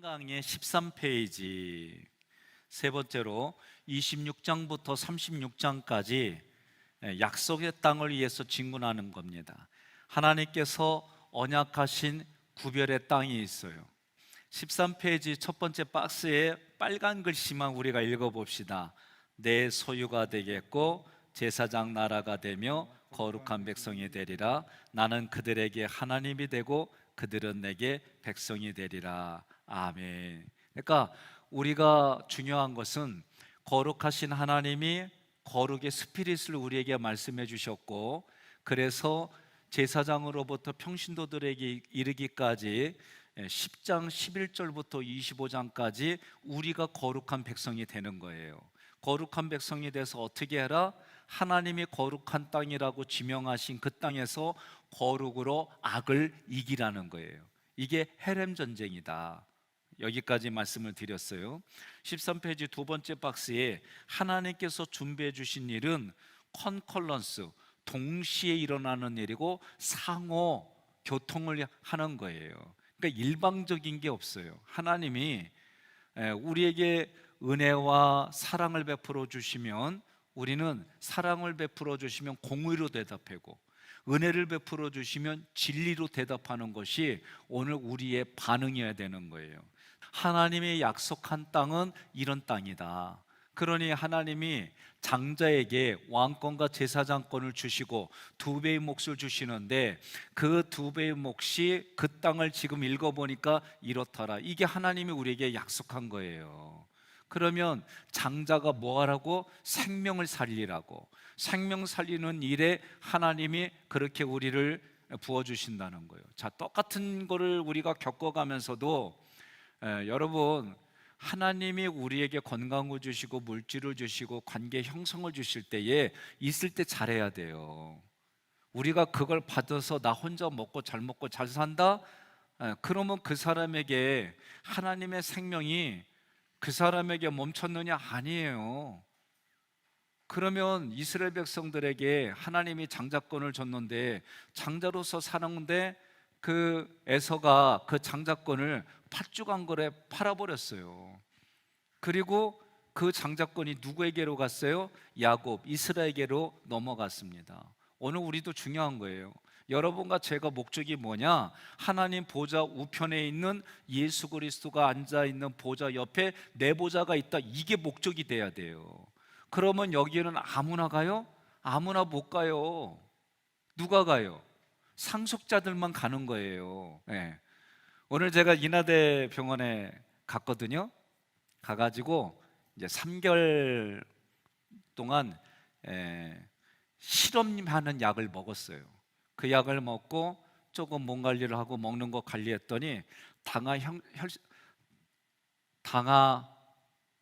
한강의 13페이지 세 번째로 26장부터 36장까지 약속의 땅을 위해서 진군하는 겁니다. 하나님께서 언약하신 구별의 땅이 있어요. 13페이지 첫 번째 박스에 빨간 글씨만 우리가 읽어봅시다. 내 소유가 되겠고 제사장 나라가 되며 거룩한 백성이 되리라. 나는 그들에게 하나님이 되고 그들은 내게 백성이 되리라. 아멘. 그러니까 우리가 중요한 것은 거룩하신 하나님이 거룩의 스피릿을 우리에게 말씀해 주셨고, 그래서 제사장으로부터 평신도들에게 이르기까지 10장 11절부터 25장까지 우리가 거룩한 백성이 되는 거예요. 거룩한 백성이 돼서 어떻게 해라? 하나님이 거룩한 땅이라고 지명하신 그 땅에서 거룩으로 악을 이기라는 거예요. 이게 헤렘 전쟁이다. 여기까지 말씀을 드렸어요. 13페이지 두 번째 박스에 하나님께서 준비해 주신 일은 컨컬런스, 동시에 일어나는 일이고 상호 교통을 하는 거예요. 그러니까 일방적인 게 없어요. 하나님이 우리에게 은혜와 사랑을 베풀어 주시면 우리는 사랑을 베풀어 주시면 공의로 대답하고, 은혜를 베풀어 주시면 진리로 대답하는 것이 오늘 우리의 반응이어야 되는 거예요. 하나님이 약속한 땅은 이런 땅이다. 그러니 하나님이 장자에게 왕권과 제사장권을 주시고 두 배의 몫을 주시는데, 그 두 배의 몫이 그 땅을 지금 읽어보니까 이렇더라. 이게 하나님이 우리에게 약속한 거예요. 그러면 장자가 뭐 하라고? 생명을 살리라고. 생명 살리는 일에 하나님이 그렇게 우리를 부어주신다는 거예요. 자, 똑같은 거를 우리가 겪어가면서도 여러분, 하나님이 우리에게 건강을 주시고 물질을 주시고 관계 형성을 주실 때에 있을 때 잘해야 돼요. 우리가 그걸 받아서 나 혼자 먹고 잘 산다? 그러면 그 사람에게 하나님의 생명이 그 사람에게 멈췄느냐? 아니에요. 그러면 이스라엘 백성들에게 하나님이 장자권을 줬는데, 장자로서 사는데 그 에서가 그 장자권을 팥주간거래 팔아버렸어요. 그리고 그 장자권이 누구에게로 갔어요? 야곱, 이스라엘에게로 넘어갔습니다. 오늘 우리도 중요한 거예요. 여러분과 제가 목적이 뭐냐? 하나님 보좌 우편에 있는 예수 그리스도가 앉아있는 보좌 옆에 내 보좌가 있다. 이게 목적이 돼야 돼요. 그러면 여기에는 아무나 가요? 아무나 못 가요. 누가 가요? 상속자들만 가는 거예요. 네. 오늘 제가 인하대 병원에 갔거든요. 가가지고 이제 3개월 동안 실험하는 약을 먹었어요. 그 약을 먹고 조금 몸 관리를 하고 먹는 거 관리했더니 당화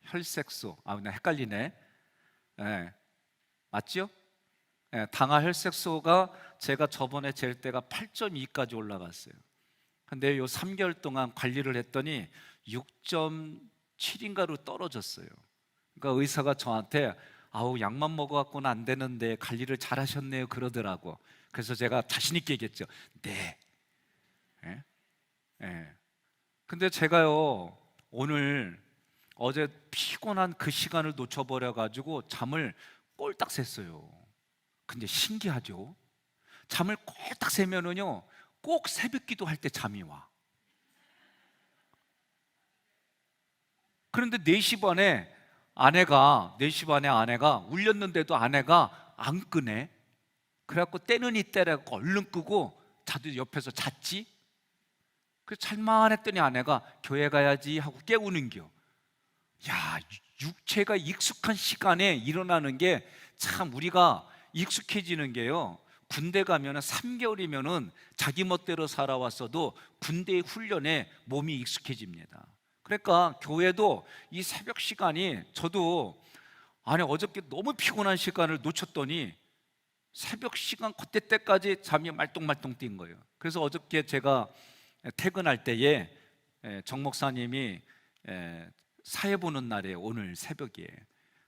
혈색소, 나 헷갈리네. 맞죠? 당화 혈색소가 제가 저번에 잴 때가 8.2까지 올라갔어요. 근데 요 3개월 동안 관리를 했더니 6.7인가로 떨어졌어요. 그러니까 의사가 저한테 아우, 약만 먹어갖고는 안 되는데 관리를 잘 하셨네요 그러더라고. 그래서 제가 자신 있게 얘기했죠. 네. 예? 예. 근데 제가요, 오늘 어제 피곤한 그 시간을 놓쳐버려가지고 잠을 꼴딱 샜어요. 근데 신기하죠? 잠을 꼴딱 새면은요, 꼭 새벽 기도할 때 잠이 와. 그런데 4시 반에 4시 반에 아내가 울렸는데도 아내가 안 끄네. 그래갖고 때는 이때라고 얼른 끄고 자도 옆에서 잤지. 그래서 잘만 했더니 아내가 교회 가야지 하고 깨우는겨. 야, 육체가 익숙한 시간에 일어나는 게 참 우리가 익숙해지는 게요, 군대 가면은 3개월이면은 자기 멋대로 살아왔어도 군대의 훈련에 몸이 익숙해집니다. 그러니까 교회도 이 새벽 시간이, 저도 어저께 너무 피곤한 시간을 놓쳤더니 새벽 시간 그때 때까지 잠이 말똥말똥 뛴 거예요. 그래서 어저께 제가 퇴근할 때에 정 목사님이 사회 보는 날이에요, 오늘 새벽에.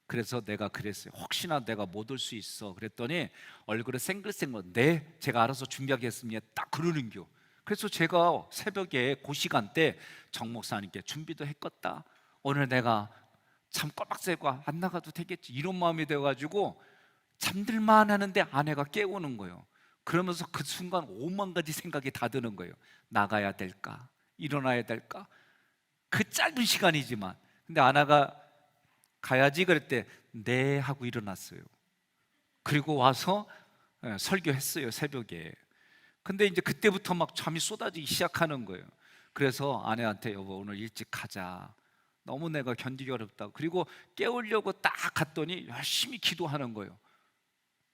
그래서 내가 그랬어요. 혹시나 내가 못 올 수 있어 그랬더니 얼굴에 생글생글, 네, 제가 알아서 준비하겠습니다 딱 그러는겨. 그래서 제가 새벽에 그 시간대 정 목사님께 준비도 했겠다, 오늘 내가 참 꼬박 새고 안 나가도 되겠지, 이런 마음이 되어가지고 잠들만 하는데 아내가 깨우는 거예요. 그러면서 그 순간 5만 가지 생각이 다 드는 거예요. 나가야 될까? 일어나야 될까? 그 짧은 시간이지만. 근데 아내가 가야지 그럴 때 네 하고 일어났어요. 그리고 와서 설교했어요, 새벽에. 근데 이제 그때부터 막 잠이 쏟아지기 시작하는 거예요. 그래서 아내한테 여보 오늘 일찍 가자, 너무 내가 견디기 어렵다. 그리고 깨우려고 딱 갔더니 열심히 기도하는 거예요.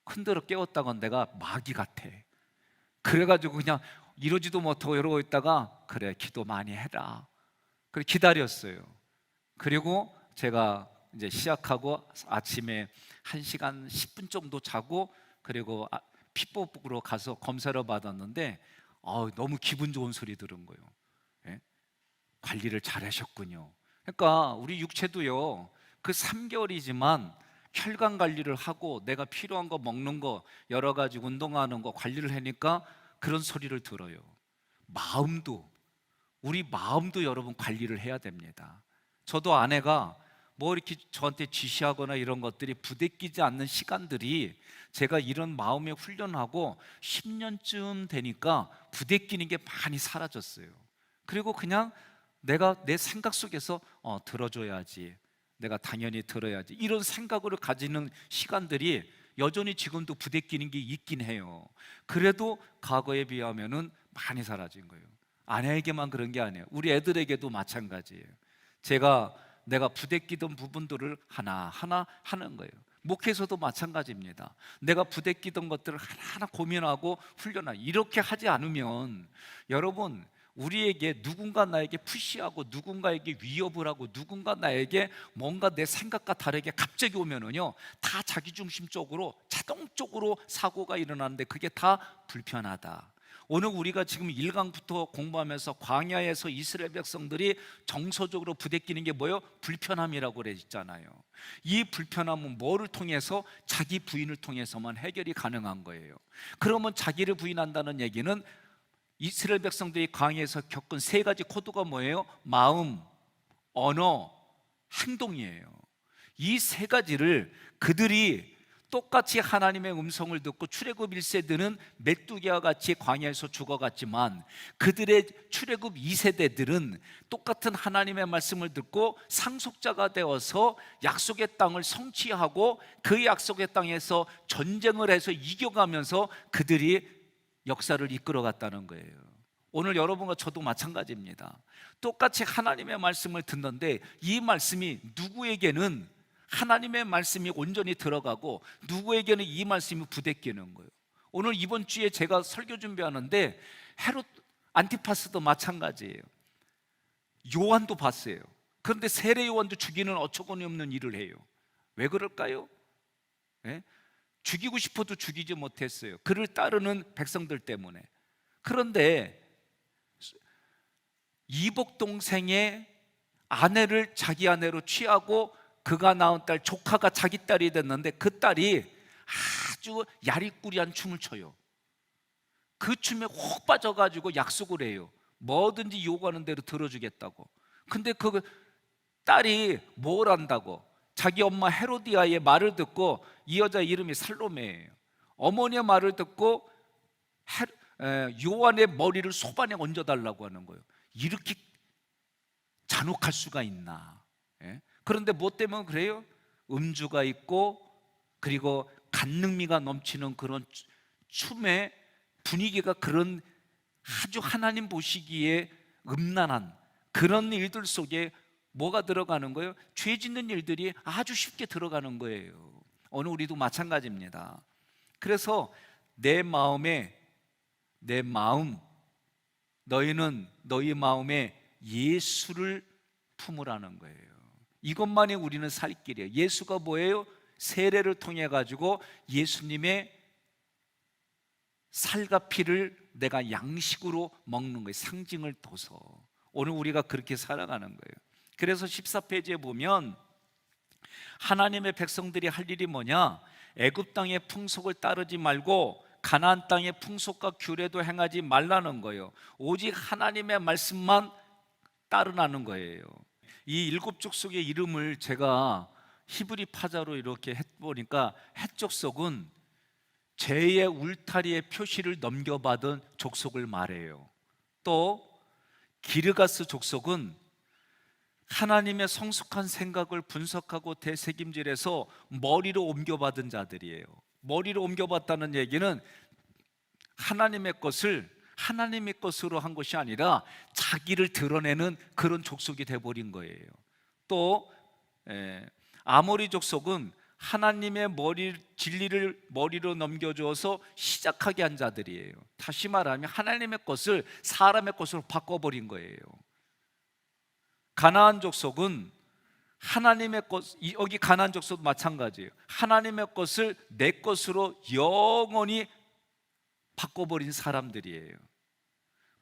흔들어 깨웠다건 내가 마귀 같아. 그래가지고 그냥 이러지도 못하고 이러고 있다가 그래 기도 많이 해라, 그래 기다렸어요. 그리고 제가 이제 시작하고 아침에 1시간 10분 정도 자고, 그리고 피부로 가서 검사를 받았는데 너무 기분 좋은 소리 들은 거예요. 예? 관리를 잘 하셨군요. 그러니까 우리 육체도요, 그 3개월이지만 혈관 관리를 하고 내가 필요한 거 먹는 거, 여러 가지 운동하는 거 관리를 하니까 그런 소리를 들어요. 마음도, 우리 마음도 여러분 관리를 해야 됩니다. 저도 아내가 뭐 이렇게 저한테 지시하거나 이런 것들이 부대끼지 않는 시간들이, 제가 이런 마음의 훈련하고 10년쯤 되니까 부대끼는 게 많이 사라졌어요. 그리고 그냥 내가 내 생각 속에서 들어줘야지, 내가 당연히 들어야지, 이런 생각으로 가지는 시간들이 여전히 지금도 부대끼는 게 있긴 해요. 그래도 과거에 비하면은 많이 사라진 거예요. 아내에게만 그런 게 아니에요. 우리 애들에게도 마찬가지예요. 내가 부대끼던 부분들을 하나하나 하는 거예요. 목회에서도 마찬가지입니다. 내가 부대끼던 것들을 하나하나 고민하고 훈련하고, 이렇게 하지 않으면 여러분, 우리에게 누군가 나에게 푸시하고 누군가에게 위협을 하고 누군가 나에게 뭔가 내 생각과 다르게 갑자기 오면은요, 다 자기중심적으로 자동적으로 사고가 일어나는데 그게 다 불편하다. 오늘 우리가 지금 1강부터 공부하면서 광야에서 이스라엘 백성들이 정서적으로 부대끼는 게 뭐예요? 불편함이라고 그랬잖아요. 이 불편함은 뭐를 통해서? 자기 부인을 통해서만 해결이 가능한 거예요. 그러면 자기를 부인한다는 얘기는 이스라엘 백성들이 광야에서 겪은 3가지 코드가 뭐예요? 마음, 언어, 행동이에요. 이 3가지를 그들이 똑같이 하나님의 음성을 듣고 출애굽 1세대는 메뚜기와 같이 광야에서 죽어갔지만, 그들의 출애굽 2세대들은 똑같은 하나님의 말씀을 듣고 상속자가 되어서 약속의 땅을 성취하고 그 약속의 땅에서 전쟁을 해서 이겨가면서 그들이 역사를 이끌어갔다는 거예요. 오늘 여러분과 저도 마찬가지입니다. 똑같이 하나님의 말씀을 듣는데 이 말씀이 누구에게는 하나님의 말씀이 온전히 들어가고 누구에게는 이 말씀이 부대끼는 거예요. 오늘 이번 주에 제가 설교 준비하는데 헤롯 안티파스도 마찬가지예요. 요한도 봤어요. 그런데 세례 요한도 죽이는 어처구니 없는 일을 해요. 왜 그럴까요? 예? 죽이고 싶어도 죽이지 못했어요. 그를 따르는 백성들 때문에. 그런데 이복 동생의 아내를 자기 아내로 취하고 그가 낳은 딸 조카가 자기 딸이 됐는데 그 딸이 아주 야리꾸리한 춤을 춰요. 그 춤에 혹 빠져가지고 약속을 해요. 뭐든지 요구하는 대로 들어주겠다고. 근데 그 딸이 뭘 안다고? 자기 엄마 헤로디아의 말을 듣고, 이 여자 이름이 살로메예요. 어머니의 말을 듣고 요한의 머리를 소반에 얹어달라고 하는 거예요. 이렇게 잔혹할 수가 있나? 예? 그런데 뭐 때문에 그래요? 음주가 있고 그리고 간능미가 넘치는 그런 춤의 분위기가, 그런 아주 하나님 보시기에 음란한 그런 일들 속에 뭐가 들어가는 거예요? 죄 짓는 일들이 아주 쉽게 들어가는 거예요. 오늘 우리도 마찬가지입니다. 그래서 내 마음, 너희는 너희 마음에 예수를 품으라는 거예요. 이것만이 우리는 살 길이에요. 예수가 뭐예요? 세례를 통해 가지고 예수님의 살과 피를 내가 양식으로 먹는 거예요. 상징을 둬서. 오늘 우리가 그렇게 살아가는 거예요. 그래서 14페이지에 보면 하나님의 백성들이 할 일이 뭐냐? 애굽 땅의 풍속을 따르지 말고 가나안 땅의 풍속과 규례도 행하지 말라는 거예요. 오직 하나님의 말씀만 따르라는 거예요. 이 일곱 족속의 이름을 제가 히브리 파자로 이렇게 해보니까 헷 족속은 죄의 울타리의 표시를 넘겨받은 족속을 말해요. 또 기르가스 족속은 하나님의 성숙한 생각을 분석하고 되새김질해서 머리로 옮겨받은 자들이에요. 머리로 옮겨받다는 얘기는 하나님의 것을 하나님의 것으로 한 것이 아니라 자기를 드러내는 그런 족속이 돼버린 거예요. 또 아모리 족속은 하나님의 진리를 머리로 넘겨주어서 시작하게 한 자들이에요. 다시 말하면 하나님의 것을 사람의 것으로 바꿔버린 거예요. 가나안 족속은 하나님의 것, 여기 가나안 족속도 마찬가지예요. 하나님의 것을 내 것으로 영원히 바꿔버린 사람들이에요.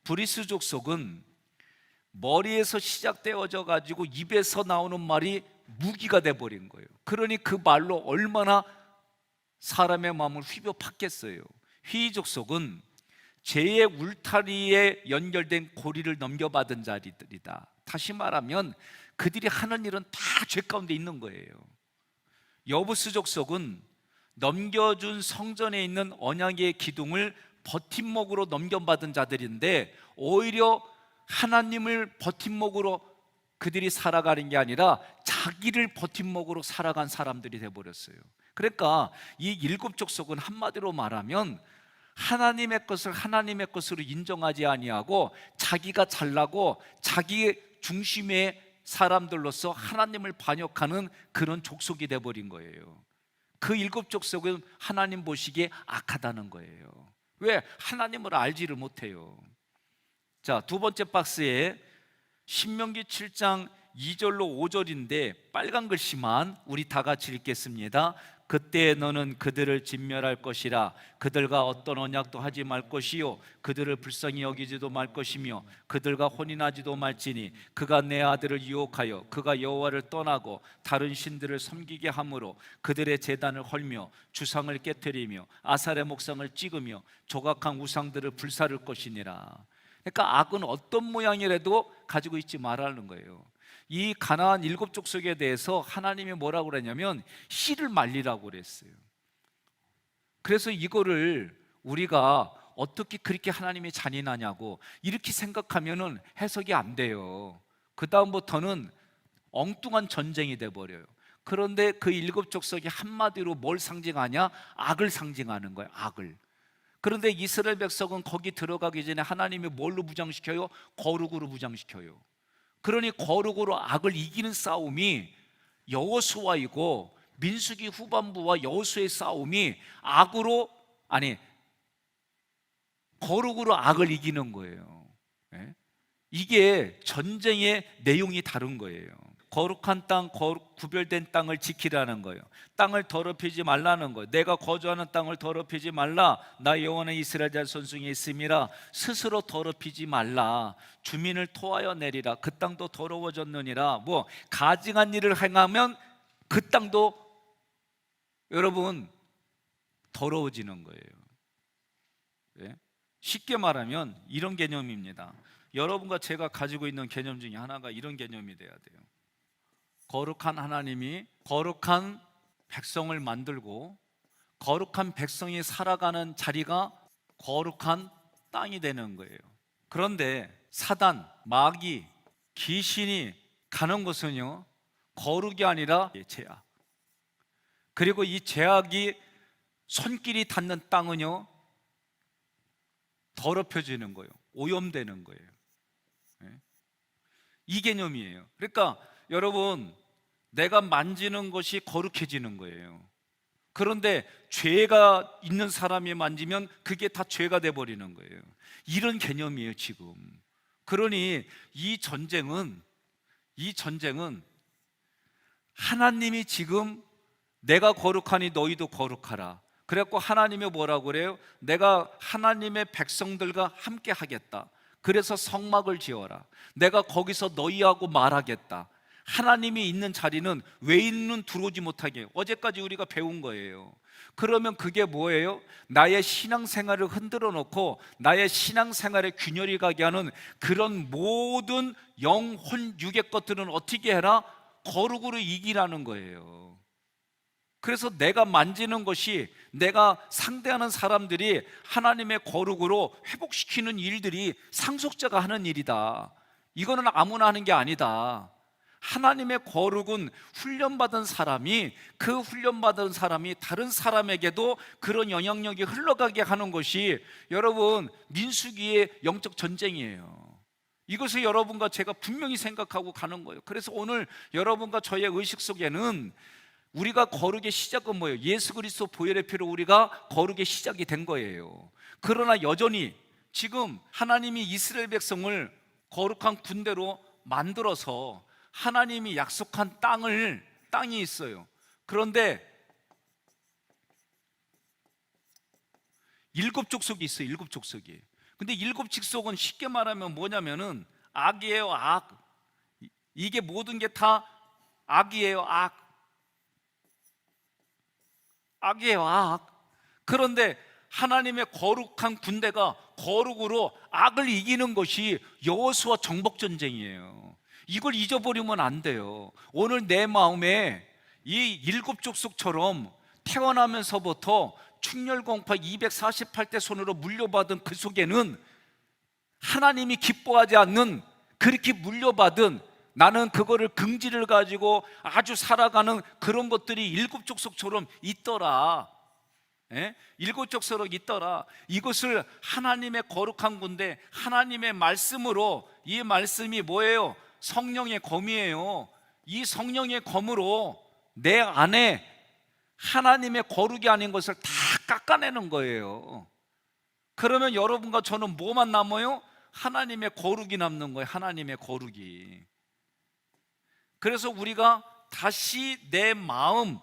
브리스 족속은 머리에서 시작되어져 가지고 입에서 나오는 말이 무기가 돼버린 거예요. 그러니 그 말로 얼마나 사람의 마음을 휘벼 팠겠어요. 휘이 족속은 죄의 울타리에 연결된 고리를 넘겨받은 자들이다. 다시 말하면 그들이 하는 일은 다 죄 가운데 있는 거예요. 여부스 족속은 넘겨준 성전에 있는 언약의 기둥을 버팀목으로 넘겨받은 자들인데 오히려 하나님을 버팀목으로 그들이 살아가는 게 아니라 자기를 버팀목으로 살아간 사람들이 돼버렸어요. 그러니까 이 일곱 족속은 한마디로 말하면 하나님의 것을 하나님의 것으로 인정하지 아니하고 자기가 잘나고 자기 중심의 사람들로서 하나님을 반역하는 그런 족속이 돼버린 거예요. 그 일곱 족속은 하나님 보시기에 악하다는 거예요. 왜? 하나님을 알지를 못해요. 자, 두 번째 박스에 신명기 7장 2절로 5절인데 빨간 글씨만 우리 다 같이 읽겠습니다. 그때 너는 그들을 진멸할 것이라. 그들과 어떤 언약도 하지 말 것이요 그들을 불쌍히 여기지도 말 것이며 그들과 혼인하지도 말지니 그가 내 아들을 유혹하여 그가 여호와를 떠나고 다른 신들을 섬기게 함으로 그들의 제단을 헐며 주상을 깨뜨리며 아살의 목상을 찍으며 조각한 우상들을 불사를 것이니라. 그러니까 악은 어떤 모양이라도 가지고 있지 말라는 거예요. 이 가나안 일곱 족속에 대해서 하나님이 뭐라고 그랬냐면 씨를 말리라고 그랬어요. 그래서 이거를 우리가 어떻게 그렇게 하나님이 잔인하냐고 이렇게 생각하면은 해석이 안 돼요. 그 다음부터는 엉뚱한 전쟁이 돼버려요. 그런데 그 일곱 족속이 한마디로 뭘 상징하냐? 악을 상징하는 거예요. 악을. 그런데 이스라엘 백성은 거기 들어가기 전에 하나님이 뭘로 무장시켜요? 거룩으로 무장시켜요. 그러니 거룩으로 악을 이기는 싸움이 여호수아이고 민수기 후반부와 여호수아의 싸움이 거룩으로 악을 이기는 거예요. 이게 전쟁의 내용이 다른 거예요. 거룩한 땅, 구별된 땅을 지키라는 거예요. 땅을 더럽히지 말라는 거예요. 내가 거주하는 땅을 더럽히지 말라. 나 여호와는 이스라엘 자손 중에 있음이라. 스스로 더럽히지 말라. 주민을 토하여 내리라. 그 땅도 더러워졌느니라. 가증한 일을 행하면 그 땅도 여러분 더러워지는 거예요. 쉽게 말하면 이런 개념입니다. 여러분과 제가 가지고 있는 개념 중에 하나가 이런 개념이 돼야 돼요. 거룩한 하나님이 거룩한 백성을 만들고 거룩한 백성이 살아가는 자리가 거룩한 땅이 되는 거예요. 그런데 사단, 마귀, 귀신이 가는 곳은요 거룩이 아니라 죄악. 그리고 이 죄악이 손길이 닿는 땅은요 더럽혀지는 거예요. 오염되는 거예요. 이 개념이에요. 그러니까 여러분, 내가 만지는 것이 거룩해지는 거예요. 그런데 죄가 있는 사람이 만지면 그게 다 죄가 돼버리는 거예요. 이런 개념이에요 지금. 그러니 이 전쟁은 하나님이 지금 내가 거룩하니 너희도 거룩하라. 그래갖고 하나님이 뭐라고 그래요? 내가 하나님의 백성들과 함께 하겠다. 그래서 성막을 지어라. 내가 거기서 너희하고 말하겠다. 하나님이 있는 자리는 외인은 들어오지 못하게 해요. 어제까지 우리가 배운 거예요. 그러면 그게 뭐예요? 나의 신앙생활을 흔들어 놓고 나의 신앙생활에 균열이 가게 하는 그런 모든 영혼 육의 것들은 어떻게 해라? 거룩으로 이기라는 거예요. 그래서 내가 만지는 것이, 내가 상대하는 사람들이 하나님의 거룩으로 회복시키는 일들이 상속자가 하는 일이다. 이거는 아무나 하는 게 아니다. 하나님의 거룩은 훈련받은 사람이, 그 훈련받은 사람이 다른 사람에게도 그런 영향력이 흘러가게 하는 것이 여러분 민수기의 영적 전쟁이에요. 이것을 여러분과 제가 분명히 생각하고 가는 거예요. 그래서 오늘 여러분과 저의 의식 속에는 우리가 거룩의 시작은 뭐예요? 예수 그리스도 보혈의 피로 우리가 거룩의 시작이 된 거예요. 그러나 여전히 지금 하나님이 이스라엘 백성을 거룩한 군대로 만들어서 하나님이 약속한 땅이 있어요. 그런데 7족속이 있어요. 7족속이. 근데 7족속은 쉽게 말하면 뭐냐면은 악이에요. 악. 이게 모든 게 다 악이에요. 악이에요. 악. 그런데 하나님의 거룩한 군대가 거룩으로 악을 이기는 것이 여호수아 정복전쟁이에요. 이걸 잊어버리면 안 돼요. 오늘 내 마음에 이 7족속처럼 태어나면서부터 충렬공파 248대 손으로 물려받은 그 속에는 하나님이 기뻐하지 않는, 그렇게 물려받은, 나는 그거를 긍지를 가지고 아주 살아가는 그런 것들이 7족속처럼 있더라. 7족속으로 있더라. 이것을 하나님의 거룩한 군대, 하나님의 말씀으로, 이 말씀이 뭐예요? 성령의 검이에요. 이 성령의 검으로 내 안에 하나님의 거룩이 아닌 것을 다 깎아내는 거예요. 그러면 여러분과 저는 뭐만 남아요? 하나님의 거룩이 남는 거예요. 하나님의 거룩이. 그래서 우리가 다시 내 마음,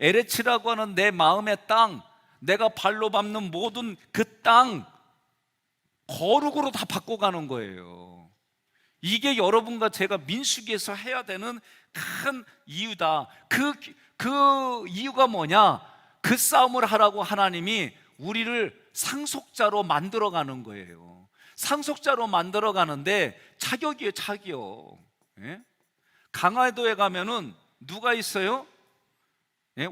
에레츠라고 하는 내 마음의 땅, 내가 발로 밟는 모든 그 땅 거룩으로 다 바꿔가는 거예요. 이게 여러분과 제가 민수기에서 해야 되는 큰 이유다. 그 이유가 뭐냐? 그 싸움을 하라고 하나님이 우리를 상속자로 만들어가는 거예요. 상속자로 만들어가는데 자격이에요. 자격. 강화도에 가면은 누가 있어요?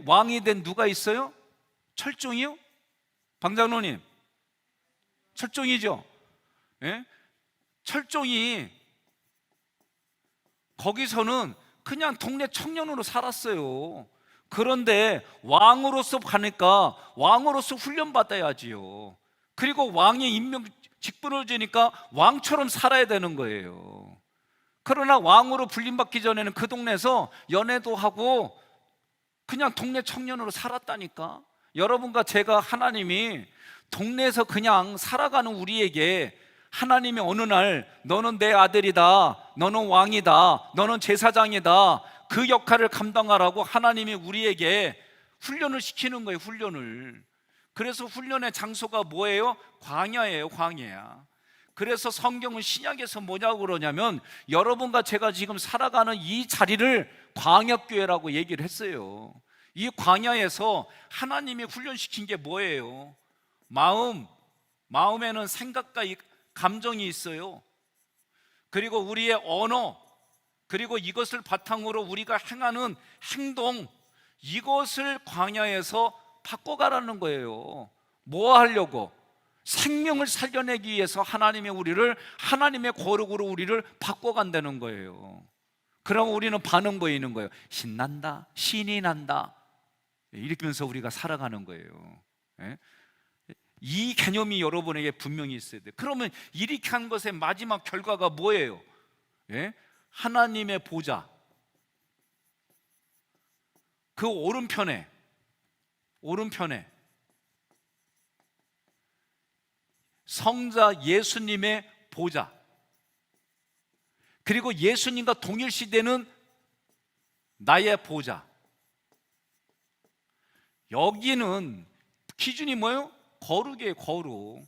왕이 된 누가 있어요? 철종이요? 방장로님, 철종이죠? 철종이 거기서는 그냥 동네 청년으로 살았어요. 그런데 왕으로서 가니까 왕으로서 훈련받아야지요. 그리고 왕의 임명 직분을 주니까 왕처럼 살아야 되는 거예요. 그러나 왕으로 불림받기 전에는 그 동네에서 연애도 하고 그냥 동네 청년으로 살았다니까. 여러분과 제가 하나님이 동네에서 그냥 살아가는 우리에게 하나님이 어느 날 너는 내 아들이다, 너는 왕이다, 너는 제사장이다, 그 역할을 감당하라고 하나님이 우리에게 훈련을 시키는 거예요. 훈련을. 그래서 훈련의 장소가 뭐예요? 광야예요. 광야야. 그래서 성경은 신약에서 뭐냐고 그러냐면 여러분과 제가 지금 살아가는 이 자리를 광야교회라고 얘기를 했어요. 이 광야에서 하나님이 훈련시킨 게 뭐예요? 마음에는 생각과 감정이 있어요. 그리고 우리의 언어, 그리고 이것을 바탕으로 우리가 행하는 행동, 이것을 광야에서 바꿔가라는 거예요. 뭐 하려고? 생명을 살려내기 위해서 하나님의 우리를, 하나님의 거룩으로 우리를 바꿔간다는 거예요. 그럼 우리는 반응 보이는 거예요. 신난다, 신이 난다, 이러면서 우리가 살아가는 거예요. 이 개념이 여러분에게 분명히 있어야 돼요. 그러면 이렇게 한 것의 마지막 결과가 뭐예요? 하나님의 보좌, 그 오른편에 성자 예수님의 보좌, 그리고 예수님과 동일시되는 나의 보좌. 여기는 기준이 뭐예요? 거룩이에요. 거룩.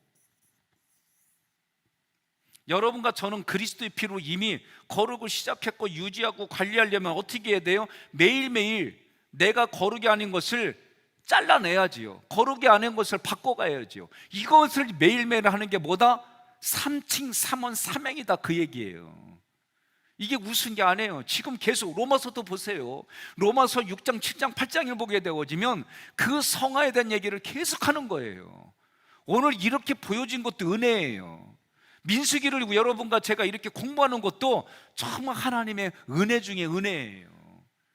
여러분과 저는 그리스도의 피로 이미 거룩을 시작했고 유지하고 관리하려면 어떻게 해야 돼요? 매일매일 내가 거룩이 아닌 것을 잘라내야지요. 거룩이 아닌 것을 바꿔가야지요. 이것을 매일매일 하는 게 뭐다? 삼칭 삼원 삼행이다, 그 얘기예요. 이게 무슨 게 아니에요. 지금 계속 로마서도 보세요. 로마서 6장, 7장, 8장을 보게 되어지면 그 성화에 대한 얘기를 계속하는 거예요. 오늘 이렇게 보여진 것도 은혜예요. 민수기를 여러분과 제가 이렇게 공부하는 것도 정말 하나님의 은혜 중에 은혜예요.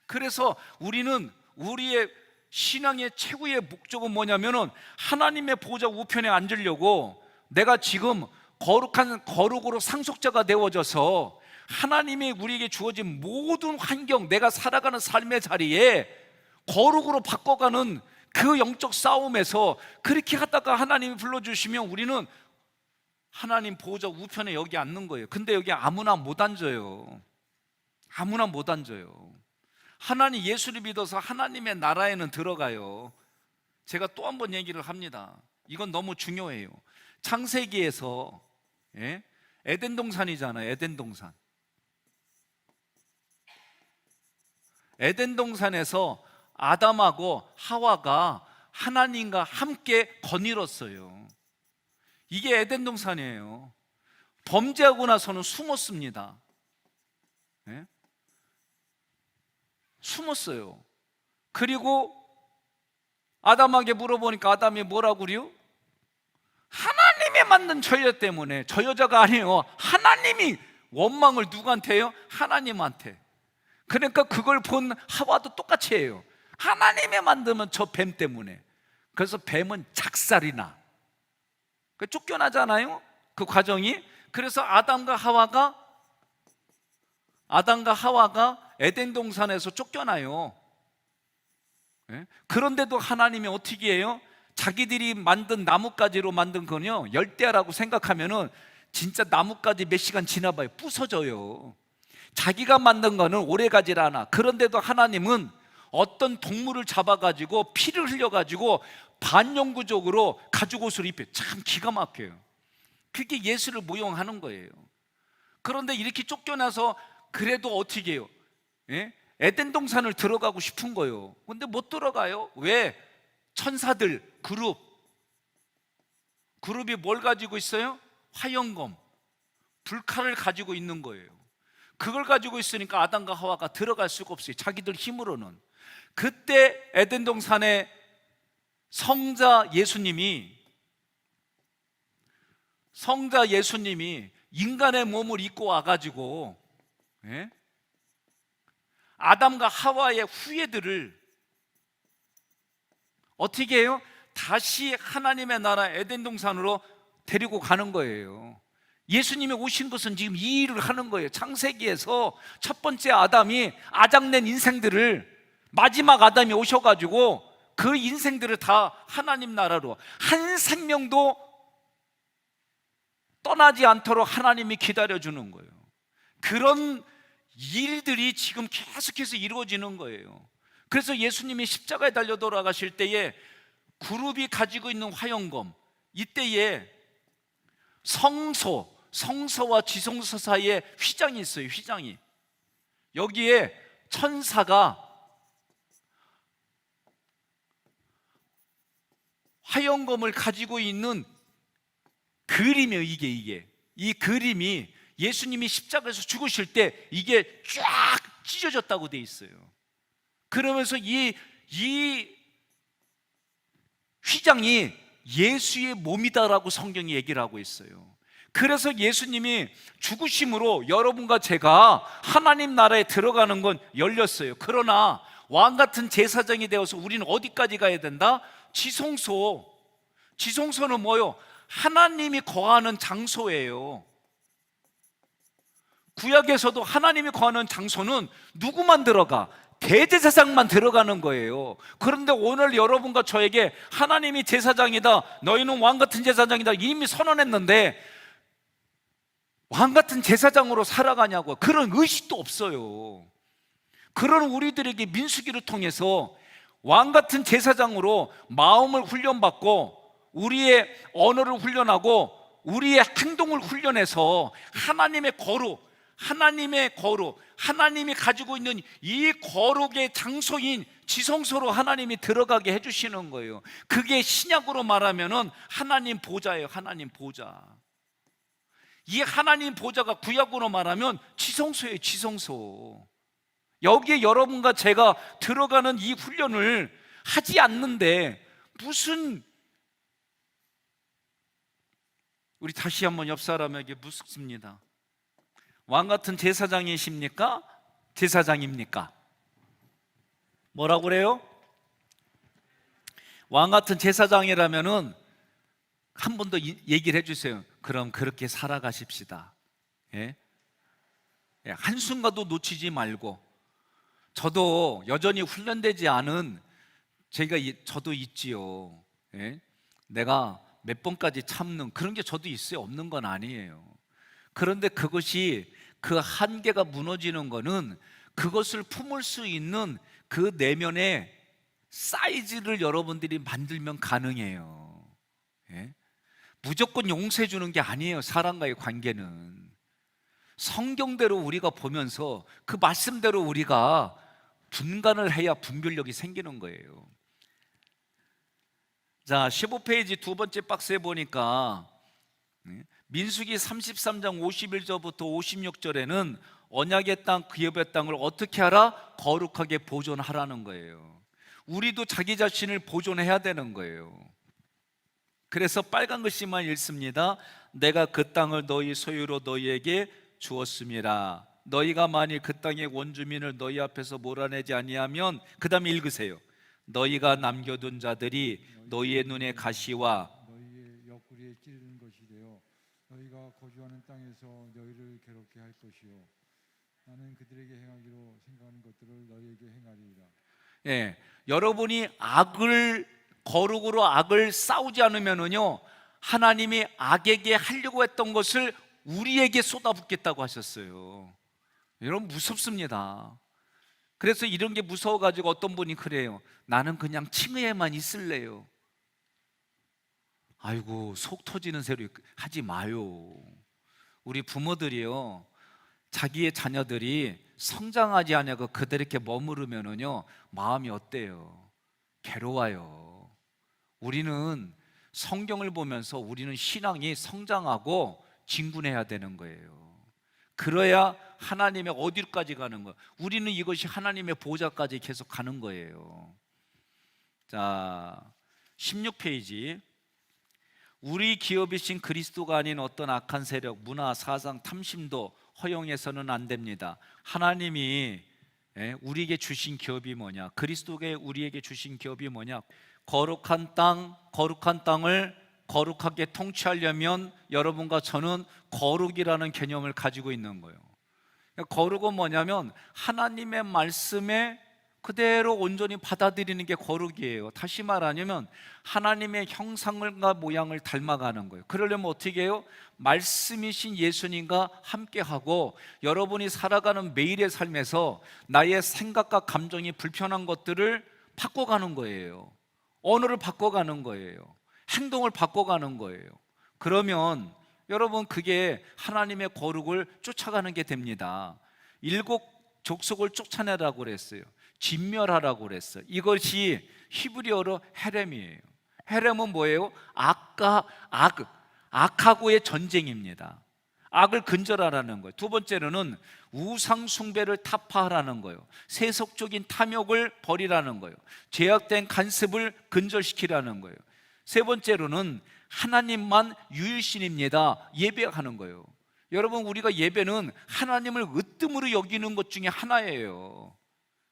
그래서 우리는 우리의 신앙의 최고의 목적은 뭐냐면은 하나님의 보좌 우편에 앉으려고 내가 지금 거룩한 거룩으로 상속자가 되어져서 하나님이 우리에게 주어진 모든 환경, 내가 살아가는 삶의 자리에 거룩으로 바꿔가는 그 영적 싸움에서 그렇게 하다가 하나님이 불러주시면 우리는 하나님 보호자 우편에 여기 앉는 거예요. 근데 여기 아무나 못 앉아요. 아무나 못 앉아요. 하나님 예수를 믿어서 하나님의 나라에는 들어가요. 제가 또 한 번 얘기를 합니다. 이건 너무 중요해요. 창세기에서 에덴 동산이잖아요. 에덴 동산. 에덴 동산에서 아담하고 하와가 하나님과 함께 거닐었어요. 이게 에덴 동산이에요. 범죄하고 나서는 숨었습니다. 숨었어요. 그리고 아담에게 물어보니까 아담이 뭐라고 그래요? 하나님이 만든 저 여자 때문에. 저 여자가 아니에요. 하나님이. 원망을 누구한테 해요? 하나님한테. 그러니까 그걸 본 하와도 똑같이 해요. 하나님이 만들면 저 뱀 때문에. 그래서 뱀은 작살이 나. 쫓겨나잖아요, 그 과정이. 그래서 아담과 하와가 에덴 동산에서 쫓겨나요. 그런데도 하나님이 어떻게 해요? 자기들이 만든 나뭇가지로 만든 거는요, 열대야라고 생각하면은 진짜 나뭇가지 몇 시간 지나봐요, 부서져요. 자기가 만든 거는 오래가질 않아. 그런데도 하나님은 어떤 동물을 잡아가지고 피를 흘려가지고 반영구적으로 가죽 옷을 입혀요. 참 기가 막혀요. 그게 예수를 모형하는 거예요. 그런데 이렇게 쫓겨나서 그래도 어떻게 해요? 에덴 동산을 들어가고 싶은 거예요. 근데 못 들어가요. 왜? 천사들 그룹이 뭘 가지고 있어요? 화영검, 불칼을 가지고 있는 거예요. 그걸 가지고 있으니까 아담과 하와가 들어갈 수가 없어요. 자기들 힘으로는. 그때 에덴 동산에 성자 예수님이 인간의 몸을 입고 와가지고 아담과 하와의 후예들을 어떻게 해요? 다시 하나님의 나라 에덴 동산으로 데리고 가는 거예요. 예수님이 오신 것은 지금 이 일을 하는 거예요. 창세기에서 첫 번째 아담이 아작낸 인생들을, 마지막 아담이 오셔가지고 그 인생들을 다 하나님 나라로, 한 생명도 떠나지 않도록 하나님이 기다려주는 거예요. 그런 일들이 지금 계속해서 이루어지는 거예요. 그래서 예수님이 십자가에 달려 돌아가실 때에 그룹이 가지고 있는 화영검, 이때에 성소와 지성소 사이에 휘장이 있어요. 휘장이. 여기에 천사가 화영검을 가지고 있는 그림이에요. 이게 이 그림이 예수님이 십자가에서 죽으실 때 이게 쫙 찢어졌다고 돼 있어요. 그러면서 이 휘장이 예수의 몸이다라고 성경이 얘기를 하고 있어요. 그래서 예수님이 죽으심으로 여러분과 제가 하나님 나라에 들어가는 건 열렸어요. 그러나 왕같은 제사장이 되어서 우리는 어디까지 가야 된다? 지성소는 뭐요? 하나님이 거하는 장소예요. 구약에서도 하나님이 거하는 장소는 누구만 들어가? 대제사장만 들어가는 거예요. 그런데 오늘 여러분과 저에게 하나님이 제사장이다, 너희는 왕같은 제사장이다 이미 선언했는데 왕같은 제사장으로 살아가냐고. 그런 의식도 없어요. 그런 우리들에게 민수기를 통해서 왕같은 제사장으로 마음을 훈련받고 우리의 언어를 훈련하고 우리의 행동을 훈련해서 하나님의 거룩, 하나님이 가지고 있는 이 거룩의 장소인 지성소로 하나님이 들어가게 해주시는 거예요. 그게 신약으로 말하면은 하나님 보좌예요. 하나님 보좌. 이 하나님 보좌가 구약으로 말하면 지성소예요. 지성소. 여기에 여러분과 제가 들어가는 이 훈련을 하지 않는데 무슨, 우리 다시 한번 옆 사람에게 묻습니다. 왕 같은 제사장이십니까? 제사장입니까? 뭐라고 그래요? 왕 같은 제사장이라면은 한 번 더 얘기를 해주세요. 그럼 그렇게 살아가십시다. 예? 한순간도 놓치지 말고. 저도 여전히 훈련되지 않은 저도 있지요. 예? 내가 몇 번까지 참는 그런 게 저도 있어요. 없는 건 아니에요. 그런데 그것이 그 한계가 무너지는 거는 그것을 품을 수 있는 그 내면의 사이즈를 여러분들이 만들면 가능해요. 예? 무조건 용서해 주는 게 아니에요. 사람과의 관계는 성경대로 우리가 보면서 그 말씀대로 우리가 분간을 해야 분별력이 생기는 거예요. 자, 15페이지 두 번째 박스에 보니까 민수기 33장 51절부터 56절에는 언약의 땅, 기업의 땅을 어떻게 하라? 거룩하게 보존하라는 거예요. 우리도 자기 자신을 보존해야 되는 거예요. 그래서 빨간 글씨만 읽습니다. 내가 그 땅을 너희 소유로 너희에게 주었음이라. 너희가 만일 그 땅의 원주민을 너희 앞에서 몰아내지 아니하면, 그 다음에 읽으세요. 너희가 남겨둔 자들이 너희의 눈에 가시와 너희의 옆구리에 찌르는 것이 되어 너희가 거주하는 땅에서 너희를 괴롭게 할 것이요 나는 그들에게 행하기로 생각하는 것들을 너희에게 행하리이다. 예, 여러분이 거룩으로 악을 싸우지 않으면은요, 하나님이 악에게 하려고 했던 것을 우리에게 쏟아붓겠다고 하셨어요. 여러분 무섭습니다. 그래서 이런 게 무서워가지고 어떤 분이 그래요. 나는 그냥 칭의에만 있을래요. 아이고, 속 터지는 새로 하지 마요. 우리 부모들이요, 자기의 자녀들이 성장하지 않냐고 그대로 이렇게 머무르면은요, 마음이 어때요? 괴로워요. 우리는 성경을 보면서 우리는 신앙이 성장하고 진군해야 되는 거예요. 그래야 하나님의 어디까지 가는 거예요. 우리는 이것이 하나님의 보좌까지 계속 가는 거예요. 자, 16페이지. 우리 기업이신 그리스도가 아닌 어떤 악한 세력, 문화, 사상, 탐심도 허용해서는 안 됩니다. 하나님이 우리에게 주신 기업이 뭐냐? 그리스도가 우리에게 주신 기업이 뭐냐? 거룩한 땅을 거룩하게 통치하려면 여러분과 저는 거룩이라는 개념을 가지고 있는 거예요. 거룩은 뭐냐면 하나님의 말씀에 그대로 온전히 받아들이는 게 거룩이에요. 다시 말하면 하나님의 형상과 모양을 닮아가는 거예요. 그러려면 어떻게 해요? 말씀이신 예수님과 함께하고 여러분이 살아가는 매일의 삶에서 나의 생각과 감정이 불편한 것들을 바꿔가는 거예요. 언어를 바꿔가는 거예요. 행동을 바꿔가는 거예요. 그러면 여러분 그게 하나님의 거룩을 쫓아가는 게 됩니다. 7 족속을 쫓아내라고 그랬어요. 진멸하라고 그랬어요. 이것이 히브리어로 헤렘이에요. 헤렘은 뭐예요? 악하고의 전쟁입니다. 악을 근절하라는 거예요. 두 번째로는 우상 숭배를 타파하라는 거예요. 세속적인 탐욕을 버리라는 거예요. 죄악된 간섭을 근절시키라는 거예요. 세 번째로는 하나님만 유일신입니다. 예배하는 거예요. 여러분, 우리가 예배는 하나님을 으뜸으로 여기는 것 중에 하나예요.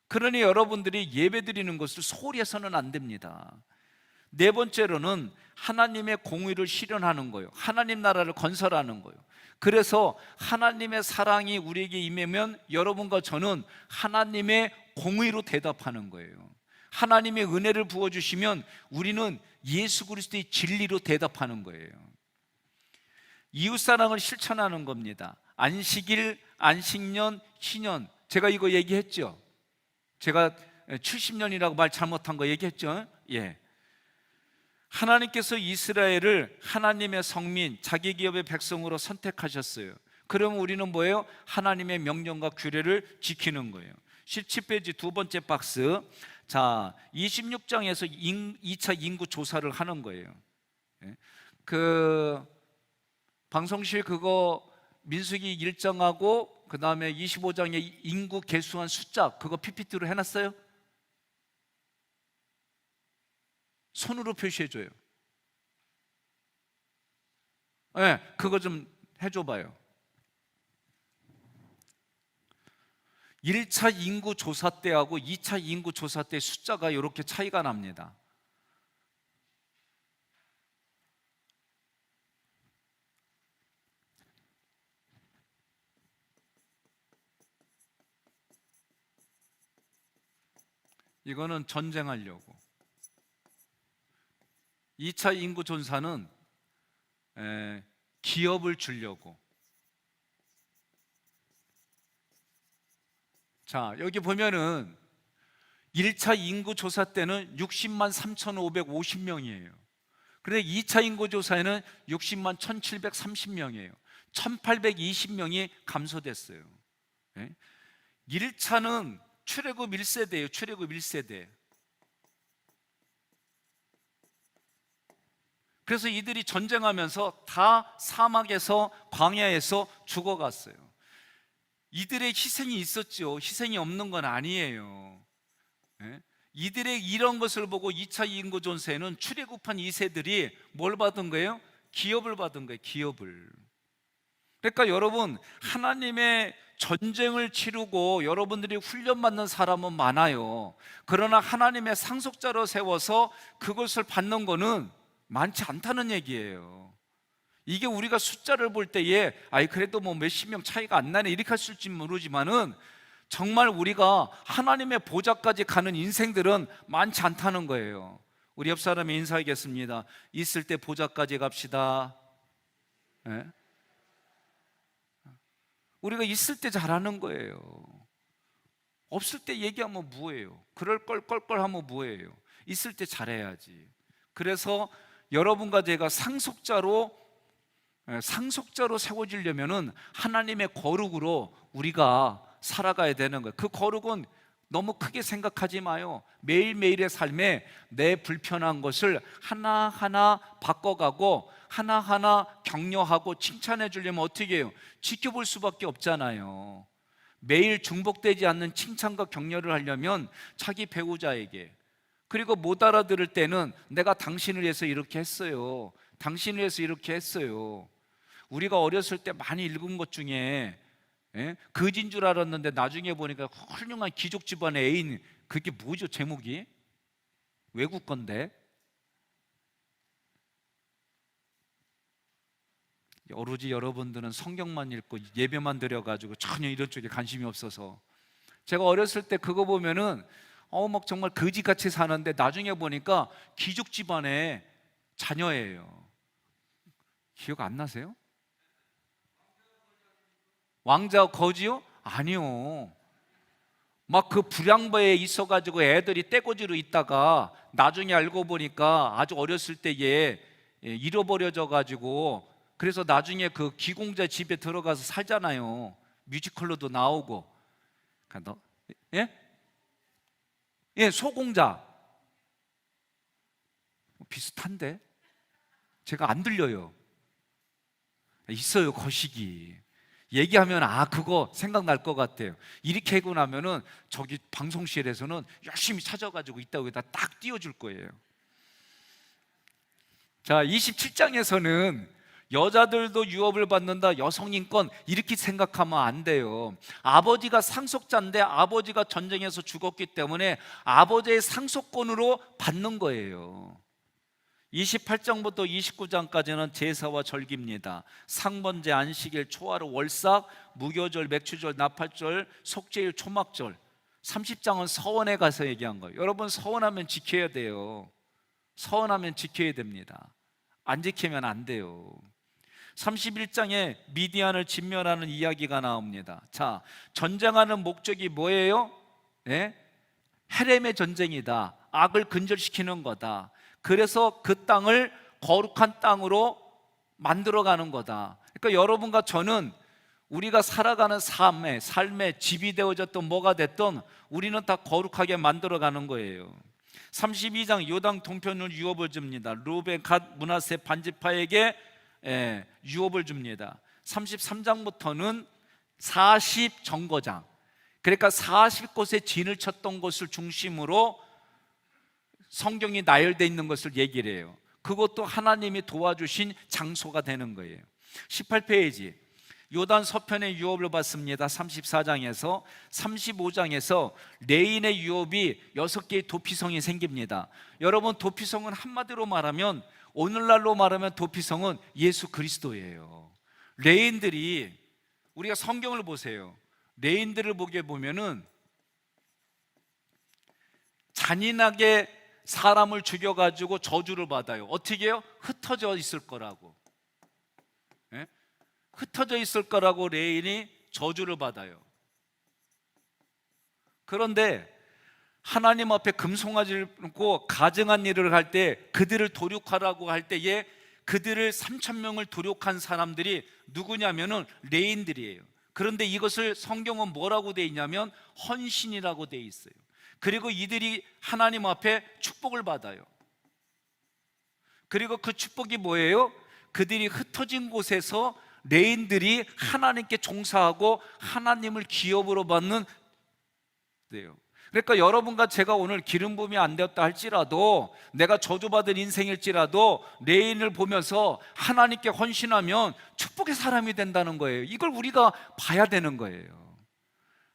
그러니 여러분들이 예배 드리는 것을 소홀히 해서는 안 됩니다. 네 번째로는 하나님의 공의를 실현하는 거예요. 하나님 나라를 건설하는 거예요. 그래서 하나님의 사랑이 우리에게 임하면 여러분과 저는 하나님의 공의로 대답하는 거예요. 하나님의 은혜를 부어주시면 우리는 예수 그리스도의 진리로 대답하는 거예요. 이웃사랑을 실천하는 겁니다. 안식일, 안식년, 희년, 제가 이거 얘기했죠. 제가 70년이라고 말 잘못한 거 얘기했죠. 예. 하나님께서 이스라엘을 하나님의 성민, 자기 기업의 백성으로 선택하셨어요. 그럼 우리는 뭐예요? 하나님의 명령과 규례를 지키는 거예요. 17페이지 두 번째 박스. 자, 26장에서 2차 인구 조사를 하는 거예요. 그 방송실 그거 민수기 1장하고 그 다음에 25장에 인구 계수한 숫자 그거 PPT로 해놨어요? 손으로 표시해줘요. 네, 그거 좀 해줘봐요. 1차 인구 조사 때하고 2차 인구 조사 때 숫자가 이렇게 차이가 납니다. 이거는 전쟁하려고. 2차 인구 조사는 기업을 주려고. 자, 여기 보면은 1차 인구 조사 때는 60만 3,550명이에요. 그런데 2차 인구 조사에는 60만 1,730명이에요. 1,820명이 감소됐어요. 1차는 출애굽 1세대예요. 출애굽 1세대. 그래서 이들이 전쟁하면서 다 사막에서 광야에서 죽어갔어요. 이들의 희생이 있었죠. 희생이 없는 건 아니에요. 이들의 이런 것을 보고 2차 인구 조사에는 출애굽한 2세들이 뭘 받은 거예요? 기업을 받은 거예요. 기업을. 그러니까 여러분, 하나님의 전쟁을 치르고 여러분들이 훈련받는 사람은 많아요. 그러나 하나님의 상속자로 세워서 그것을 받는 거는 많지 않다는 얘기예요. 이게 우리가 숫자를 볼 때에 그래도 뭐 몇십 명 차이가 안 나네 이렇게 할지 모르지만은 정말 우리가 하나님의 보좌까지 가는 인생들은 많지 않다는 거예요. 우리 옆 사람에 인사하겠습니다. 있을 때 보좌까지 갑시다. 네? 우리가 있을 때 잘하는 거예요. 없을 때 얘기하면 뭐예요? 그럴 걸 하면 뭐예요? 있을 때 잘해야지. 그래서 여러분과 제가 상속자로 세워지려면은 하나님의 거룩으로 우리가 살아가야 되는 거예요. 그 거룩은 너무 크게 생각하지 마요. 매일매일의 삶에 내 불편한 것을 하나하나 바꿔가고 하나하나 격려하고 칭찬해 주려면 어떻게 해요? 지켜볼 수밖에 없잖아요. 매일 중복되지 않는 칭찬과 격려를 하려면 자기 배우자에게, 그리고 못 알아들을 때는 내가 당신을 위해서 이렇게 했어요. 당신을 위해서 이렇게 했어요. 우리가 어렸을 때 많이 읽은 것 중에 거진 줄 알았는데 나중에 보니까 훌륭한 귀족 집안의 애인, 그게 뭐죠? 제목이? 외국 건데. 오로지 여러분들은 성경만 읽고 예배만 드려가지고 전혀 이런 쪽에 관심이 없어서, 제가 어렸을 때 그거 보면은 막 정말 거지같이 사는데 나중에 보니까 귀족 집안의 자녀예요. 기억 안 나세요? 왕자 거지요? 아니요. 막 그 불량배에 있어가지고 애들이 떼거지로 있다가 나중에 알고 보니까 아주 어렸을 때에 잃어버려져가지고, 그래서 나중에 그 기공자 집에 들어가서 살잖아요. 뮤지컬로도 나오고. 소공자. 비슷한데? 제가 안 들려요. 있어요, 거시기. 얘기하면 그거 생각날 것 같아요. 이렇게 하고 나면은 저기 방송실에서는 열심히 찾아가지고 있다고 여기다 딱 띄워줄 거예요. 자, 27장에서는 여자들도 유업을 받는다, 여성인권, 이렇게 생각하면 안 돼요. 아버지가 상속자인데 아버지가 전쟁에서 죽었기 때문에 아버지의 상속권으로 받는 거예요. 28장부터 29장까지는 제사와 절기입니다. 상번제, 안식일, 초하루, 월삭, 무교절, 맥추절, 나팔절, 속죄일, 초막절. 30장은 서원에 가서 얘기한 거예요. 여러분, 서원하면 지켜야 돼요. 서원하면 지켜야 됩니다. 안 지키면 안 돼요. 31장에 미디안을 진멸하는 이야기가 나옵니다. 자, 전쟁하는 목적이 뭐예요? 헤렘의 전쟁이다. 악을 근절시키는 거다. 그래서 그 땅을 거룩한 땅으로 만들어가는 거다. 그러니까 여러분과 저는 우리가 살아가는 삶의 집이 되어졌던 뭐가 됐던 우리는 다 거룩하게 만들어가는 거예요. 32장 요단 동편을 유업을 줍니다. 루벤, 갓, 므낫세 반지파에게 유업을 줍니다. 33장부터는 40 정거장, 그러니까 40곳에 진을 쳤던 것을 중심으로 성경이 나열되어 있는 것을 얘기를 해요. 그것도 하나님이 도와주신 장소가 되는 거예요. 18페이지 요단 서편의 유업을 받습니다. 34장에서 35장에서 레인의 유업이 6개의 도피성이 생깁니다. 여러분, 도피성은 한마디로 말하면, 오늘날로 말하면 도피성은 예수 그리스도예요. 레인들이, 우리가 성경을 보세요. 레인들을 보게 보면은 잔인하게 사람을 죽여가지고 저주를 받아요. 어떻게 해요? 흩어져 있을 거라고. 예? 흩어져 있을 거라고 레인이 저주를 받아요. 그런데 하나님 앞에 금송아지를 놓고 가증한 일을 할 때, 그들을 도륙하라고 할 때에 그들을 3,000명을 도륙한 사람들이 누구냐면은 레인들이에요. 그런데 이것을 성경은 뭐라고 돼 있냐면 헌신이라고 돼 있어요. 그리고 이들이 하나님 앞에 축복을 받아요. 그리고 그 축복이 뭐예요? 그들이 흩어진 곳에서 레인들이 하나님께 종사하고 하나님을 기업으로 받는 데요. 그러니까 여러분과 제가 오늘 기름 부음이 안 되었다 할지라도, 내가 저주받은 인생일지라도 레인을 보면서 하나님께 헌신하면 축복의 사람이 된다는 거예요. 이걸 우리가 봐야 되는 거예요.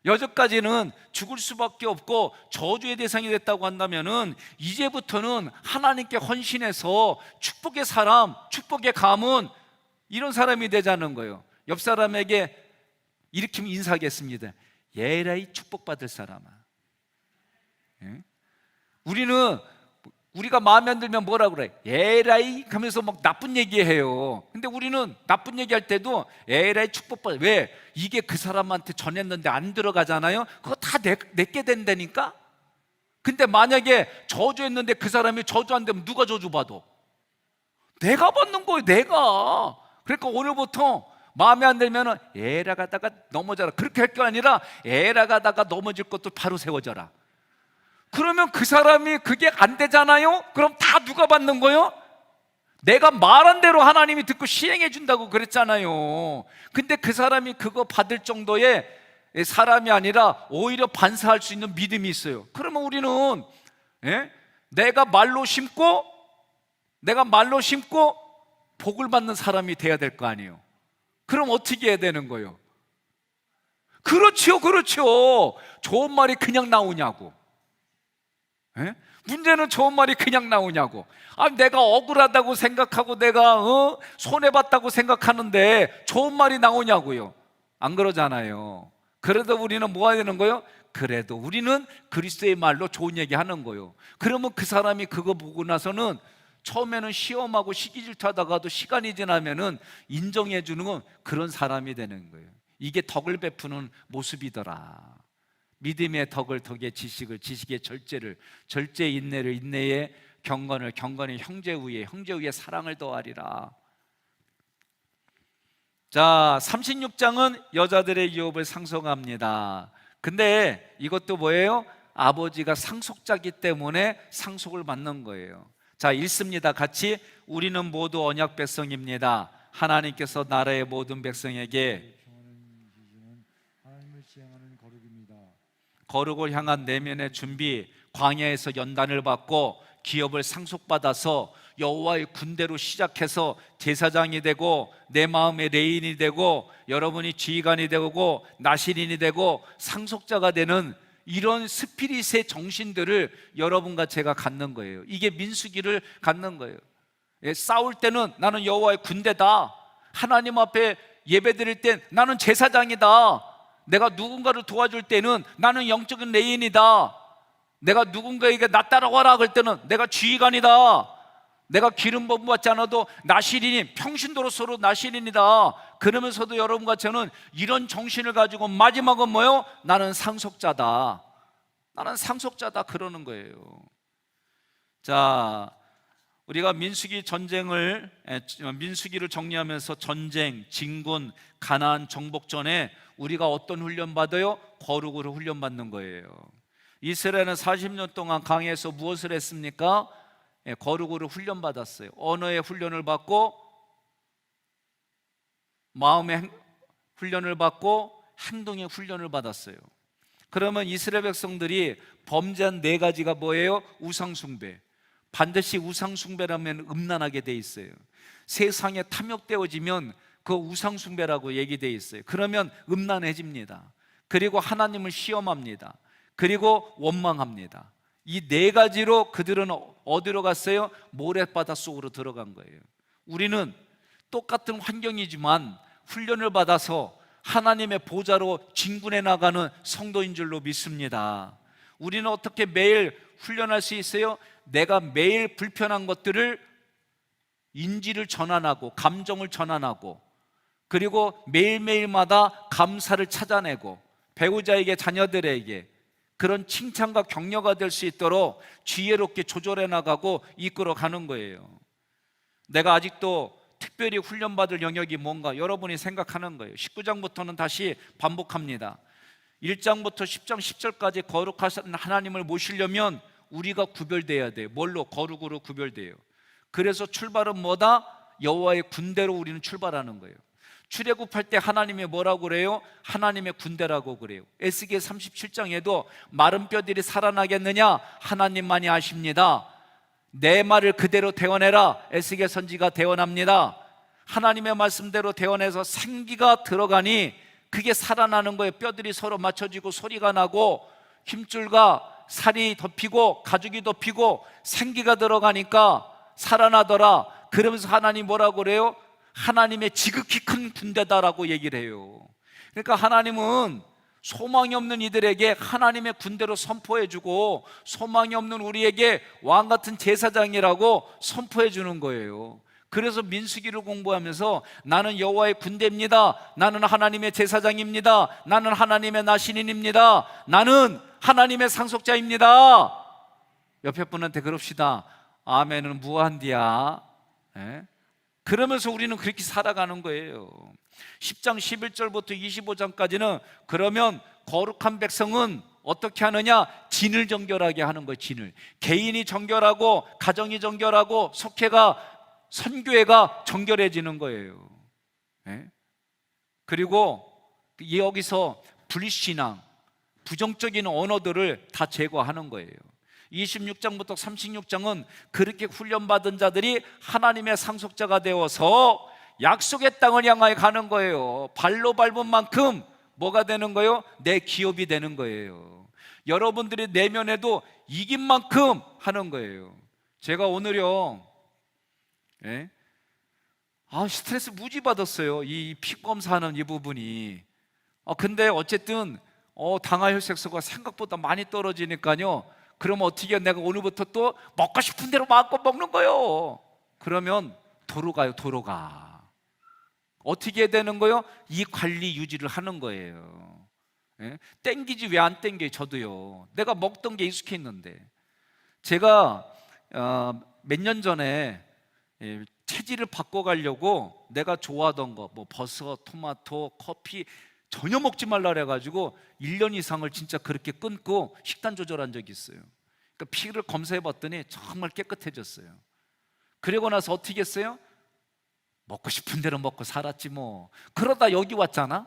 여기까지는 죽을 수밖에 없고 저주의 대상이 됐다고 한다면은, 이제부터는 하나님께 헌신해서 축복의 사람, 축복의 가문, 이런 사람이 되자는 거예요. 옆 사람에게 이렇게 인사하겠습니다. 예라이 축복받을 사람아. 예? 우리가 마음에 안 들면 뭐라 그래? 에라이 하면서 막 나쁜 얘기해요. 근데 우리는 나쁜 얘기할 때도 에라이 축복받아. 왜? 이게 그 사람한테 전했는데 안 들어가잖아요. 그거 다 내게 된다니까. 근데 만약에 저주했는데 그 사람이 저주 안 되면 누가 저주받아? 내가 받는 거예요. 내가. 그러니까 오늘부터 마음에 안 들면 에라 가다가 넘어져라, 그렇게 할 게 아니라 에라 가다가 넘어질 것도 바로 세워져라. 그러면 그 사람이 그게 안 되잖아요? 그럼 다 누가 받는 거예요? 내가 말한 대로 하나님이 듣고 시행해 준다고 그랬잖아요. 근데 그 사람이 그거 받을 정도의 사람이 아니라 오히려 반사할 수 있는 믿음이 있어요. 그러면 우리는 내가 말로 심고 복을 받는 사람이 돼야 될 거 아니에요. 그럼 어떻게 해야 되는 거예요? 그렇죠. 좋은 말이 그냥 나오냐고. 문제는 좋은 말이 그냥 나오냐고. 내가 억울하다고 생각하고 내가 손해봤다고 생각하는데 좋은 말이 나오냐고요. 안 그러잖아요. 그래도 우리는 뭐 해야 되는 거예요? 그래도 우리는 그리스도의 말로 좋은 얘기 하는 거예요. 그러면 그 사람이 그거 보고 나서는 처음에는 시험하고 시기질투하다가도 시간이 지나면은 인정해 주는 그런 사람이 되는 거예요. 이게 덕을 베푸는 모습이더라. 믿음의 덕을 덕의 지식을, 지식의 절제의 인내를, 인내의 경건을, 경건의 형제 위에 사랑을 더하리라. 자, 36장은 여자들의 유업을 상속합니다. 근데 이것도 뭐예요? 아버지가 상속자기 때문에 상속을 받는 거예요. 자, 읽습니다. 같이. 우리는 모두 언약 백성입니다. 하나님께서 나라의 모든 백성에게 하나님을 시행하는 거룩입니다. 거룩을 향한 내면의 준비, 광야에서 연단을 받고 기업을 상속받아서 여호와의 군대로 시작해서 제사장이 되고, 내 마음의 레인이 되고, 여러분이 지휘관이 되고 나시린이 되고 상속자가 되는 이런 스피릿의 정신들을 여러분과 제가 갖는 거예요. 이게 민수기를 갖는 거예요. 싸울 때는 나는 여호와의 군대다. 하나님 앞에 예배드릴 땐 나는 제사장이다. 내가 누군가를 도와줄 때는 나는 영적인 레인이다. 내가 누군가에게 나 따라와라 그럴 때는 내가 지휘관이다. 내가 기름 부음 받지 않아도 나시린이, 평신도로서로 나시린이다. 그러면서도 여러분과 저는 이런 정신을 가지고 마지막은 뭐예요? 나는 상속자다. 나는 상속자다 그러는 거예요. 자, 우리가 민수기를 정리하면서 전쟁, 진군, 가나안 정복전에 우리가 어떤 훈련 받아요? 거룩으로 훈련 받는 거예요. 이스라엘은 40년 동안 강해에서 무엇을 했습니까? 거룩으로 훈련 받았어요. 언어의 훈련을 받고, 마음의 훈련을 받고, 행동의 훈련을 받았어요. 그러면 이스라엘 백성들이 범죄한 4가지가 뭐예요? 우상숭배. 반드시 우상숭배라면 음란하게 돼 있어요. 세상에 탐욕되어지면 그 우상숭배라고 얘기돼 있어요. 그러면 음란해집니다. 그리고 하나님을 시험합니다. 그리고 원망합니다. 이 4가지로 그들은 어디로 갔어요? 모래바다 속으로 들어간 거예요. 우리는 똑같은 환경이지만 훈련을 받아서 하나님의 보좌로 진군해 나가는 성도인 줄로 믿습니다. 우리는 어떻게 매일 훈련할 수 있어요? 내가 매일 불편한 것들을 인지를 전환하고, 감정을 전환하고, 그리고 매일매일마다 감사를 찾아내고, 배우자에게, 자녀들에게 그런 칭찬과 격려가 될 수 있도록 지혜롭게 조절해 나가고 이끌어 가는 거예요. 내가 아직도 특별히 훈련받을 영역이 뭔가 여러분이 생각하는 거예요. 19장부터는 다시 반복합니다. 1장부터 10장 10절까지 거룩하신 하나님을 모시려면 우리가 구별돼야 돼요. 뭘로? 거룩으로 구별돼요. 그래서 출발은 뭐다? 여호와의 군대로 우리는 출발하는 거예요. 출애굽할 때 하나님이 뭐라고 그래요? 하나님의 군대라고 그래요. 에스겔 37장에도 마른 뼈들이 살아나겠느냐? 하나님만이 아십니다. 내 말을 그대로 대언해라. 에스겔 선지가 대언합니다. 하나님의 말씀대로 대언해서 생기가 들어가니 그게 살아나는 거예요. 뼈들이 서로 맞춰지고 소리가 나고 힘줄과 살이 덮이고 가죽이 덮이고 생기가 들어가니까 살아나더라. 그러면서 하나님 뭐라고 그래요? 하나님의 지극히 큰 군대다라고 얘기를 해요. 그러니까 하나님은 소망이 없는 이들에게 하나님의 군대로 선포해주고, 소망이 없는 우리에게 왕같은 제사장이라고 선포해주는 거예요. 그래서 민수기를 공부하면서 나는 여호와의 군대입니다, 나는 하나님의 제사장입니다, 나는 하나님의 나신인입니다, 나는 하나님의 상속자입니다. 옆에 분한테 그럽시다. 아멘은 무한디야. 그러면서 우리는 그렇게 살아가는 거예요. 10장 11절부터 25장까지는 그러면 거룩한 백성은 어떻게 하느냐? 진을 정결하게 하는 거예요. 진을. 개인이 정결하고, 가정이 정결하고, 속회가, 선교회가 정결해지는 거예요. 그리고 여기서 불신앙, 부정적인 언어들을 다 제거하는 거예요. 26장부터 36장은 그렇게 훈련받은 자들이 하나님의 상속자가 되어서 약속의 땅을 향하여 가는 거예요. 발로 밟은 만큼 뭐가 되는 거예요? 내 기업이 되는 거예요. 여러분들이 내면에도 이긴 만큼 하는 거예요. 제가 오늘요 스트레스 무지 받았어요. 이 피 검사하는 이 부분이. 근데 어쨌든 당화혈색소가 생각보다 많이 떨어지니까요, 그러면 어떻게 해요? 내가 오늘부터 또 먹고 싶은 대로 마음껏 먹는 거예요. 그러면 도로 가요. 도로가 어떻게 해야 되는 거예요? 이 관리 유지를 하는 거예요. 땡기지 왜 안 땡겨요? 저도요. 내가 먹던 게 익숙해 있는데. 제가 몇 년 전에 체질을 바꿔가려고 내가 좋아하던 거, 뭐 버섯, 토마토, 커피 전혀 먹지 말라 그래가지고 1년 이상을 진짜 그렇게 끊고 식단 조절한 적이 있어요. 그러니까 피를 검사해 봤더니 정말 깨끗해졌어요. 그리고 나서 어떻게 했어요? 먹고 싶은 대로 먹고 살았지 뭐. 그러다 여기 왔잖아.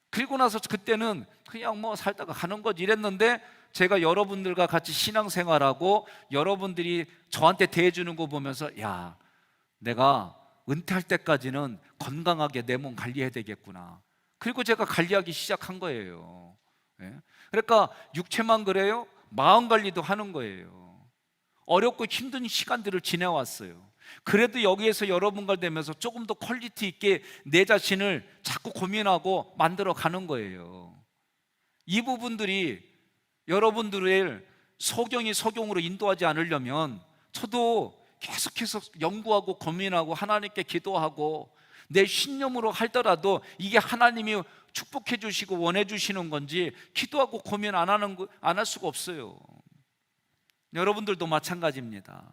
그리고 나서 그때는 그냥 뭐 살다가 가는 거지 이랬는데, 제가 여러분들과 같이 신앙생활하고 여러분들이 저한테 대해주는 거 보면서 야, 내가 은퇴할 때까지는 건강하게 내 몸 관리해야 되겠구나. 그리고 제가 관리하기 시작한 거예요. 그러니까 육체만 그래요? 마음 관리도 하는 거예요. 어렵고 힘든 시간들을 지내왔어요. 그래도 여기에서 여러분과 되면서 조금 더 퀄리티 있게 내 자신을 자꾸 고민하고 만들어 가는 거예요. 이 부분들이 여러분들을 소경이 소경으로 인도하지 않으려면 저도 계속해서 연구하고 고민하고 하나님께 기도하고 내 신념으로 하더라도 이게 하나님이 축복해 주시고 원해 주시는 건지 기도하고 고민 안 할 수가 없어요. 여러분들도 마찬가지입니다.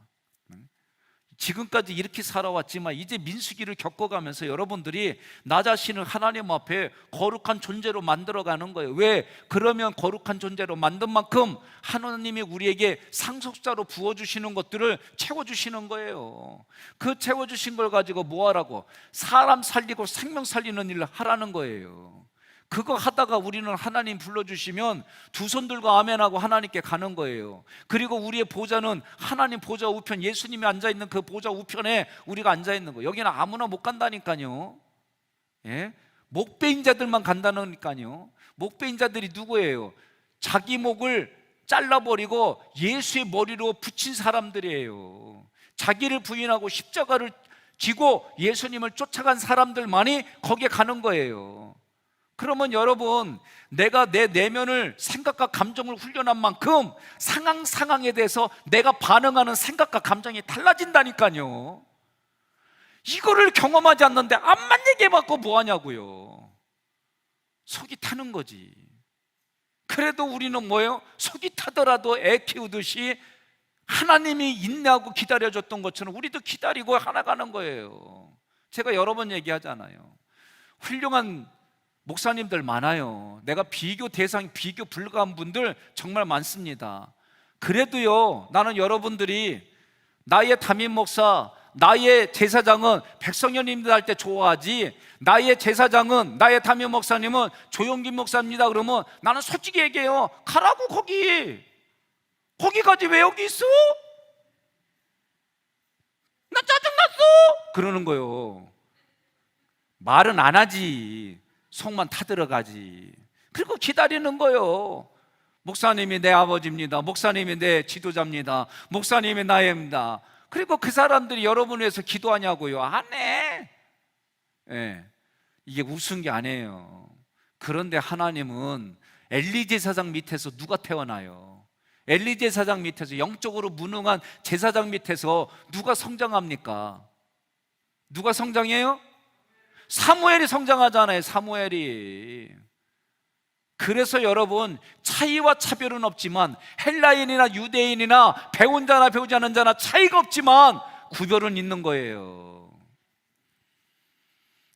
지금까지 이렇게 살아왔지만 이제 민수기를 겪어가면서 여러분들이 나 자신을 하나님 앞에 거룩한 존재로 만들어가는 거예요. 왜? 그러면 거룩한 존재로 만든 만큼 하나님이 우리에게 상속자로 부어주시는 것들을 채워주시는 거예요. 그 채워주신 걸 가지고 뭐 하라고? 사람 살리고 생명 살리는 일을 하라는 거예요. 그거 하다가 우리는 하나님 불러주시면 두 손 들고 아멘하고 하나님께 가는 거예요. 그리고 우리의 보좌는 하나님 보좌 우편, 예수님이 앉아있는 그 보좌 우편에 우리가 앉아있는 거예요. 여기는 아무나 못 간다니까요. 예? 목배인 자들만 간다니까요. 목배인 자들이 누구예요? 자기 목을 잘라버리고 예수의 머리로 붙인 사람들이에요. 자기를 부인하고 십자가를 지고 예수님을 쫓아간 사람들만이 거기에 가는 거예요. 그러면 여러분, 내가 내 내면을 생각과 감정을 훈련한 만큼 상황에 대해서 내가 반응하는 생각과 감정이 달라진다니까요. 이거를 경험하지 않는데 암만 얘기해봤고 뭐하냐고요. 속이 타는 거지. 그래도 우리는 뭐예요? 속이 타더라도 애 키우듯이 하나님이 인내하고 기다려줬던 것처럼 우리도 기다리고 하나가는 거예요. 제가 여러 번 얘기하잖아요. 훌륭한 목사님들 많아요. 내가 비교 불가한 분들 정말 많습니다. 그래도요, 나는 여러분들이 나의 담임 목사, 나의 제사장은 백성현님들 할 때 좋아하지, 나의 제사장은, 나의 담임 목사님은 조용긴 목사입니다 그러면 나는 솔직히 얘기해요. 가라고 거기까지 왜 여기 있어? 나 짜증났어! 그러는 거예요. 말은 안 하지, 속만 타들어가지. 그리고 기다리는 거예요. 목사님이 내 아버지입니다. 목사님이 내 지도자입니다. 목사님이 나입니다. 그리고 그 사람들이 여러분을 위해서 기도하냐고요? 안 해. 예, 이게 우스운 게 아니에요. 그런데 하나님은 엘리 제사장 밑에서 누가 태어나요? 엘리 제사장 밑에서, 영적으로 무능한 제사장 밑에서 누가 성장합니까? 누가 성장해요? 사무엘이 성장하잖아요. 사무엘이. 그래서 여러분, 차이와 차별은 없지만, 헬라인이나 유대인이나 배운 자나 배우지 않은 자나 차이가 없지만 구별은 있는 거예요.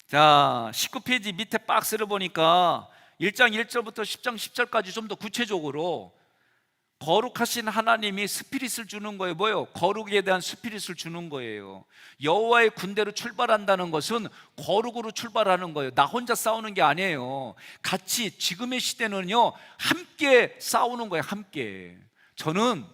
자, 19페이지 밑에 박스를 보니까 1장 1절부터 10장 10절까지 좀 더 구체적으로 거룩하신 하나님이 스피릿을 주는 거예요. 뭐예요? 거룩에 대한 스피릿을 주는 거예요. 여호와의 군대로 출발한다는 것은 거룩으로 출발하는 거예요. 나 혼자 싸우는 게 아니에요. 같이, 지금의 시대는요, 함께 싸우는 거예요. 함께. 저는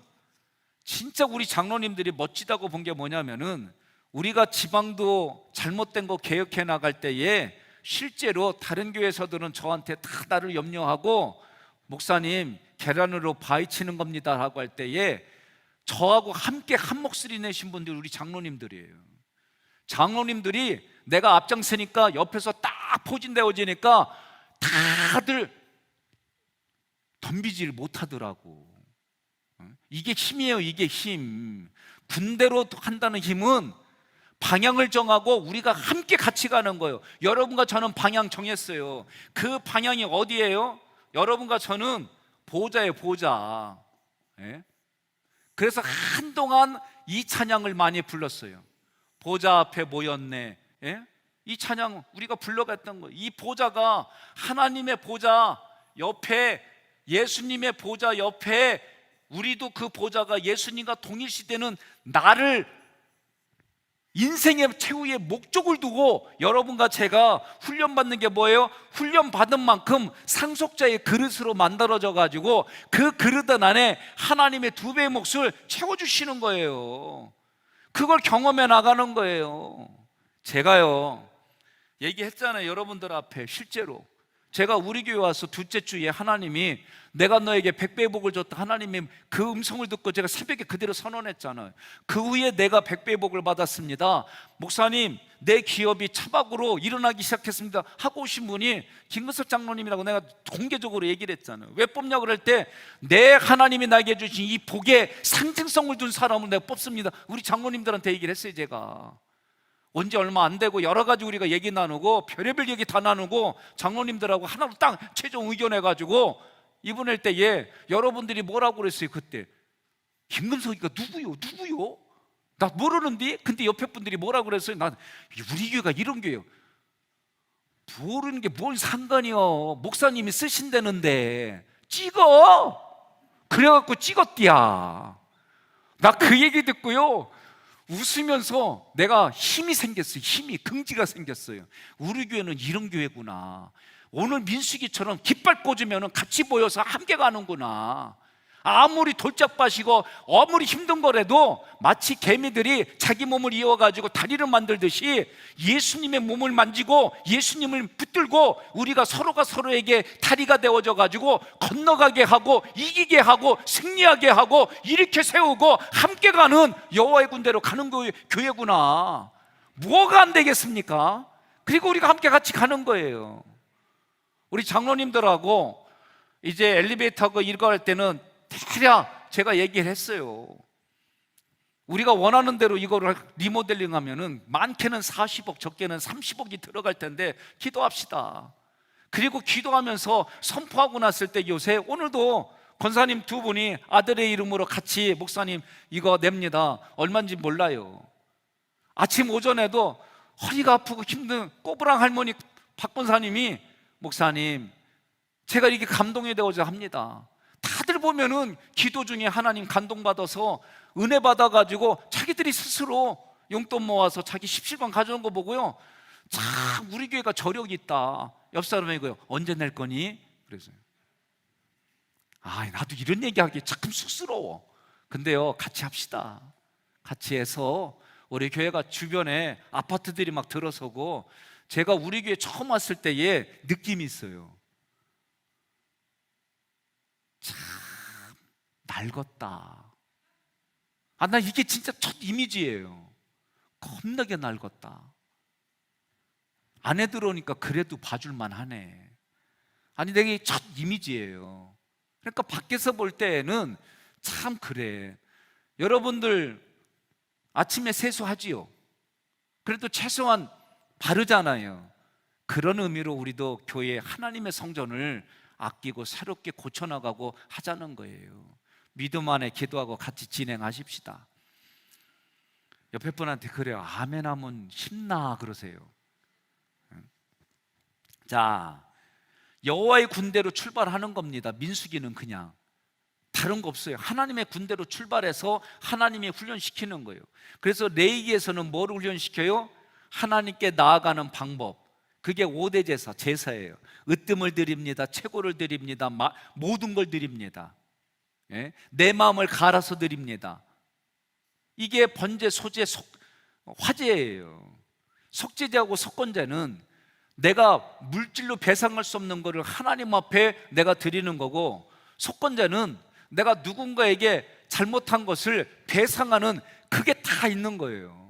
진짜 우리 장로님들이 멋지다고 본 게 뭐냐면은, 우리가 지방도 잘못된 거 개혁해 나갈 때에 실제로 다른 교회에서들은 저한테 다 나를 염려하고, 목사님 계란으로 바위 치는 겁니다 라고 할 때에 저하고 함께 한 목소리 내신 분들이 우리 장로님들이에요. 장로님들이 내가 앞장서니까 옆에서 딱 포진되어지니까 다들 덤비질 못하더라고. 이게 힘이에요. 이게 힘. 군대로 한다는 힘은 방향을 정하고 우리가 함께 같이 가는 거예요. 여러분과 저는 방향 정했어요. 그 방향이 어디예요? 여러분과 저는 보좌예요. 보좌. 예? 그래서 한동안 이 찬양을 많이 불렀어요. 보좌 앞에 모였네. 예? 이 찬양 우리가 불러갔던 거예요. 이 보좌가 하나님의 보좌 옆에, 예수님의 보좌 옆에, 우리도 그 보좌가 예수님과 동일시되는 나를, 인생의 최후의 목적을 두고 여러분과 제가 훈련받는 게 뭐예요? 훈련받은 만큼 상속자의 그릇으로 만들어져 가지고 그 그릇 안에 하나님의 2배의 몫을 채워주시는 거예요. 그걸 경험해 나가는 거예요. 제가요, 얘기했잖아요. 여러분들 앞에 실제로 제가 우리 교회 와서 둘째 주에 하나님이 내가 너에게 100배의 복을 줬다, 하나님이 그 음성을 듣고 제가 새벽에 그대로 선언했잖아요. 그 후에 내가 100배의 복을 받았습니다. 목사님, 내 기업이 차박으로 일어나기 시작했습니다 하고 오신 분이 김근석 장로님이라고 내가 공개적으로 얘기를 했잖아요. 왜 뽑냐고 그럴 때, 내 하나님이 나에게 주신 이 복에 상징성을 둔 사람을 내가 뽑습니다. 우리 장로님들한테 얘기를 했어요. 제가 온지 얼마 안 되고 여러 가지 우리가 얘기 나누고 별의별 얘기 다 나누고 장로님들하고 하나로 딱 최종 의견해가지고 이분할 때에 여러분들이 뭐라고 그랬어요? 그때 김금석이가 누구요? 나 모르는데? 근데 옆에 분들이 뭐라고 그랬어요? 난 우리 교회가 이런 교회요. 모르는 게 뭘 상관이요. 목사님이 쓰신다는데 찍어. 그래갖고 찍었디야. 나 그 얘기 듣고요, 웃으면서 내가 힘이 생겼어요. 힘이, 긍지가 생겼어요. 우리 교회는 이런 교회구나. 오늘 민수기처럼 깃발 꽂으면 같이 모여서 함께 가는구나. 아무리 돌짝밭이고 아무리 힘든 거라도 마치 개미들이 자기 몸을 이어가지고 다리를 만들듯이 예수님의 몸을 만지고 예수님을 붙들고 우리가 서로가 서로에게 다리가 되어져 가지고 건너가게 하고 이기게 하고 승리하게 하고 이렇게 세우고 함께 가는 여호와의 군대로 가는 교회구나. 뭐가 안 되겠습니까? 그리고 우리가 함께 같이 가는 거예요. 우리 장로님들하고 이제 엘리베이터하고 이거 할 때는 대략 제가 얘기를 했어요. 우리가 원하는 대로 이거를 리모델링 하면은 많게는 40억, 적게는 30억이 들어갈 텐데 기도합시다. 그리고 기도하면서 선포하고 났을 때 요새 오늘도 권사님 두 분이 아들의 이름으로 같이 목사님 이거 냅니다. 얼마인지 몰라요. 아침 오전에도 허리가 아프고 힘든 꼬부랑 할머니 박 권사님이 목사님 제가 이렇게 감동이 되어져 합니다. 다들 보면은 기도 중에 하나님 감동받아서 은혜 받아가지고 자기들이 스스로 용돈 모아서 자기 십시반 가져온 거 보고요, 참 우리 교회가 저력이 있다. 옆 사람에게요, 언제 낼 거니? 그래서요, 나도 이런 얘기하기 참 쑥스러워. 근데요, 같이 합시다. 같이 해서 우리 교회가 주변에 아파트들이 막 들어서고, 제가 우리 교회 처음 왔을 때의 느낌이 있어요. 참 낡았다. 나 이게 진짜 첫 이미지예요. 겁나게 낡았다. 안에 들어오니까 그래도 봐줄만 하네. 내게 첫 이미지예요. 그러니까 밖에서 볼 때는 참 그래. 여러분들 아침에 세수하지요? 그래도 최소한 바르잖아요. 그런 의미로 우리도 교회 하나님의 성전을 아끼고 새롭게 고쳐나가고 하자는 거예요. 믿음 안에 기도하고 같이 진행하십시다. 옆에 분한테 그래요. 아멘 하면 신나 그러세요. 자, 여호와의 군대로 출발하는 겁니다. 민수기는 그냥 다른 거 없어요. 하나님의 군대로 출발해서 하나님이 훈련시키는 거예요. 그래서 레위기에서는 뭐를 훈련시켜요? 하나님께 나아가는 방법. 그게 5대 제사예요. 으뜸을 드립니다. 최고를 드립니다. 모든 걸 드립니다. 내 마음을 갈아서 드립니다. 이게 번제, 소제, 화제예요. 속죄제하고 속건제는 내가 물질로 배상할 수 없는 것을 하나님 앞에 내가 드리는 거고, 속건제는 내가 누군가에게 잘못한 것을 배상하는, 그게 다 있는 거예요.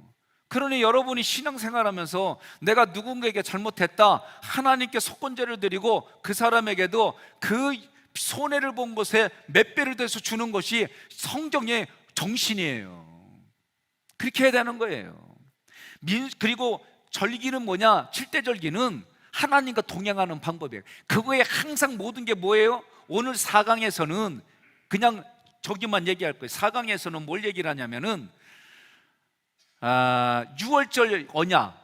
그러니 여러분이 신앙생활하면서 내가 누군가에게 잘못했다, 하나님께 속건제를 드리고 그 사람에게도 그 손해를 본 것에 몇 배를 더해서 주는 것이 성경의 정신이에요. 그렇게 해야 되는 거예요. 그리고 절기는 뭐냐? 7대 절기는 하나님과 동행하는 방법이에요. 그거에 항상 모든 게 뭐예요? 오늘 4강에서는 그냥 저기만 얘기할 거예요. 4강에서는 뭘 얘기를 하냐면은 6월절 언약,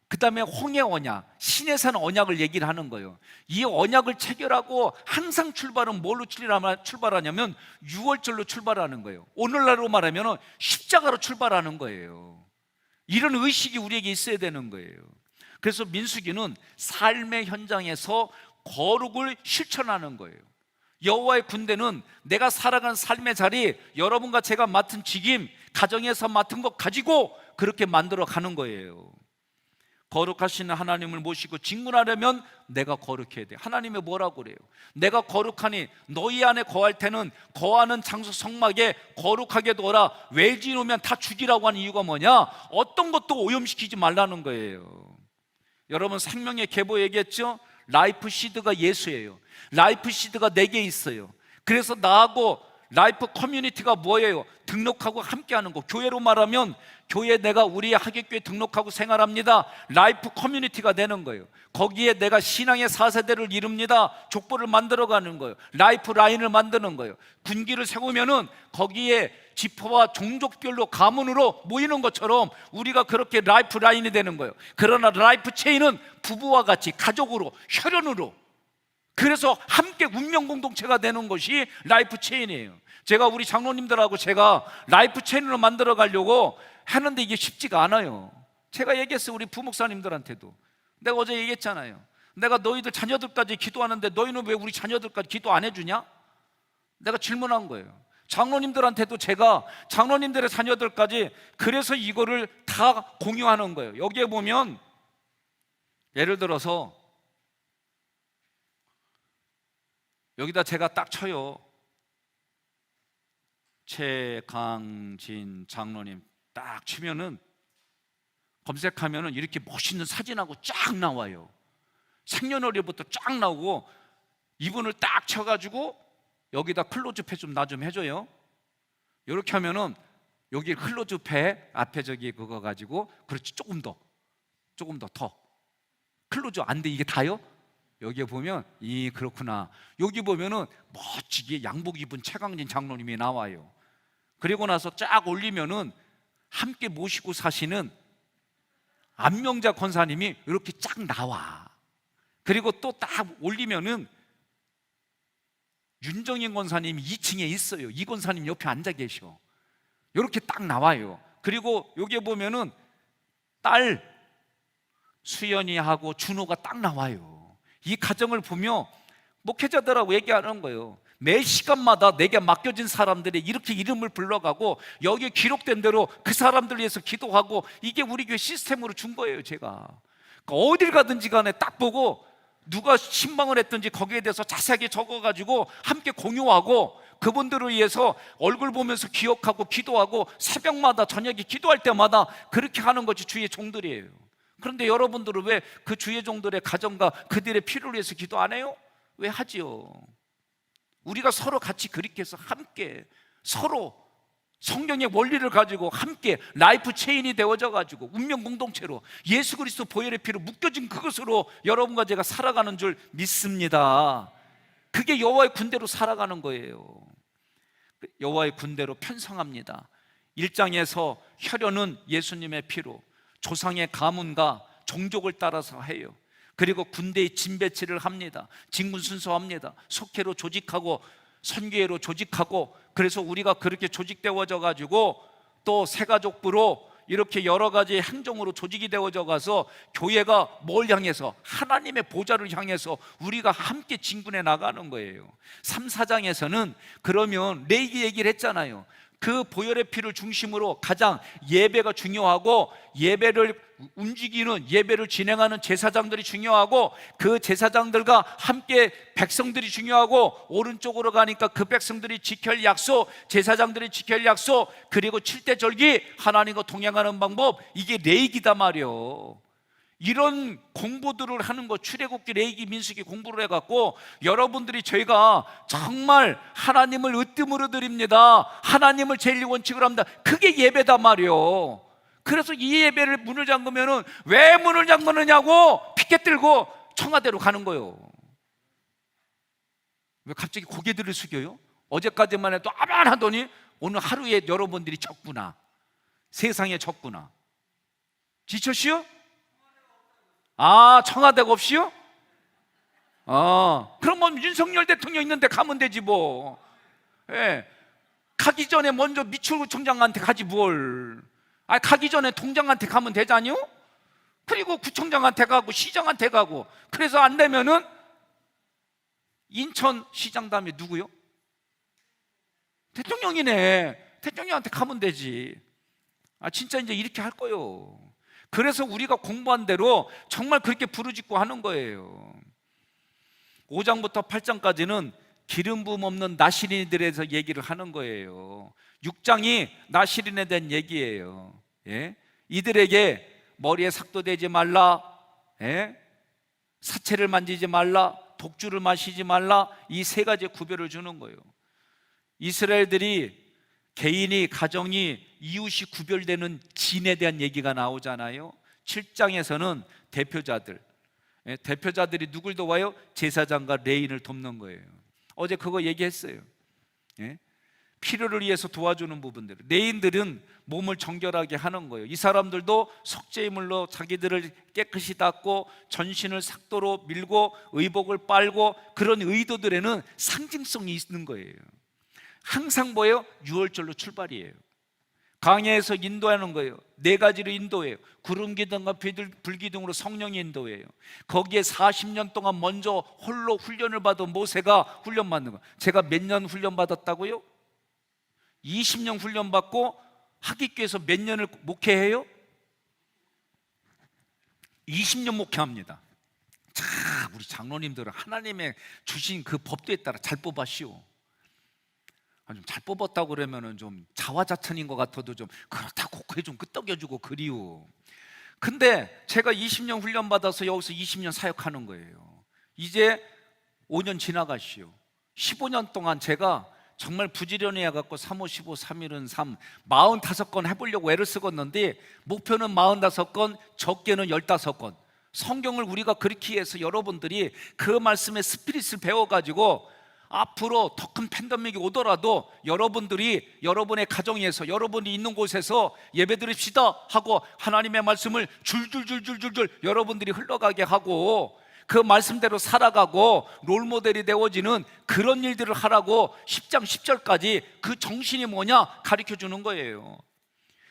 그 다음에 홍해 언약, 시내산 언약을 얘기를 하는 거예요. 이 언약을 체결하고 항상 출발은 뭘로 출발하냐면 6월절로 출발하는 거예요. 오늘날로 말하면 십자가로 출발하는 거예요. 이런 의식이 우리에게 있어야 되는 거예요. 그래서 민수기는 삶의 현장에서 거룩을 실천하는 거예요. 여호와의 군대는 내가 살아간 삶의 자리, 여러분과 제가 맡은 직임, 가정에서 맡은 것 가지고 그렇게 만들어 가는 거예요. 거룩하신 하나님을 모시고 직문하려면 내가 거룩해야 돼. 하나님이 뭐라고 그래요? 내가 거룩하니 너희 안에 거할 때는 거하는 장소 성막에 거룩하게 둬라. 외지 놓으면 다 죽이라고 하는 이유가 뭐냐? 어떤 것도 오염시키지 말라는 거예요. 여러분 생명의 계보 얘기했죠? 라이프 시드가 예수예요. 라이프 시드가 내게 있어요. 그래서 나하고 라이프 커뮤니티가 뭐예요? 등록하고 함께하는 거. 교회로 말하면 교회 내가 우리 하객교회 등록하고 생활합니다. 라이프 커뮤니티가 되는 거예요. 거기에 내가 신앙의 4세대를 이룹니다. 족보를 만들어가는 거예요. 라이프 라인을 만드는 거예요. 군기를 세우면은 거기에 지파와 종족별로 가문으로 모이는 것처럼 우리가 그렇게 라이프 라인이 되는 거예요. 그러나 라이프 체인은 부부와 같이 가족으로, 혈연으로, 그래서 함께 운명 공동체가 되는 것이 라이프 체인이에요. 제가 우리 장로님들하고 제가 라이프 체인으로 만들어 가려고 하는데 이게 쉽지가 않아요. 제가 얘기했어요. 우리 부목사님들한테도. 내가 어제 얘기했잖아요. 내가 너희들 자녀들까지 기도하는데 너희는 왜 우리 자녀들까지 기도 안 해주냐? 내가 질문한 거예요. 장로님들한테도 제가 장로님들의 자녀들까지, 그래서 이거를 다 공유하는 거예요. 여기에 보면 예를 들어서 여기다 제가 딱 쳐요. 최강진 장로님 딱 치면은, 검색하면은 이렇게 멋있는 사진하고 쫙 나와요. 생년월일부터 쫙 나오고, 이분을 딱 쳐가지고 여기다 클로즈패 좀 나 좀 해줘요. 이렇게 하면은 여기 클로즈패 앞에 저기 그거 가지고, 그렇지, 조금 더 클로즈 안 돼. 이게 다요? 여기에 보면 그렇구나. 여기 보면은 멋지게 양복 입은 최강진 장로님이 나와요. 그리고 나서 쫙 올리면은 함께 모시고 사시는 안명자 권사님이 이렇게 쫙 나와. 그리고 또 딱 올리면은 윤정인 권사님이 2층에 있어요. 이 권사님 옆에 앉아 계셔. 이렇게 딱 나와요. 그리고 여기에 보면은 딸 수연이하고 준호가 딱 나와요. 이 가정을 보며 목회자들하고 얘기하는 거예요. 매 시간마다 내게 맡겨진 사람들이 이렇게 이름을 불러가고 여기에 기록된 대로 그 사람들 위해서 기도하고, 이게 우리 교회 시스템으로 준 거예요. 제가 그러니까 어딜 가든지 간에 딱 보고 누가 신방을 했든지 거기에 대해서 자세하게 적어가지고 함께 공유하고, 그분들을 위해서 얼굴 보면서 기억하고 기도하고, 새벽마다 저녁에 기도할 때마다 그렇게 하는 것이 주의 종들이에요. 그런데 여러분들은 왜 그 주의 종들의 가정과 그들의 필요를 위해서 기도 안 해요? 왜 하지요? 우리가 서로 같이 그렇게 해서 함께 서로 성경의 원리를 가지고 함께 라이프 체인이 되어져 가지고 운명 공동체로 예수 그리스도 보혈의 피로 묶여진 그것으로 여러분과 제가 살아가는 줄 믿습니다. 그게 여호와의 군대로 살아가는 거예요. 여호와의 군대로 편성합니다. 1장에서 혈연은 예수님의 피로 조상의 가문과 종족을 따라서 해요. 그리고 군대의 진배치를 합니다. 직분 순서합니다. 속회로 조직하고 선교회로 조직하고, 그래서 우리가 그렇게 조직되어져 가지고 또 새가족부로 이렇게 여러 가지 행정으로 조직이 되어져 가서 교회가 뭘 향해서, 하나님의 보좌를 향해서 우리가 함께 진군해 나가는 거예요. 3, 4장에서는 그러면 레위기 얘기를 했잖아요. 그 보혈의 피를 중심으로 가장 예배가 중요하고, 예배를 움직이는, 예배를 진행하는 제사장들이 중요하고, 그 제사장들과 함께 백성들이 중요하고, 오른쪽으로 가니까 그 백성들이 지킬 약속, 제사장들이 지킬 약속, 그리고 칠대절기, 하나님과 동행하는 방법, 이게 레위기다 말이에요. 이런 공부들을 하는 거, 출애굽기, 레위기, 민수기 공부를 해갖고 여러분들이, 저희가 정말 하나님을 으뜸으로 드립니다, 하나님을 제일 원칙으로 합니다, 그게 예배다 말이에요. 그래서 이 예배를 문을 잠그면은 왜 문을 잠그느냐고 피켓 들고 청와대로 가는 거예요. 왜 갑자기 고개들을 숙여요? 어제까지만 해도 아만 하더니 오늘 하루에 여러분들이 적구나, 세상에 적구나. 지쳤시요? 아, 청와대가 없이요? 그러면 윤석열 대통령 있는데 가면 되지 뭐. 예. 가기 전에 먼저 미추구청장한테 가지 뭘. 가기 전에 통장한테 가면 되잖요? 그리고 구청장한테 가고 시장한테 가고. 그래서 안 되면은 인천시장 다음에 누구요? 대통령이네. 대통령한테 가면 되지. 진짜 이제 이렇게 할 거요. 그래서 우리가 공부한 대로 정말 그렇게 부르짖고 하는 거예요. 5장부터 8장까지는 기름 부음 없는 나시린들에 대해서 얘기를 하는 거예요. 6장이 나시린에 대한 얘기예요. 예? 이들에게 머리에 삭도 대지 말라, 예? 사체를 만지지 말라, 독주를 마시지 말라, 이 세 가지 구별을 주는 거예요. 이스라엘들이 개인이, 가정이, 이웃이 구별되는 진에 대한 얘기가 나오잖아요. 7장에서는 대표자들, 대표자들이 누굴 도와요? 제사장과 레인을 돕는 거예요. 어제 그거 얘기했어요. 필요를 위해서 도와주는 부분들. 레인들은 몸을 정결하게 하는 거예요. 이 사람들도 속죄물로 자기들을 깨끗이 닦고 전신을 삭도로 밀고 의복을 빨고, 그런 의도들에는 상징성이 있는 거예요. 항상 뭐예요? 유월절로 출발이에요. 광야에서 인도하는 거예요. 4가지로 인도해요. 구름기둥과 불기둥으로 성령이 인도해요. 거기에 40년 동안 먼저 홀로 훈련을 받은 모세가 훈련받는 거예요. 제가 몇 년 훈련받았다고요? 20년 훈련받고 하기교에서 몇 년을 목회해요? 20년 목회합니다. 자, 우리 장로님들은 하나님의 주신 그 법도에 따라 잘 뽑았시오. 좀 잘 뽑았다고 그러면은 좀 자화자찬인 것 같아도 좀 그렇다고 그게 좀 끄떡여주고 그리워. 근데 제가 20년 훈련받아서 여기서 20년 사역하는 거예요. 이제 5년 지나가시오. 15년 동안 제가 정말 부지런히 해갖고 3, 5, 15, 3일은 3 45건 해보려고 애를 쓰겠는데 목표는 45건, 적게는 15건. 성경을 우리가 그렇게 해서 여러분들이 그 말씀의 스피릿을 배워가지고 앞으로 더 큰 팬데믹이 오더라도 여러분들이 여러분의 가정에서, 여러분이 있는 곳에서 예배드립시다 하고 하나님의 말씀을 줄줄줄줄줄줄 여러분들이 흘러가게 하고 그 말씀대로 살아가고 롤모델이 되어지는 그런 일들을 하라고 10장 10절까지 그 정신이 뭐냐 가르쳐주는 거예요.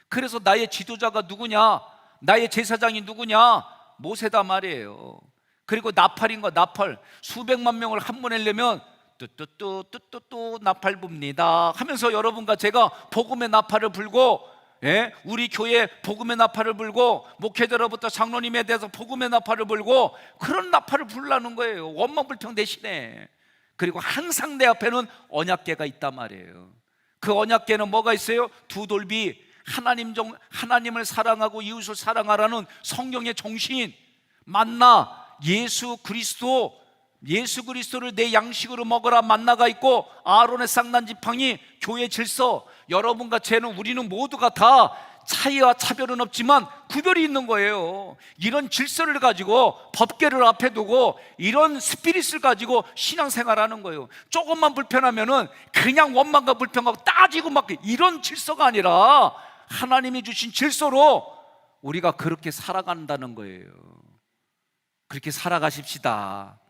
그래서 나의 지도자가 누구냐, 나의 제사장이 누구냐, 모세다 말이에요. 그리고 나팔인 거, 나팔. 수백만 명을 한 번에 내려면 뚜뚜뚜뚜뚜뚜 나팔 붑니다 하면서 여러분과 제가 복음의 나팔을 불고, 우리 교회 복음의 나팔을 불고, 목회자로부터 장로님에 대해서 복음의 나팔을 불고, 그런 나팔을 불라는 거예요. 원망불평 대신에. 그리고 항상 내 앞에는 언약궤가 있단 말이에요. 그 언약궤는 뭐가 있어요? 두 돌비, 하나님을 사랑하고 이웃을 사랑하라는 성경의 정신, 만나, 예수 그리스도를 내 양식으로 먹으라 만나가 있고, 아론의 쌍난 지팡이, 교회 질서. 여러분과 우리는 모두가 다 차이와 차별은 없지만 구별이 있는 거예요. 이런 질서를 가지고 법궤를 앞에 두고 이런 스피릿을 가지고 신앙생활하는 거예요. 조금만 불편하면은 그냥 원망과 불평하고 따지고 막 이런 질서가 아니라 하나님이 주신 질서로 우리가 그렇게 살아간다는 거예요. 그렇게 살아가십시다.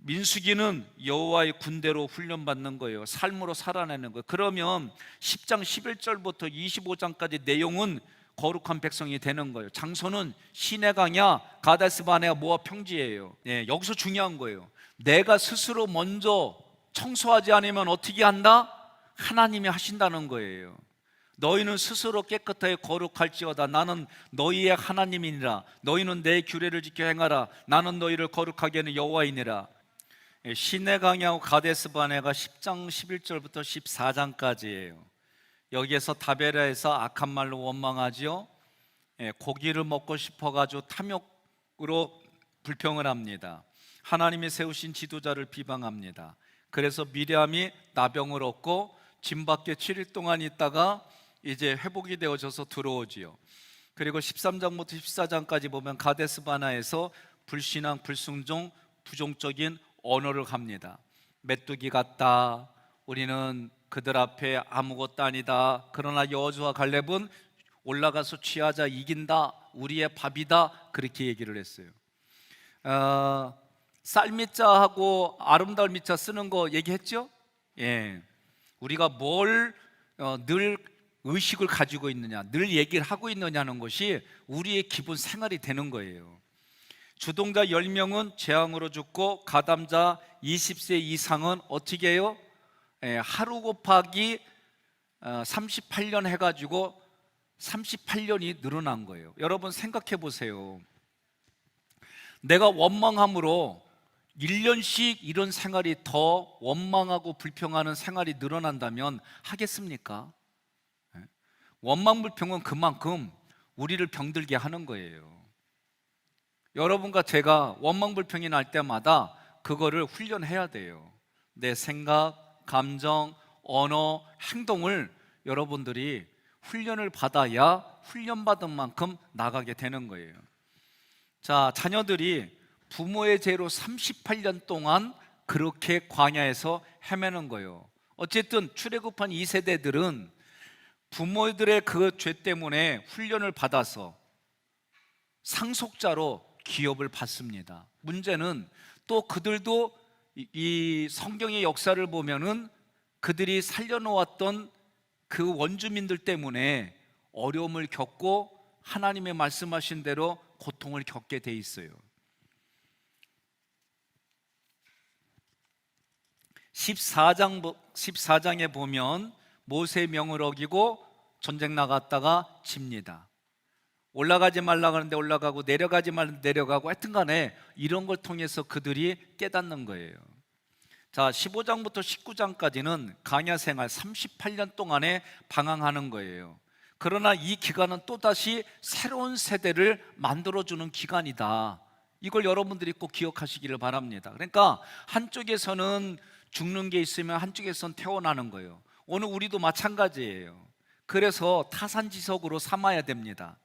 민수기는 여호와의 군대로 훈련받는 거예요. 삶으로 살아내는 거예요. 그러면 10장 11절부터 25장까지 내용은 거룩한 백성이 되는 거예요. 장소는 시내 강야, 가데스 바네아 모압 평지예요. 여기서 중요한 거예요. 내가 스스로 먼저 청소하지 않으면 어떻게 한다? 하나님이 하신다는 거예요. 너희는 스스로 깨끗하게 거룩할지어다. 나는 너희의 하나님이니라. 너희는 내 규례를 지켜 행하라. 나는 너희를 거룩하게 하는 여호와이니라. 시내 강야와 가데스 바네아가 10장 11절부터 14장까지예요. 여기에서 다베라에서 악한 말로 원망하지요. 고기를 먹고 싶어가지고 탐욕으로 불평을 합니다. 하나님이 세우신 지도자를 비방합니다. 그래서 미리암이 나병을 얻고 진 밖에 7일 동안 있다가 이제 회복이 되어져서 들어오지요. 그리고 13장부터 14장까지 보면 가데스 바네아에서 불신앙, 불순종, 부정적인 언어를 합니다. 메뚜기 같다, 우리는 그들 앞에 아무것도 아니다. 그러나 여호수아 갈렙은 올라가서 취하자, 이긴다, 우리의 밥이다, 그렇게 얘기를 했어요. 쌀미자하고 아름다울 미자 쓰는 거 얘기했죠? 우리가 뭘 늘 의식을 가지고 있느냐, 늘 얘기를 하고 있느냐는 것이 우리의 기본 생활이 되는 거예요. 주동자 10명은 재앙으로 죽고 가담자 20세 이상은 어떻게 해요? 하루 곱하기 38년 해가지고 38년이 늘어난 거예요. 여러분 생각해 보세요. 내가 원망함으로 1년씩 이런 생활이 더 원망하고 불평하는 생활이 늘어난다면 하겠습니까? 원망불평은 그만큼 우리를 병들게 하는 거예요. 여러분과 제가 원망불평이 날 때마다 그거를 훈련해야 돼요. 내 생각, 감정, 언어, 행동을 여러분들이 훈련을 받아야 훈련받은 만큼 나가게 되는 거예요. 자, 자녀들이 부모의 죄로 38년 동안 그렇게 광야에서 헤매는 거예요. 어쨌든 출애굽한 2세대들은 부모들의 그 죄 때문에 훈련을 받아서 상속자로 기업을 받습니다. 문제는 또 그들도 이 성경의 역사를 보면은 그들이 살려놓았던 그 원주민들 때문에 어려움을 겪고 하나님의 말씀하신 대로 고통을 겪게 돼 있어요. 14장에 보면 모세의 명을 어기고 전쟁 나갔다가 집니다. 올라가지 말라 그러는데 올라가고 내려가지 말라 내려가고 하여튼 간에 이런 걸 통해서 그들이 깨닫는 거예요. 자, 15장부터 19장까지는 광야 생활 38년 동안에 방황하는 거예요. 그러나 이 기간은 또다시 새로운 세대를 만들어주는 기간이다. 이걸 여러분들이 꼭 기억하시기를 바랍니다. 그러니까 한쪽에서는 죽는 게 있으면 한쪽에서는 태어나는 거예요. 오늘 우리도 마찬가지예요. 그래서 타산지석으로 삼아야 됩니다.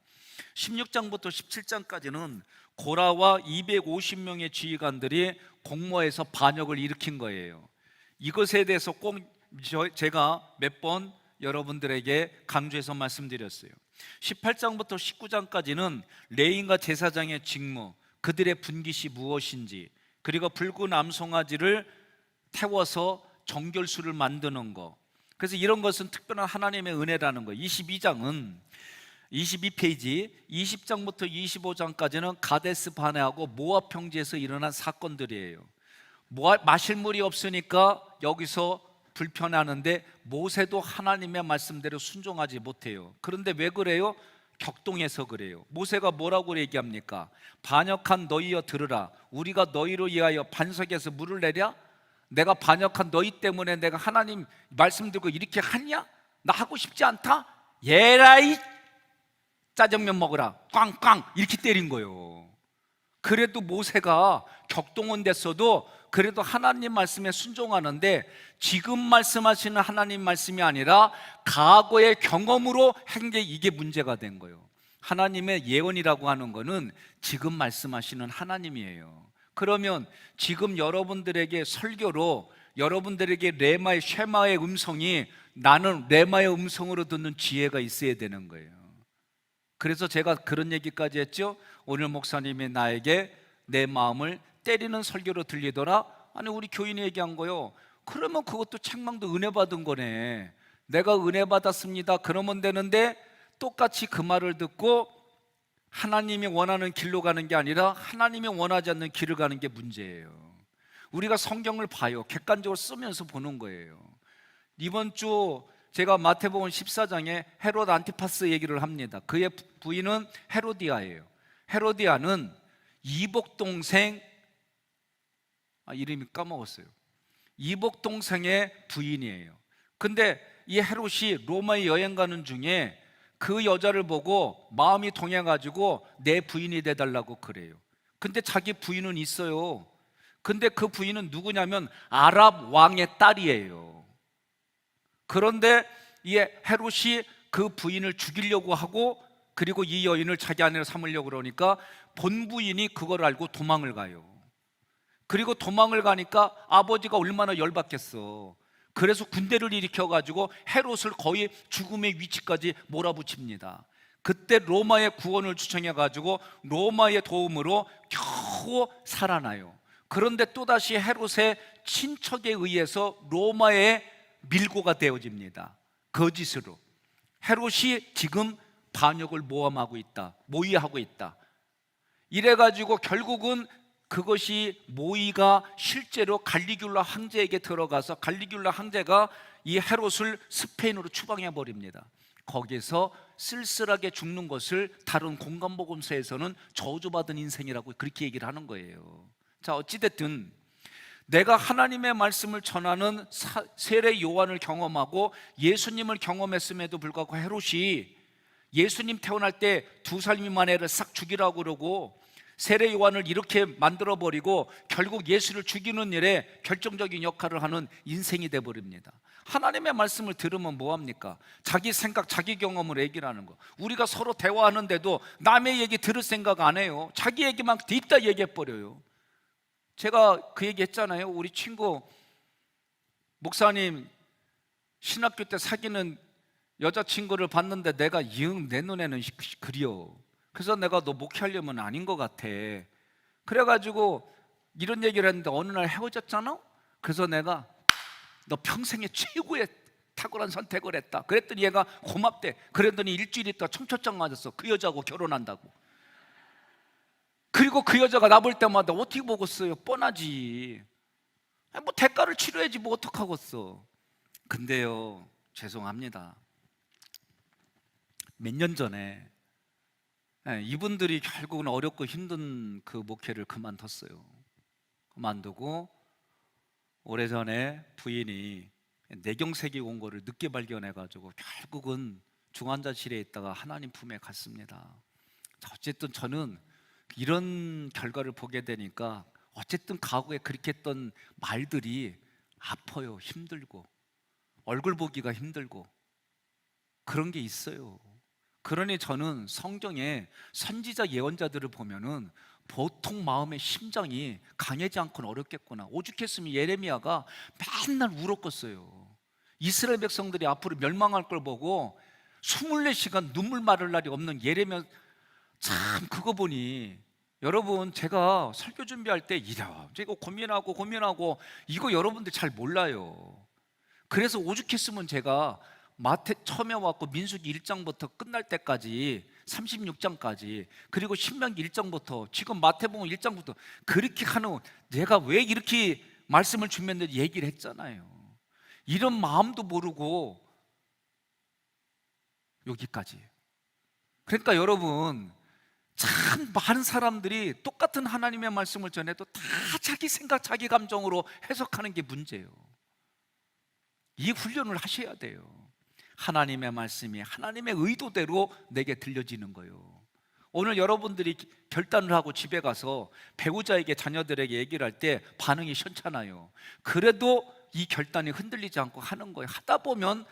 16장부터 17장까지는 고라와 250명의 지휘관들이 공모해서 반역을 일으킨 거예요. 이것에 대해서 꼭 제가 몇 번 여러분들에게 강조해서 말씀드렸어요. 18장부터 19장까지는 레위인과 제사장의 직무, 그들의 분깃이 무엇인지, 그리고 붉은 암송아지를 태워서 정결수를 만드는 거. 그래서 이런 것은 특별한 하나님의 은혜라는 거예요. 22장은 22페이지 20장부터 25장까지는 가데스 바네하고 모압 평지에서 일어난 사건들이에요. 마실 물이 없으니까 여기서 불편해하는데 모세도 하나님의 말씀대로 순종하지 못해요. 그런데 왜 그래요? 격동해서 그래요. 모세가 뭐라고 얘기합니까? 반역한 너희여 들으라. 우리가 너희로 위하여 반석에서 물을 내랴? 내가 반역한 너희 때문에 내가 하나님 말씀 듣고 이렇게 하냐? 나 하고 싶지 않다? 예라이 짜장면 먹으라 꽝꽝 이렇게 때린 거예요. 그래도 모세가 격동은 됐어도 그래도 하나님 말씀에 순종하는데 지금 말씀하시는 하나님 말씀이 아니라 과거의 경험으로 한 게 이게 문제가 된 거예요. 하나님의 예언이라고 하는 거는 지금 말씀하시는 하나님이에요. 그러면 지금 여러분들에게 설교로 여러분들에게 레마의 쉐마의 음성이 나는 레마의 음성으로 듣는 지혜가 있어야 되는 거예요. 그래서 제가 그런 얘기까지 했죠. 오늘 목사님이 나에게 내 마음을 때리는 설교로 들리더라. 아니 우리 교인이 얘기한 거요. 그러면 그것도 책망도 은혜 받은 거네. 내가 은혜 받았습니다 그러면 되는데 똑같이 그 말을 듣고 하나님이 원하는 길로 가는 게 아니라 하나님이 원하지 않는 길을 가는 게 문제예요. 우리가 성경을 봐요. 객관적으로 쓰면서 보는 거예요. 이번 주 제가 마태복음 14장에 헤롯 안티파스 얘기를 합니다. 그의 부인은 헤로디아예요. 헤로디아는 이복 동생 이름이 까먹었어요. 이복 동생의 부인이에요. 근데 이 헤롯이 로마에 여행 가는 중에 그 여자를 보고 마음이 동해가지고 내 부인이 돼달라고 그래요. 근데 자기 부인은 있어요. 근데 그 부인은 누구냐면 아랍 왕의 딸이에요. 그런데 이 헤롯이 그 부인을 죽이려고 하고 그리고 이 여인을 자기 아내로 삼으려고 그러니까 본부인이 그걸 알고 도망을 가요. 그리고 도망을 가니까 아버지가 얼마나 열받겠어. 그래서 군대를 일으켜가지고 헤롯을 거의 죽음의 위치까지 몰아붙입니다. 그때 로마의 구원을 추청해가지고 로마의 도움으로 겨우 살아나요. 그런데 또다시 헤롯의 친척에 의해서 로마에 밀고가 되어집니다. 거짓으로. 헤롯이 지금 반역을 모함하고 있다, 모의하고 있다. 이래가지고 결국은 그것이 모의가 실제로 갈리귤라 황제에게 들어가서 갈리귤라 황제가 이 헤롯을 스페인으로 추방해 버립니다. 거기서 쓸쓸하게 죽는 것을 다른 공간복음서에서는 저주받은 인생이라고 그렇게 얘기를 하는 거예요. 자, 어찌됐든 내가 하나님의 말씀을 전하는 세례 요한을 경험하고 예수님을 경험했음에도 불구하고 헤롯이 예수님 태어날 때 2살 미만 애를 싹 죽이라고 그러고 세례 요한을 이렇게 만들어버리고 결국 예수를 죽이는 일에 결정적인 역할을 하는 인생이 돼버립니다. 하나님의 말씀을 들으면 뭐합니까? 자기 생각, 자기 경험을 얘기를 하는 거. 우리가 서로 대화하는데도 남의 얘기 들을 생각 안 해요. 자기 얘기만 딥다 얘기해버려요. 제가 그 얘기 했잖아요. 우리 친구 목사님 신학교 때 사귀는 여자친구를 봤는데 내가 내 눈에는 그려. 그래서 내가 너 목회하려면 아닌 것 같아. 그래가지고 이런 얘기를 했는데 어느 날 헤어졌잖아. 그래서 내가 너 평생의 최고의 탁월한 선택을 했다. 그랬더니 얘가 고맙대. 그랬더니 일주일 있다 청첩장 맞았어. 그 여자하고 결혼한다고. 그리고 그 여자가 나 볼 때마다 어떻게 보겠어요? 뻔하지. 뭐 대가를 치러야지 뭐 어떡하겠어. 근데요, 죄송합니다. 몇 년 전에 이분들이 결국은 어렵고 힘든 그 목회를 그만뒀어요. 그만두고 오래전에 부인이 뇌경색이 온 거를 늦게 발견해가지고 결국은 중환자실에 있다가 하나님 품에 갔습니다. 어쨌든 저는 이런 결과를 보게 되니까 어쨌든 과거에 그렇게 했던 말들이 아파요. 힘들고 얼굴 보기가 힘들고 그런 게 있어요. 그러니 저는 성경에 선지자 예언자들을 보면은 보통 마음의 심장이 강하지 않고는 어렵겠구나. 오죽했으면 예레미야가 맨날 울었겠어요. 이스라엘 백성들이 앞으로 멸망할 걸 보고 24시간 눈물 마를 날이 없는 예레미야. 참 그거 보니 여러분, 제가 설교 준비할 때 이거 고민하고 이거 여러분들 잘 몰라요. 그래서 오죽했으면 제가 마태 처음에 왔고 민수기 1장부터 끝날 때까지 36장까지 그리고 신명기 1장부터 지금 마태복음 1장부터 그렇게 하는, 내가 왜 이렇게 말씀을 준비했는지 얘기를 했잖아요. 이런 마음도 모르고 여기까지. 그러니까 여러분, 참 많은 사람들이 똑같은 하나님의 말씀을 전해도 다 자기 생각, 자기 감정으로 해석하는 게 문제예요. 이 훈련을 하셔야 돼요. 하나님의 말씀이 하나님의 의도대로 내게 들려지는 거예요. 오늘 여러분들이 결단을 하고 집에 가서 배우자에게, 자녀들에게 얘기를 할 때 반응이 시원찮아요. 그래도 이 결단이 흔들리지 않고 하는 거예요. 하다 보면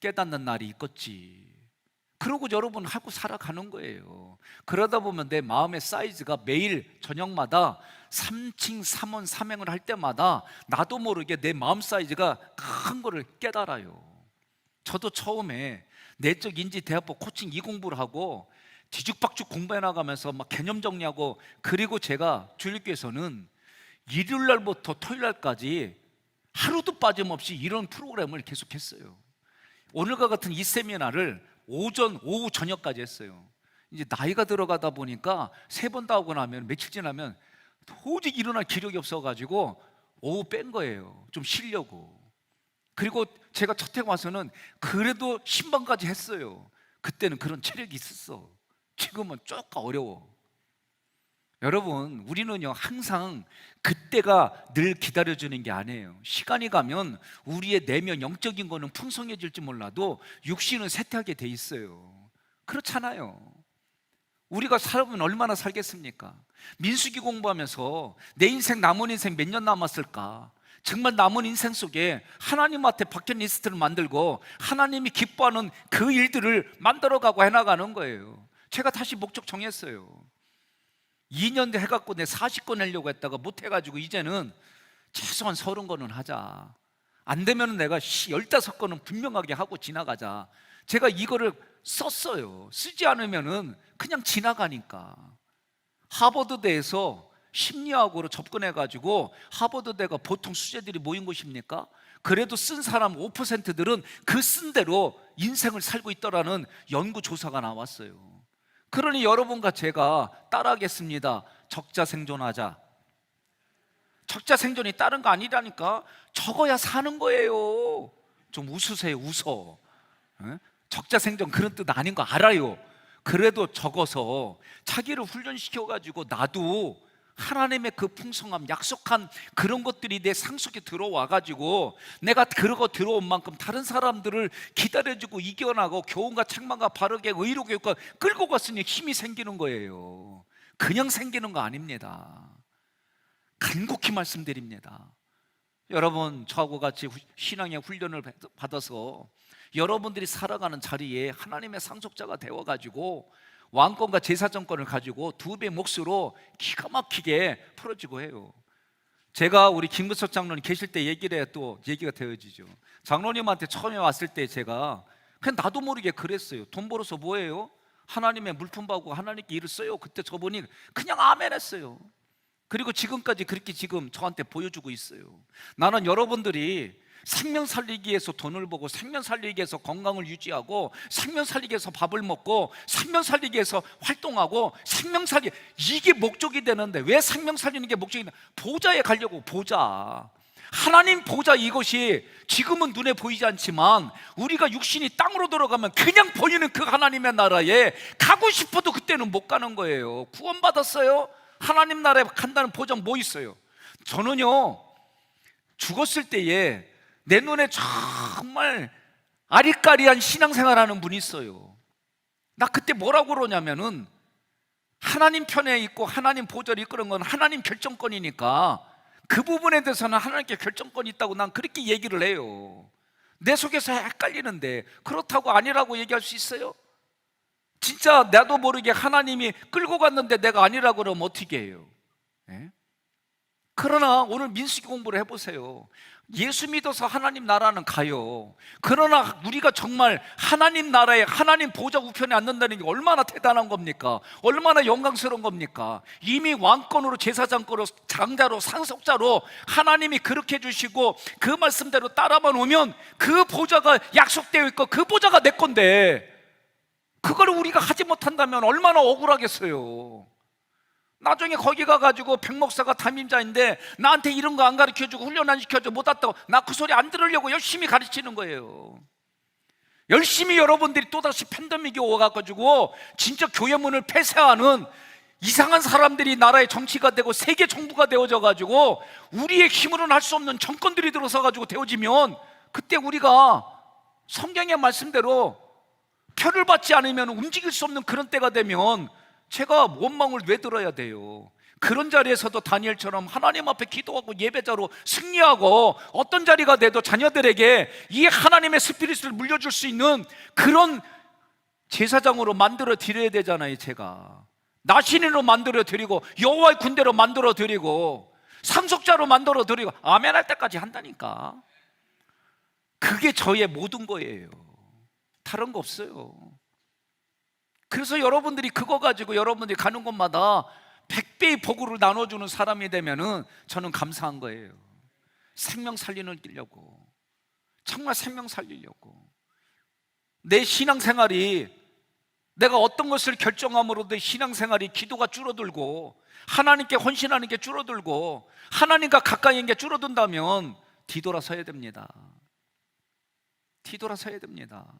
깨닫는 날이 있겠지. 그러고 여러분 하고 살아가는 거예요. 그러다 보면 내 마음의 사이즈가 매일 저녁마다 3층 3원 3행을 할 때마다 나도 모르게 내 마음 사이즈가 큰 거를 깨달아요. 저도 처음에 내적 인지 대화법 코칭 이 공부를 하고 뒤죽박죽 공부해 나가면서 막 개념 정리하고, 그리고 제가 주일교에서는 일요일 날부터 토요일 날까지 하루도 빠짐없이 이런 프로그램을 계속했어요. 오늘과 같은 이 세미나를 오전, 오후, 저녁까지 했어요. 이제 나이가 들어가다 보니까 3번 다 하고 나면 며칠 지나면 도저히 일어날 기력이 없어가지고 오후 뺀 거예요. 좀 쉬려고. 그리고 제가 첫 해 와서는 그래도 신방까지 했어요. 그때는 그런 체력이 있었어. 지금은 조금 어려워. 여러분, 우리는요 항상 그때가 늘 기다려주는 게 아니에요. 시간이 가면 우리의 내면 영적인 거는 풍성해질지 몰라도 육신은 쇠퇴하게 돼 있어요. 그렇잖아요. 우리가 살아보면 얼마나 살겠습니까? 민수기 공부하면서 내 인생, 남은 인생 몇 년 남았을까? 정말 남은 인생 속에 하나님 앞에 버킷리스트를 만들고 하나님이 기뻐하는 그 일들을 만들어가고 해나가는 거예요. 제가 다시 목적 정했어요. 2년 해갖고 내 40건 하려고 했다가 못해가지고 이제는 최소한 30건은 하자. 안 되면 내가 15건은 분명하게 하고 지나가자. 제가 이거를 썼어요. 쓰지 않으면 그냥 지나가니까. 하버드대에서 심리학으로 접근해가지고, 하버드대가 보통 수재들이 모인 곳입니까? 그래도 쓴 사람 5%들은 그 쓴 대로 인생을 살고 있더라는 연구조사가 나왔어요. 그러니 여러분과 제가 따라하겠습니다. 적자생존하자. 적자생존이 다른 거 아니라니까. 적어야 사는 거예요. 좀 웃으세요. 웃어. 적자생존 그런 뜻 아닌 거 알아요. 그래도 적어서 자기를 훈련시켜가지고 나도 하나님의 그 풍성함, 약속한 그런 것들이 내 상속에 들어와가지고 내가 그러고 들어온 만큼 다른 사람들을 기다려주고 이겨나고 교훈과 책망과 바르게 의로 교육과 끌고 갔으니 힘이 생기는 거예요. 그냥 생기는 거 아닙니다. 간곡히 말씀드립니다. 여러분, 저하고 같이 신앙의 훈련을 받아서 여러분들이 살아가는 자리에 하나님의 상속자가 되어가지고 왕권과 제사정권을 가지고 두 배 몫으로 기가 막히게 풀어지고 해요. 제가 우리 김근석 장로님 계실 때 얘기를 해야 또 얘기가 되어지죠. 장로님한테 처음에 왔을 때 제가 그냥 나도 모르게 그랬어요. 돈 벌어서 뭐해요? 하나님의 물품 받고 하나님께 일을 써요. 그때 저분이 그냥 아멘 했어요. 그리고 지금까지 그렇게 지금 저한테 보여주고 있어요. 나는 여러분들이 생명 살리기 위해서 돈을 벌고 생명 살리기 위해서 건강을 유지하고 생명 살리기 위해서 밥을 먹고 생명 살리기 위해서 활동하고 생명 살리 이게 목적이 되는데 왜 생명 살리는 게 목적이 되나? 보좌에 가려고. 보좌, 하나님 보좌, 이것이 지금은 눈에 보이지 않지만 우리가 육신이 땅으로 들어가면 그냥 보이는 그 하나님의 나라에 가고 싶어도 그때는 못 가는 거예요. 구원받았어요? 하나님 나라에 간다는 보장 뭐 있어요? 저는요, 죽었을 때에 내 눈에 정말 아리까리한 신앙생활하는 분이 있어요. 나 그때 뭐라고 그러냐면은 하나님 편에 있고 하나님 보좌를 이끄는 건 하나님 결정권이니까 그 부분에 대해서는 하나님께 결정권이 있다고 난 그렇게 얘기를 해요. 내 속에서 헷갈리는데 그렇다고 아니라고 얘기할 수 있어요? 진짜 나도 모르게 하나님이 끌고 갔는데 내가 아니라고 그러면 어떻게 해요? 네? 그러나 오늘 민수기 공부를 해보세요. 예수 믿어서 하나님 나라는 가요. 그러나 우리가 정말 하나님 나라에 하나님 보좌 우편에 앉는다는 게 얼마나 대단한 겁니까? 얼마나 영광스러운 겁니까? 이미 왕권으로, 제사장권으로, 장자로, 상속자로 하나님이 그렇게 해주시고 그 말씀대로 따라만 오면 그 보좌가 약속되어 있고 그 보좌가 내 건데 그걸 우리가 하지 못한다면 얼마나 억울하겠어요. 나중에 거기 가가지고 백목사가 담임자인데 나한테 이런 거 안 가르쳐주고 훈련 안 시켜줘 못 왔다고 나 그 소리 안 들으려고 열심히 가르치는 거예요. 열심히 여러분들이 또다시 팬데믹이 오가지고 진짜 교회 문을 폐쇄하는 이상한 사람들이 나라의 정치가 되고 세계 정부가 되어져가지고 우리의 힘으로는 할 수 없는 정권들이 들어서가지고 되어지면 그때 우리가 성경의 말씀대로 표를 받지 않으면 움직일 수 없는 그런 때가 되면 제가 원망을 왜 들어야 돼요? 그런 자리에서도 다니엘처럼 하나님 앞에 기도하고 예배자로 승리하고 어떤 자리가 돼도 자녀들에게 이 하나님의 스피릿을 물려줄 수 있는 그런 제사장으로 만들어 드려야 되잖아요. 제가 나신인으로 만들어 드리고 여호와의 군대로 만들어 드리고 상속자로 만들어 드리고 아멘 할 때까지 한다니까. 그게 저의 모든 거예요. 다른 거 없어요. 그래서 여러분들이 그거 가지고 여러분들이 가는 곳마다 100배의 복을 나눠주는 사람이 되면은 저는 감사한 거예요. 생명 살리려고, 정말 생명 살리려고. 내 신앙생활이, 내가 어떤 것을 결정함으로 내 신앙생활이 기도가 줄어들고 하나님께 헌신하는 게 줄어들고 하나님과 가까이 있는 게 줄어든다면 뒤돌아서야 됩니다. 뒤돌아서야 됩니다.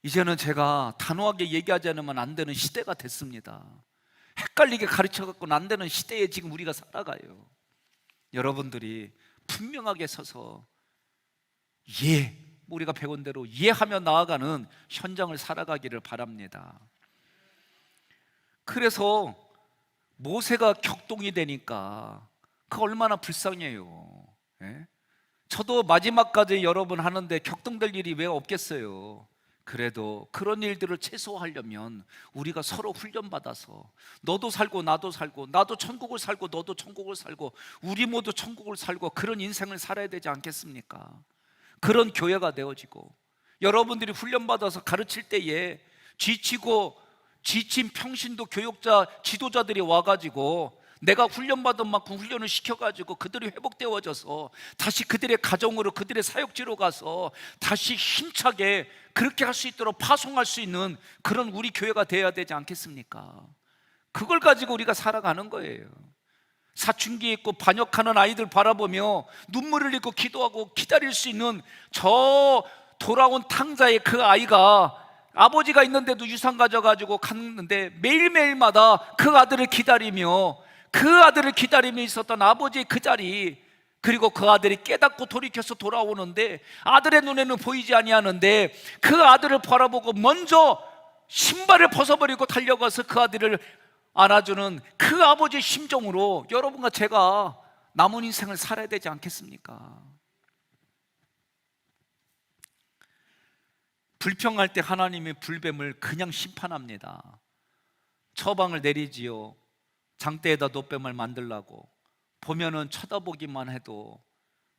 이제는 제가 단호하게 얘기하지 않으면 안 되는 시대가 됐습니다. 헷갈리게 가르쳐갖고는 안 되는 시대에 지금 우리가 살아가요. 여러분들이 분명하게 서서 우리가 배운 대로 이해하며 나아가는 현장을 살아가기를 바랍니다. 그래서 모세가 격동이 되니까 그 얼마나 불쌍해요. 예? 저도 마지막까지 여러분 하는데 격동될 일이 왜 없겠어요. 그래도 그런 일들을 최소화하려면 우리가 서로 훈련받아서 너도 살고 나도 살고 나도 천국을 살고 너도 천국을 살고 우리 모두 천국을 살고 그런 인생을 살아야 되지 않겠습니까? 그런 교회가 되어지고 여러분들이 훈련받아서 가르칠 때에 지친 평신도 교육자 지도자들이 와가지고 내가 훈련받은 만큼 훈련을 시켜가지고 그들이 회복되어져서 다시 그들의 가정으로 그들의 사역지로 가서 다시 힘차게 그렇게 할 수 있도록 파송할 수 있는 그런 우리 교회가 되어야 되지 않겠습니까? 그걸 가지고 우리가 살아가는 거예요. 사춘기에 있고 반역하는 아이들 바라보며 눈물을 흘리고 기도하고 기다릴 수 있는 저 돌아온 탕자의 그 아이가 아버지가 있는데도 유산 가져가지고 갔는데 매일매일마다 그 아들을 기다리며 있었던 아버지의 그 자리, 그리고 그 아들이 깨닫고 돌이켜서 돌아오는데 아들의 눈에는 보이지 아니하는데 그 아들을 바라보고 먼저 신발을 벗어버리고 달려가서 그 아들을 안아주는 그 아버지의 심정으로 여러분과 제가 남은 인생을 살아야 되지 않겠습니까? 불평할 때 하나님의 불뱀을 그냥 심판합니다. 처방을 내리지요. 장대에다 노뱀을 만들라고. 보면은 쳐다보기만 해도,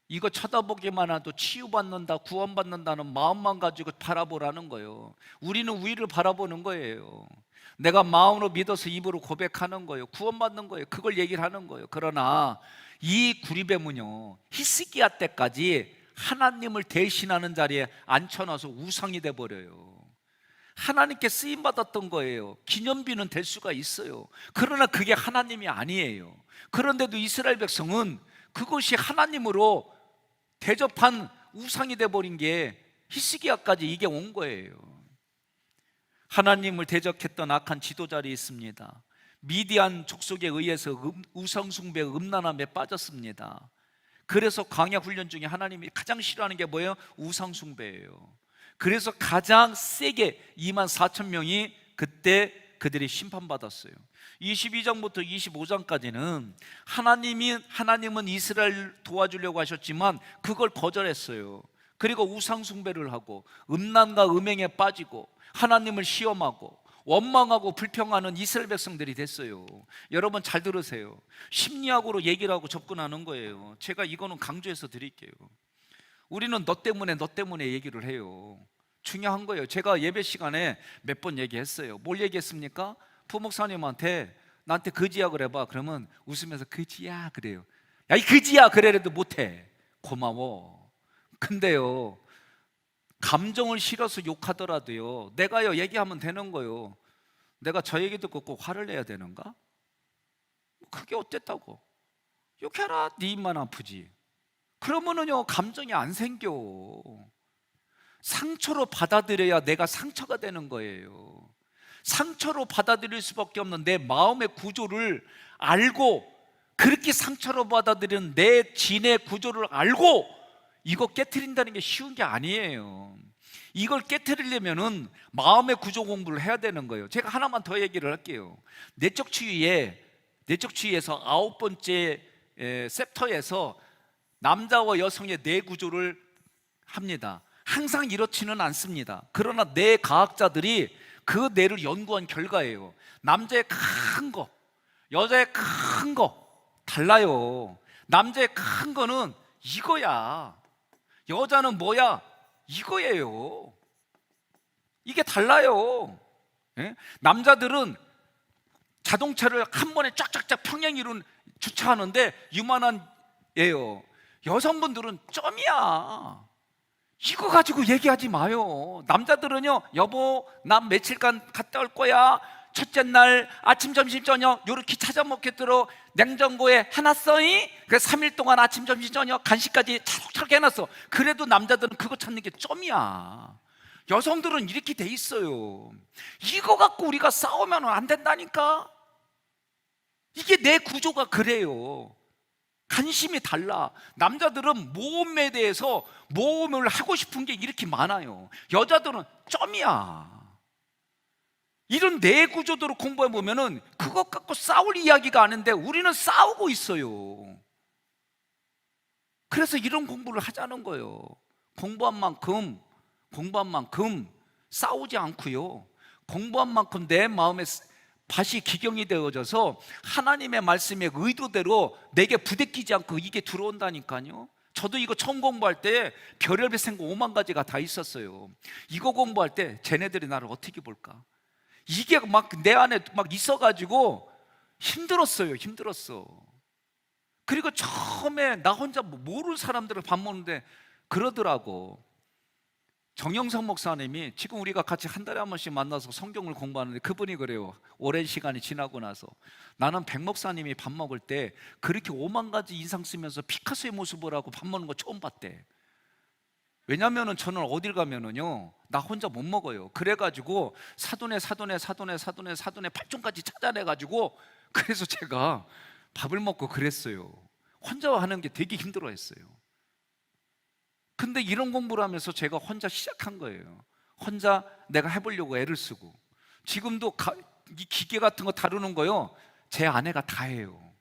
이거 쳐다보기만 해도 치유받는다, 구원받는다는 마음만 가지고 바라보라는 거예요. 우리는 위를 바라보는 거예요. 내가 마음으로 믿어서 입으로 고백하는 거예요. 구원받는 거예요. 그걸 얘기를 하는 거예요. 그러나 이 구리뱀은요, 히스기야 때까지 하나님을 대신하는 자리에 앉혀놔서 우상이 돼버려요. 하나님께 쓰임받았던 거예요. 기념비는 될 수가 있어요. 그러나 그게 하나님이 아니에요. 그런데도 이스라엘 백성은 그것이 하나님으로 대접한 우상이 돼버린 게 히스기야까지 이게 온 거예요. 하나님을 대적했던 악한 지도자들이 있습니다. 미디안 족속에 의해서 우상 숭배의 음란함에 빠졌습니다. 그래서 광야 훈련 중에 하나님이 가장 싫어하는 게 뭐예요? 우상 숭배예요. 그래서 가장 세게 24,000명이 그때 그들이 심판받았어요. 22장부터 25장까지는 하나님은 이스라엘 도와주려고 하셨지만 그걸 거절했어요. 그리고 우상 숭배를 하고 음란과 음행에 빠지고 하나님을 시험하고 원망하고 불평하는 이스라엘 백성들이 됐어요. 여러분 잘 들으세요. 심리학으로 얘기를 하고 접근하는 거예요. 제가 이거는 강조해서 드릴게요. 우리는 너 때문에 얘기를 해요. 중요한 거예요. 제가 예배 시간에 몇 번 얘기했어요. 뭘 얘기했습니까? 부목사님한테 나한테 거지야 그래봐. 그러면 웃으면서 거지야 그래요. 야, 이 거지야 그래도 못해. 고마워. 근데요, 감정을 실어서 욕하더라도요, 내가요 얘기하면 되는 거예요. 내가 저 얘기 듣고 꼭 화를 내야 되는가? 그게 어땠다고? 욕해라. 네 입만 아프지. 그러면은요 감정이 안 생겨. 상처로 받아들여야 내가 상처가 되는 거예요. 상처로 받아들일 수밖에 없는 내 마음의 구조를 알고, 그렇게 상처로 받아들이는 내 진의 구조를 알고 이거 깨트린다는 게 쉬운 게 아니에요. 이걸 깨트리려면은 마음의 구조 공부를 해야 되는 거예요. 제가 하나만 더 얘기를 할게요. 내적 치유에서 9번째 챕터에서 남자와 여성의 뇌 구조를 합니다. 항상 이렇지는 않습니다. 그러나 뇌 과학자들이 그 뇌를 연구한 결과예요. 남자의 큰 거, 여자의 큰 거 달라요. 남자의 큰 거는 이거야. 여자는 뭐야? 이거예요. 이게 달라요. 예? 남자들은 자동차를 한 번에 쫙쫙쫙 평행 이룬 주차하는데 유만한 예요. 여성분들은 점이야. 이거 가지고 얘기하지 마요. 남자들은요, 여보 나 며칠간 갔다 올 거야. 첫째 날 아침 점심 저녁 요렇게 찾아 먹겠도록 냉장고에 해놨어이. 그래서 3일 동안 아침 점심 저녁 간식까지 차곡차곡 해놨어. 그래도 남자들은 그거 찾는 게 점이야. 여성들은 이렇게 돼 있어요. 이거 갖고 우리가 싸우면 안 된다니까. 이게 내 구조가 그래요. 관심이 달라. 남자들은 모험에 대해서 모험을 하고 싶은 게 이렇게 많아요. 여자들은 점이야. 이런 내 구조대로 공부해 보면은 그것 갖고 싸울 이야기가 아닌데 우리는 싸우고 있어요. 그래서 이런 공부를 하자는 거예요. 공부한 만큼 싸우지 않고요, 공부한 만큼 내 마음에 밭이 기경이 되어져서 하나님의 말씀의 의도대로 내게 부대끼지 않고 이게 들어온다니까요. 저도 이거 처음 공부할 때 별의별 생각 5만 가지가 다 있었어요. 이거 공부할 때 쟤네들이 나를 어떻게 볼까? 이게 막 내 안에 막 있어가지고 힘들었어요. 그리고 처음에 나 혼자 모르는 사람들을 밥 먹는데 그러더라고. 정영석 목사님이, 지금 우리가 같이 한 달에 한 번씩 만나서 성경을 공부하는데 그분이 그래요. 오랜 시간이 지나고 나서 나는 백 목사님이 밥 먹을 때 그렇게 5만 가지 인상 쓰면서 피카소의 모습을 하고 밥 먹는 거 처음 봤대. 왜냐면은 저는 어딜 가면은요 나 혼자 못 먹어요. 그래가지고 사돈의 8종까지 찾아내가지고, 그래서 제가 밥을 먹고 그랬어요. 혼자 하는 게 되게 힘들어했어요. 근데 이런 공부를 하면서 제가 혼자 시작한 거예요. 혼자 내가 해보려고 애를 쓰고, 지금도 이 기계 같은 거 다루는 거요, 제 아내가 다 해요.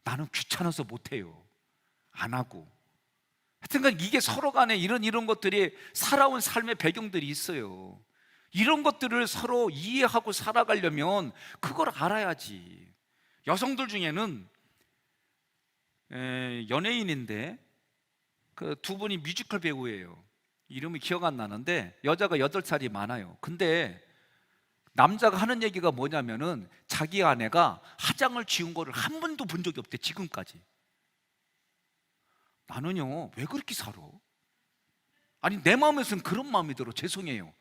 나는 귀찮아서 못 해요. 안 하고. 하여튼간 이게 서로 간에 이런 것들이 살아온 삶의 배경들이 있어요. 이런 것들을 서로 이해하고 살아가려면 그걸 알아야지. 여성들 중에는 연예인인데 그 두 분이 뮤지컬 배우예요. 이름이 기억 안 나는데 여자가 8살이 많아요. 근데 남자가 하는 얘기가 뭐냐면은 자기 아내가 화장을 지운 거를 한 번도 본 적이 없대, 지금까지. 나는요, 왜 그렇게 살아? 아니, 내 마음에서는 그런 마음이 들어. 죄송해요.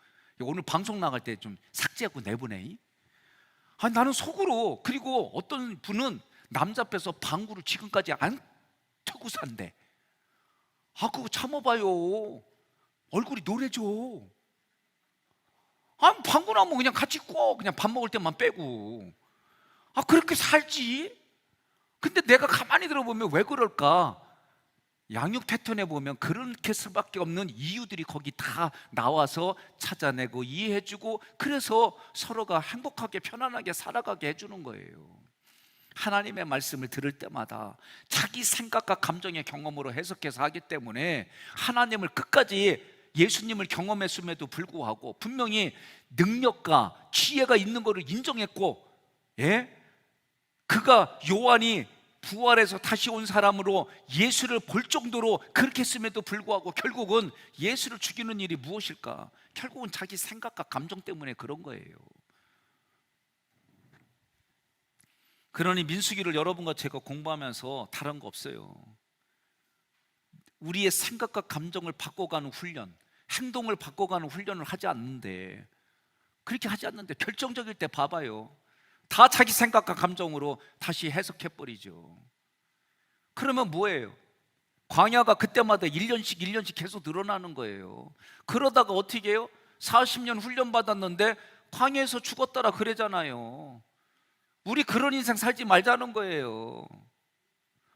오늘 방송 나갈 때 좀 삭제하고 내보내. 아니, 나는 속으로. 그리고 어떤 분은 남자 앞에서 방구를 지금까지 안 튀고 산대. 아, 그거 참아봐요. 얼굴이 노래져. 아, 방구 나면 그냥 같이 꿔. 그냥 밥 먹을 때만 빼고. 아, 그렇게 살지? 근데 내가 가만히 들어보면 왜 그럴까? 양육 패턴에 보면 그렇게 수밖에 없는 이유들이 거기 다 나와서 찾아내고 이해해주고, 그래서 서로가 행복하게 편안하게 살아가게 해주는 거예요. 하나님의 말씀을 들을 때마다 자기 생각과 감정의 경험으로 해석해서 하기 때문에 하나님을 끝까지, 예수님을 경험했음에도 불구하고 분명히 능력과 지혜가 있는 것을 인정했고, 그가 요한이 부활해서 다시 온 사람으로 예수를 볼 정도로 그렇게 했음에도 불구하고 결국은 예수를 죽이는 일이 무엇일까? 결국은 자기 생각과 감정 때문에 그런 거예요. 그러니 민수기를 여러분과 제가 공부하면서 다른 거 없어요. 우리의 생각과 감정을 바꿔가는 훈련, 행동을 바꿔가는 훈련을 하지 않는데, 그렇게 하지 않는데 결정적일 때 봐봐요, 다 자기 생각과 감정으로 다시 해석해버리죠. 그러면 뭐예요? 광야가 그때마다 1년씩 계속 늘어나는 거예요. 그러다가 어떻게 해요? 40년 훈련 받았는데 광야에서 죽었더라 그러잖아요. 우리 그런 인생 살지 말자는 거예요.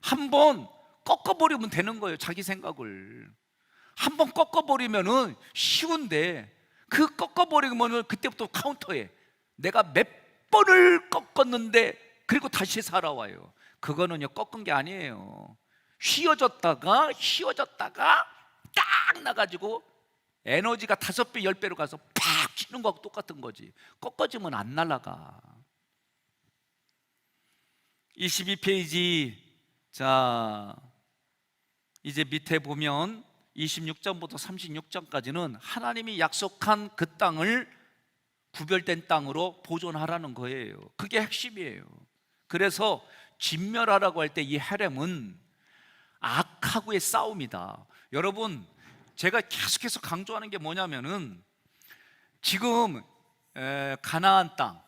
한번 꺾어버리면 되는 거예요. 자기 생각을 한번 꺾어버리면은 쉬운데, 그 꺾어버리면은 그때부터 카운터해. 내가 몇 번을 꺾었는데 그리고 다시 살아와요. 그거는요, 꺾은 게 아니에요. 휘어졌다가 딱 나가지고 에너지가 5배 10배로 가서 팍 치는 거하고 똑같은 거지. 꺾어지면 안 날아가. 22페이지. 자, 이제 밑에 보면 26장부터 36장까지는 하나님이 약속한 그 땅을 구별된 땅으로 보존하라는 거예요. 그게 핵심이에요. 그래서 진멸하라고 할 때 이 헤렘은 악하고의 싸움이다. 여러분, 제가 계속해서 강조하는 게 뭐냐면은 지금 가나안 땅,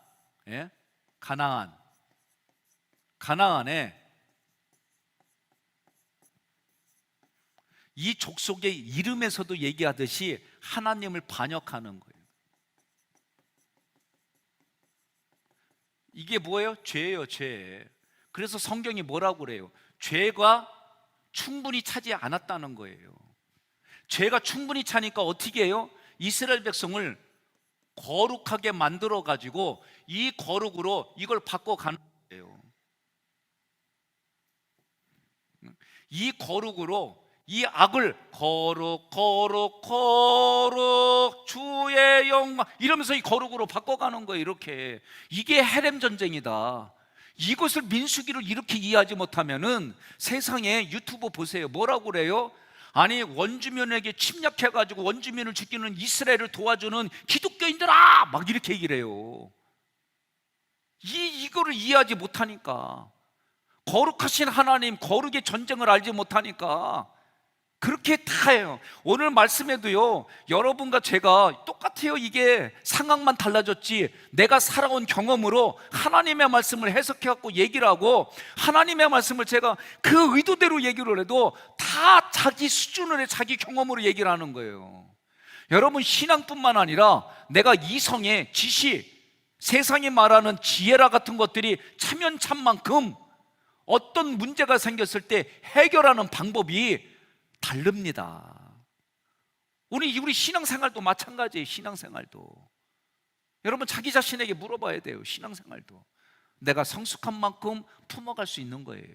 가나안에 이 족속의 이름에서도 얘기하듯이 하나님을 반역하는 거예요. 이게 뭐예요? 죄예요, 죄. 그래서 성경이 뭐라고 그래요? 죄가 충분히 차지 않았다는 거예요. 죄가 충분히 차니까 어떻게 해요? 이스라엘 백성을 거룩하게 만들어 가지고 이 거룩으로 이걸 바꿔가는 거예요. 이 거룩으로 이 악을 거룩 주의 영광 이러면서 이 거룩으로 바꿔가는 거예요. 이렇게. 이게 헤렘 전쟁이다. 이것을 민수기를 이렇게 이해하지 못하면은 세상에 유튜브 보세요. 뭐라고 그래요? 아니, 원주민에게 침략해가지고 원주민을 죽이는 이스라엘을 도와주는 기독교인들아! 막 이렇게 얘기를 해요. 이거를 이해하지 못하니까, 거룩하신 하나님, 거룩의 전쟁을 알지 못하니까 그렇게 다 해요. 오늘 말씀에도요, 여러분과 제가 똑같아요. 이게 상황만 달라졌지 내가 살아온 경험으로 하나님의 말씀을 해석해갖고 얘기를 하고, 하나님의 말씀을 제가 그 의도대로 얘기를 해도 다 자기 수준으로 자기 경험으로 얘기를 하는 거예요. 여러분, 신앙뿐만 아니라 내가 이성의 지식, 세상이 말하는 지혜라 같은 것들이 참연참만큼 어떤 문제가 생겼을 때 해결하는 방법이 다릅니다. 우리 신앙생활도 마찬가지예요. 신앙생활도 여러분 자기 자신에게 물어봐야 돼요. 신앙생활도 내가 성숙한 만큼 품어갈 수 있는 거예요.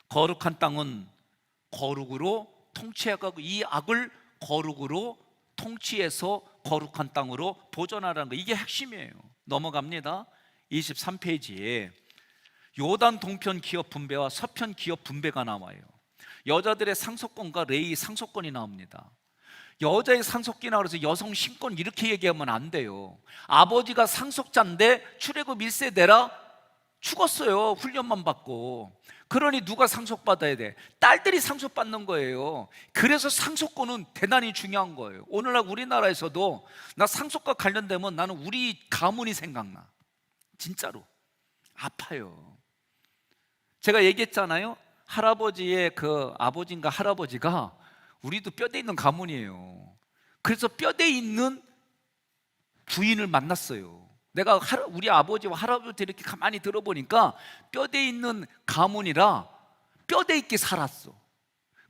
거룩한 땅은 거룩으로 통치해가고 이 악을 거룩으로 통치해서 거룩한 땅으로 보존하라는 거, 이게 핵심이에요. 넘어갑니다. 23페이지에 요단 동편 기업 분배와 서편 기업 분배가 나와요. 여자들의 상속권과 레위 상속권이 나옵니다. 여자의 상속기나 그래서 여성 신권 이렇게 얘기하면 안 돼요. 아버지가 상속자인데 출애굽 1세 내라 죽었어요. 훈련만 받고. 그러니 누가 상속받아야 돼? 딸들이 상속받는 거예요. 그래서 상속권은 대단히 중요한 거예요. 오늘날 우리나라에서도 나 상속과 관련되면 나는 우리 가문이 생각나. 진짜로 아파요. 제가 얘기했잖아요. 할아버지의 그 아버지인가 할아버지가 우리도 뼈대 있는 가문이에요. 그래서 뼈대 있는 부인을 만났어요. 내가 우리 아버지와 할아버지 이렇게 가만히 들어보니까 뼈대 있는 가문이라 뼈대 있게 살았어.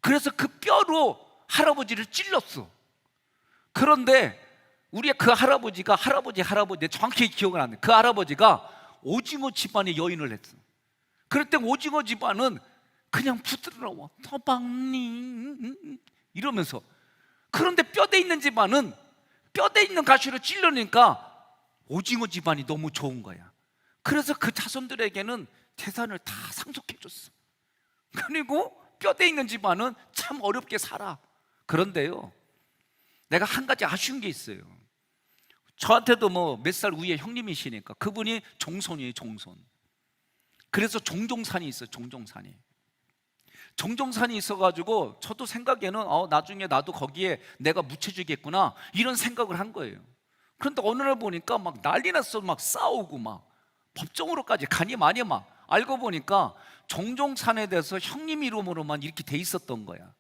그래서 그 뼈로 할아버지를 찔렀어. 그런데 우리 그 할아버지가 할아버지 정확히 기억은 안 나. 그 할아버지가 오징어 집안의 여인을 했어. 그럴 때 오징어 집안은 그냥 부드러워 서방님 이러면서. 그런데 뼈대 있는 집안은 뼈대 있는 가시로 찔러니까 오징어 집안이 너무 좋은 거야. 그래서 그 자손들에게는 재산을 다 상속해 줬어. 그리고 뼈대 있는 집안은 참 어렵게 살아. 그런데요, 내가 한 가지 아쉬운 게 있어요. 저한테도 뭐 몇 살 위에 형님이시니까 그분이 종손이에요. 종손. 그래서 종종산이 있어요. 종종산이 있어가지고 저도 생각에는 나중에 나도 거기에 내가 묻혀주겠구나 이런 생각을 한 거예요. 그런데 어느 날 보니까 막 난리 났어. 막 싸우고 막 법정으로까지 가니 많이 막. 알고 보니까 종종산에 대해서 형님 이름으로만 이렇게 돼 있었던 거야.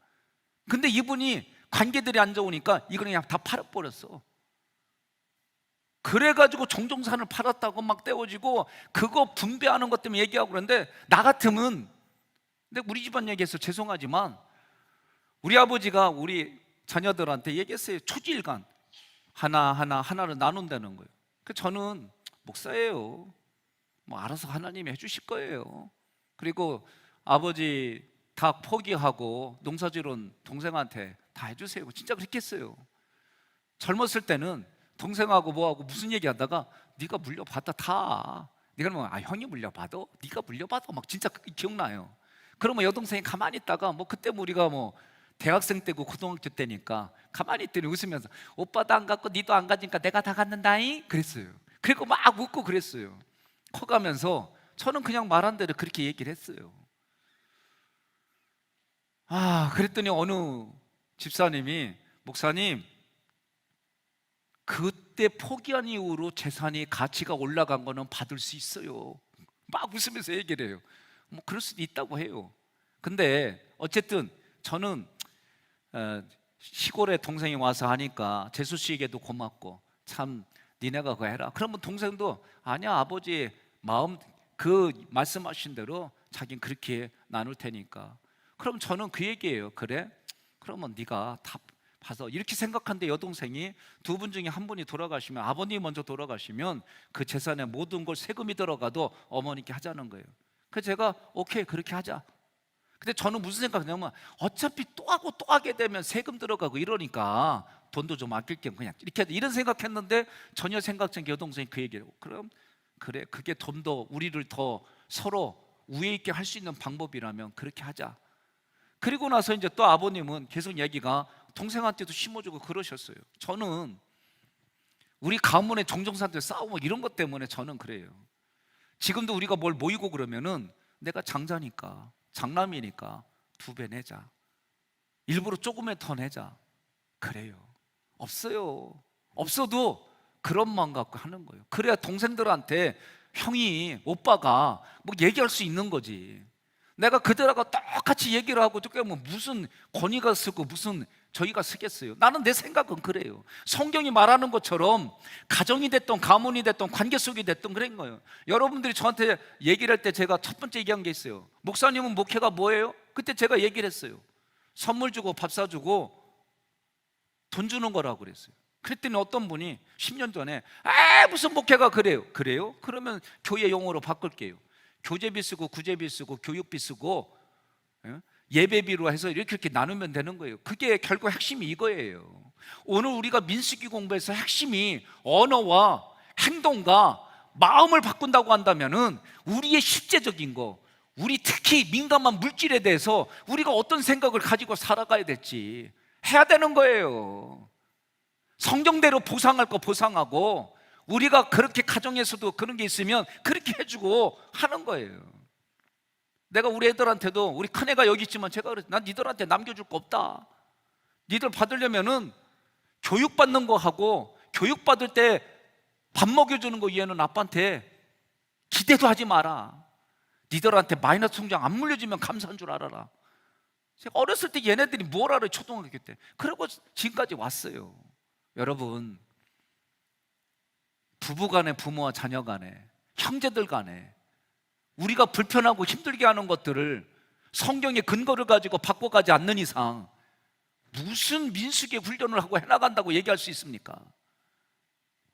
근데 이분이 관계들이 안 좋으니까 이걸 그냥 다 팔아버렸어. 그래가지고 종종산을 팔았다고 막 떼어지고 그거 분배하는 것 때문에 얘기하고. 그런데 나 같으면, 근데 우리 집안 얘기해서 죄송하지만 우리 아버지가 우리 자녀들한테 얘기했어요. 초지일간 하나를 나눈다는 거예요. 그 저는 목사예요. 뭐 알아서 하나님이 해주실 거예요. 그리고 아버지 다 포기하고 농사지론 동생한테 다 해주세요. 진짜 그렇게 했어요. 젊었을 때는 동생하고 뭐하고 무슨 얘기하다가 네가 물려받아 다. 네가 뭐 형이 물려받아? 네가 물려받아? 막 진짜 기억나요. 그러면 여동생이 가만히 있다가 뭐 그때 우리가 뭐 대학생 때고 고등학교 때니까 가만히 있더니 웃으면서 오빠도 안 갖고 니도 안 가지니까 내가 다 갖는다잉 그랬어요. 그리고 막 웃고 그랬어요. 커가면서 저는 그냥 말한 대로 그렇게 얘기를 했어요. 그랬더니 어느 집사님이 목사님 그때 포기한 이후로 재산이 가치가 올라간 거는 받을 수 있어요. 막 웃으면서 얘기를 해요. 뭐 그럴 수도 있다고 해요. 근데 어쨌든 저는 시골에 동생이 와서 하니까 재수 씨에게도 고맙고 참 니네가 그거 해라. 그러면 동생도 아니야 아버지 마음 그 말씀하신 대로 자긴 그렇게 나눌 테니까. 그럼 저는 그 얘기예요. 그래? 그러면 네가 다 봐서 이렇게 생각하는데 여동생이 두 분 중에 한 분이 돌아가시면 아버님이 먼저 돌아가시면 그 재산에 모든 걸 세금이 들어가도 어머니께 하자는 거예요. 그래서 제가 오케이 그렇게 하자. 근데 저는 무슨 생각이냐면 어차피 또 하고 또 하게 되면 세금 들어가고 이러니까 돈도 좀 아낄 겸 그냥 이렇게 이런 생각했는데 전혀 생각지 않게 여동생이 그 얘기를 그럼 그래 그게 좀 더 우리를 더 서로 우애 있게 할 수 있는 방법이라면 그렇게 하자. 그리고 나서 이제 또 아버님은 계속 얘기가 동생한테도 심어주고 그러셨어요. 저는 우리 가문의 종종산들 싸우고 이런 것 때문에 저는 그래요. 지금도 우리가 뭘 모이고 그러면은 내가 장자니까 장남이니까 2배 내자. 일부러 조금만 더 내자. 그래요. 없어요. 없어도 그런 마음 갖고 하는 거예요. 그래야 동생들한테 형이 오빠가 뭐 얘기할 수 있는 거지. 내가 그들하고 똑같이 얘기를 하고 뭐 무슨 권위가 쓰고 무슨 저희가 쓰겠어요. 나는 내 생각은 그래요. 성경이 말하는 것처럼 가정이 됐던 가문이 됐던 관계 속이 됐던 그런 거예요. 여러분들이 저한테 얘기를 할 때 제가 첫 번째 얘기한 게 있어요. 목사님은 목회가 뭐예요? 그때 제가 얘기를 했어요. 선물 주고 밥 사주고 돈 주는 거라고 그랬어요. 그랬더니 어떤 분이 10년 전에 무슨 목회가 그래요? 그래요? 그러면 교회 용어로 바꿀게요. 교재비 쓰고 구제비 쓰고 교육비 쓰고 예배비로 해서 이렇게 나누면 되는 거예요. 그게 결국 핵심이 이거예요. 오늘 우리가 민수기 공부에서 핵심이 언어와 행동과 마음을 바꾼다고 한다면은 우리의 실제적인 거, 우리 특히 민감한 물질에 대해서 우리가 어떤 생각을 가지고 살아가야 될지 해야 되는 거예요. 성경대로 보상할 거 보상하고, 우리가 그렇게 가정에서도 그런 게 있으면 그렇게 해주고 하는 거예요. 내가 우리 애들한테도, 우리 큰애가 여기 있지만 제가 그랬어요. 난 니들한테 남겨줄 거 없다. 니들 받으려면은 교육받는 거 하고, 교육받을 때 밥 먹여주는 거 이해는 아빠한테 기대도 하지 마라. 니들한테 마이너스 통장 안 물려주면 감사한 줄 알아라. 제가 어렸을 때 얘네들이 뭘 알아요, 초등학교 때. 그러고 지금까지 왔어요. 여러분, 부부간에, 부모와 자녀간에, 형제들 간에 우리가 불편하고 힘들게 하는 것들을 성경의 근거를 가지고 바꿔가지 않는 이상 무슨 민수기의 훈련을 하고 해나간다고 얘기할 수 있습니까?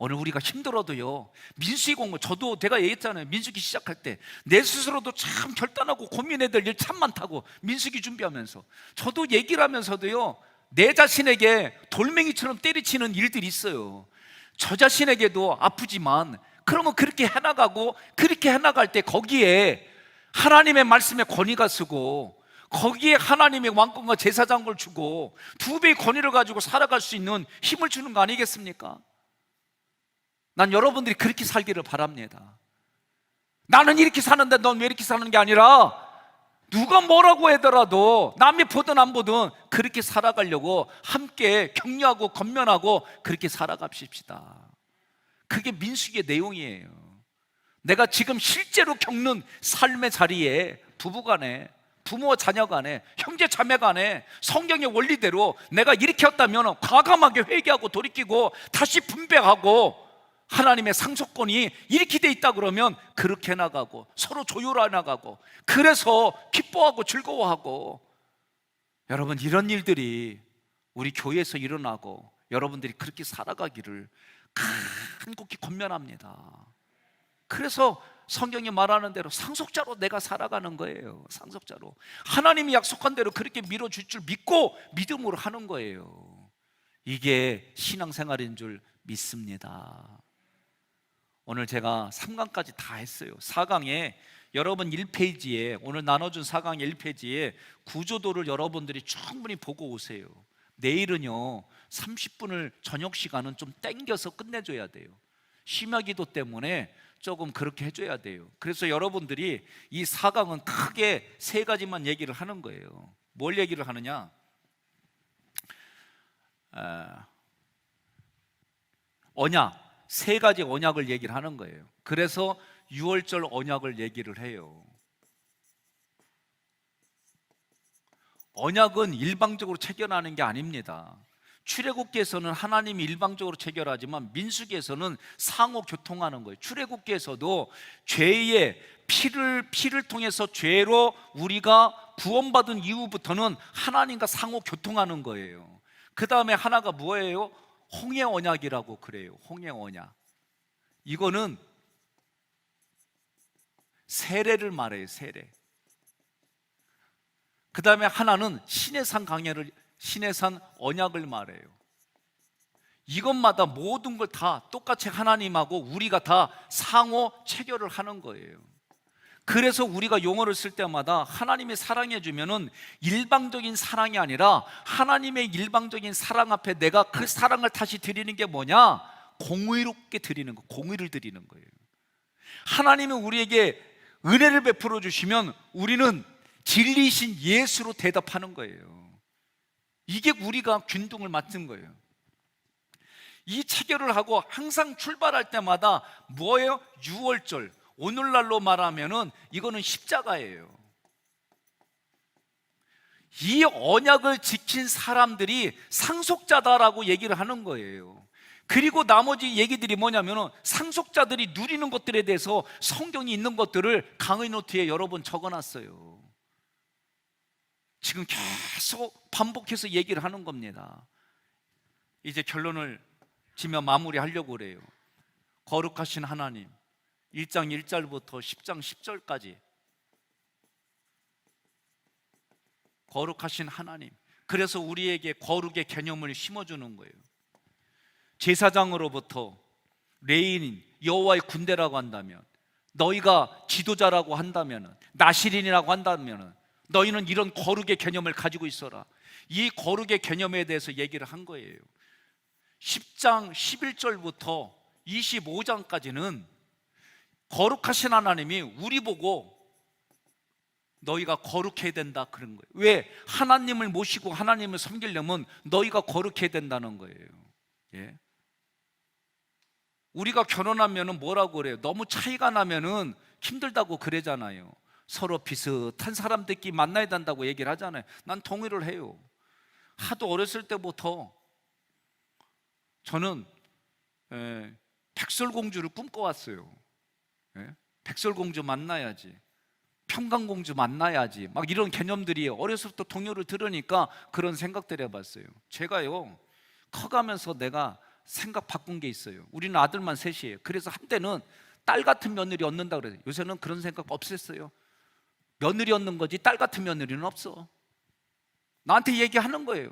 오늘 우리가 힘들어도요, 민수기 공부, 저도 내가 얘기했잖아요. 민수기 시작할 때 내 스스로도 참 결단하고 고민해야 될 일 참 많다고, 민수기 준비하면서 저도 얘기를 하면서도요, 내 자신에게 돌멩이처럼 때리치는 일들이 있어요. 저 자신에게도 아프지만, 그러면 그렇게 해나가고, 그렇게 해나갈 때 거기에 하나님의 말씀에 권위가 쓰고, 거기에 하나님의 왕권과 제사장을 주고 2배의 권위를 가지고 살아갈 수 있는 힘을 주는 거 아니겠습니까? 난 여러분들이 그렇게 살기를 바랍니다. 나는 이렇게 사는데 넌 왜 이렇게 사는 게 아니라, 누가 뭐라고 하더라도 남이 보든 안 보든 그렇게 살아가려고 함께 격려하고 권면하고 그렇게 살아갑시다. 그게 민수기의 내용이에요. 내가 지금 실제로 겪는 삶의 자리에, 부부간에, 부모와 자녀간에, 형제 자매간에 성경의 원리대로 내가 이렇게 했다면 과감하게 회개하고 돌이키고 다시 분배하고, 하나님의 상속권이 이렇게 돼 있다 그러면 그렇게 나가고 서로 조율해 나가고, 그래서 기뻐하고 즐거워하고, 여러분, 이런 일들이 우리 교회에서 일어나고 여러분들이 그렇게 살아가기를 간곡히 권면합니다. 그래서 성경이 말하는 대로 상속자로 내가 살아가는 거예요. 상속자로 하나님이 약속한 대로 그렇게 밀어줄 줄 믿고 믿음으로 하는 거예요. 이게 신앙생활인 줄 믿습니다. 오늘 제가 3강까지 다 했어요. 4강에 여러분 1페이지에, 오늘 나눠준 4강 1페이지에 구조도를 여러분들이 충분히 보고 오세요. 내일은요 30분을 저녁 시간은 좀 땡겨서 끝내줘야 돼요. 심야기도 때문에 조금 그렇게 해줘야 돼요. 그래서 여러분들이 이 4강은 크게 3가지만 얘기를 하는 거예요. 뭘 얘기를 하느냐, 언약, 3가지 언약을 얘기를 하는 거예요. 그래서 6월절 언약을 얘기를 해요. 언약은 일방적으로 체결하는 게 아닙니다. 출애굽기에서는 하나님이 일방적으로 체결하지만 민수기에서는 상호 교통하는 거예요. 출애굽기에서도 죄의 피를 통해서 죄로 우리가 구원받은 이후부터는 하나님과 상호 교통하는 거예요. 그 다음에 하나가 뭐예요? 홍해 언약이라고 그래요. 홍해 언약. 이거는 세례를 말해요. 세례. 그 다음에 하나는 시내산 강해를, 시내산 언약을 말해요. 이것마다 모든 걸 다 똑같이 하나님하고 우리가 다 상호 체결을 하는 거예요. 그래서 우리가 용어를 쓸 때마다 하나님의 사랑해 주면은 일방적인 사랑이 아니라 하나님의 일방적인 사랑 앞에 내가 그 사랑을 다시 드리는 게 뭐냐? 공의롭게 드리는 거, 공의를 드리는 거예요. 하나님은 우리에게 은혜를 베풀어 주시면 우리는 진리이신 예수로 대답하는 거예요. 이게 우리가 균등을 맞는 거예요. 이 체결을 하고 항상 출발할 때마다 뭐예요? 6월절, 오늘날로 말하면은 이거는 십자가예요. 이 언약을 지킨 사람들이 상속자다라고 얘기를 하는 거예요. 그리고 나머지 얘기들이 뭐냐면은 상속자들이 누리는 것들에 대해서 성경이 있는 것들을 강의 노트에 여러 번 적어놨어요. 지금 계속 반복해서 얘기를 하는 겁니다. 이제 결론을 지면 마무리하려고 그래요. 거룩하신 하나님, 1장 1절부터 10장 10절까지 거룩하신 하나님. 그래서 우리에게 거룩의 개념을 심어주는 거예요. 제사장으로부터 레위인, 여호와의 군대라고 한다면, 너희가 지도자라고 한다면, 나실인이라고 한다면 너희는 이런 거룩의 개념을 가지고 있어라. 이 거룩의 개념에 대해서 얘기를 한 거예요. 10장 11절부터 25장까지는 거룩하신 하나님이 우리 보고 너희가 거룩해야 된다 그런 거예요. 왜? 하나님을 모시고 하나님을 섬기려면 너희가 거룩해야 된다는 거예요. 예? 우리가 결혼하면 뭐라고 그래요? 너무 차이가 나면은 힘들다고 그러잖아요. 서로 비슷한 사람들끼리 만나야 된다고 얘기를 하잖아요. 난 동의를 해요. 하도 어렸을 때부터 저는 백설공주를 꿈꿔왔어요. 백설공주 만나야지, 평강공주 만나야지, 막 이런 개념들이 어려서부터 동요를 들으니까 그런 생각들 해봤어요. 제가요 커가면서 내가 생각 바꾼 게 있어요. 우리는 아들만 셋이에요. 그래서 한때는 딸 같은 며느리 얻는다 그래요. 요새는 그런 생각 없앴어요. 며느리 얻는 거지 딸 같은 며느리는 없어. 나한테 얘기하는 거예요.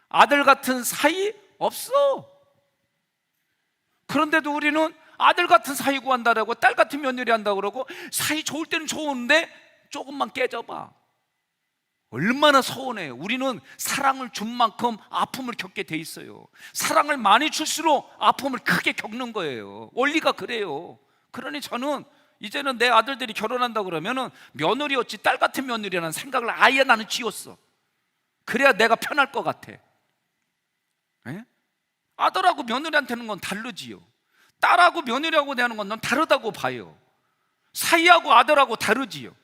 아들 같은 사이 없어. 그런데도 우리는 아들 같은 사이 구한다라고, 딸 같은 며느리 한다고 그러고, 사이 좋을 때는 좋은데 조금만 깨져봐 얼마나 서운해요. 우리는 사랑을 준 만큼 아픔을 겪게 돼 있어요. 사랑을 많이 줄수록 아픔을 크게 겪는 거예요. 원리가 그래요. 그러니 저는 이제는 내 아들들이 결혼한다 그러면은 며느리 어찌 딸 같은 며느리라는 생각을 아예 나는 지웠어. 그래야 내가 편할 것 같아. 에? 아들하고 며느리한테는 건 다르지요. 딸하고 며느리하고 대하는 건 난 다르다고 봐요. 사이하고 아들하고 다르지요.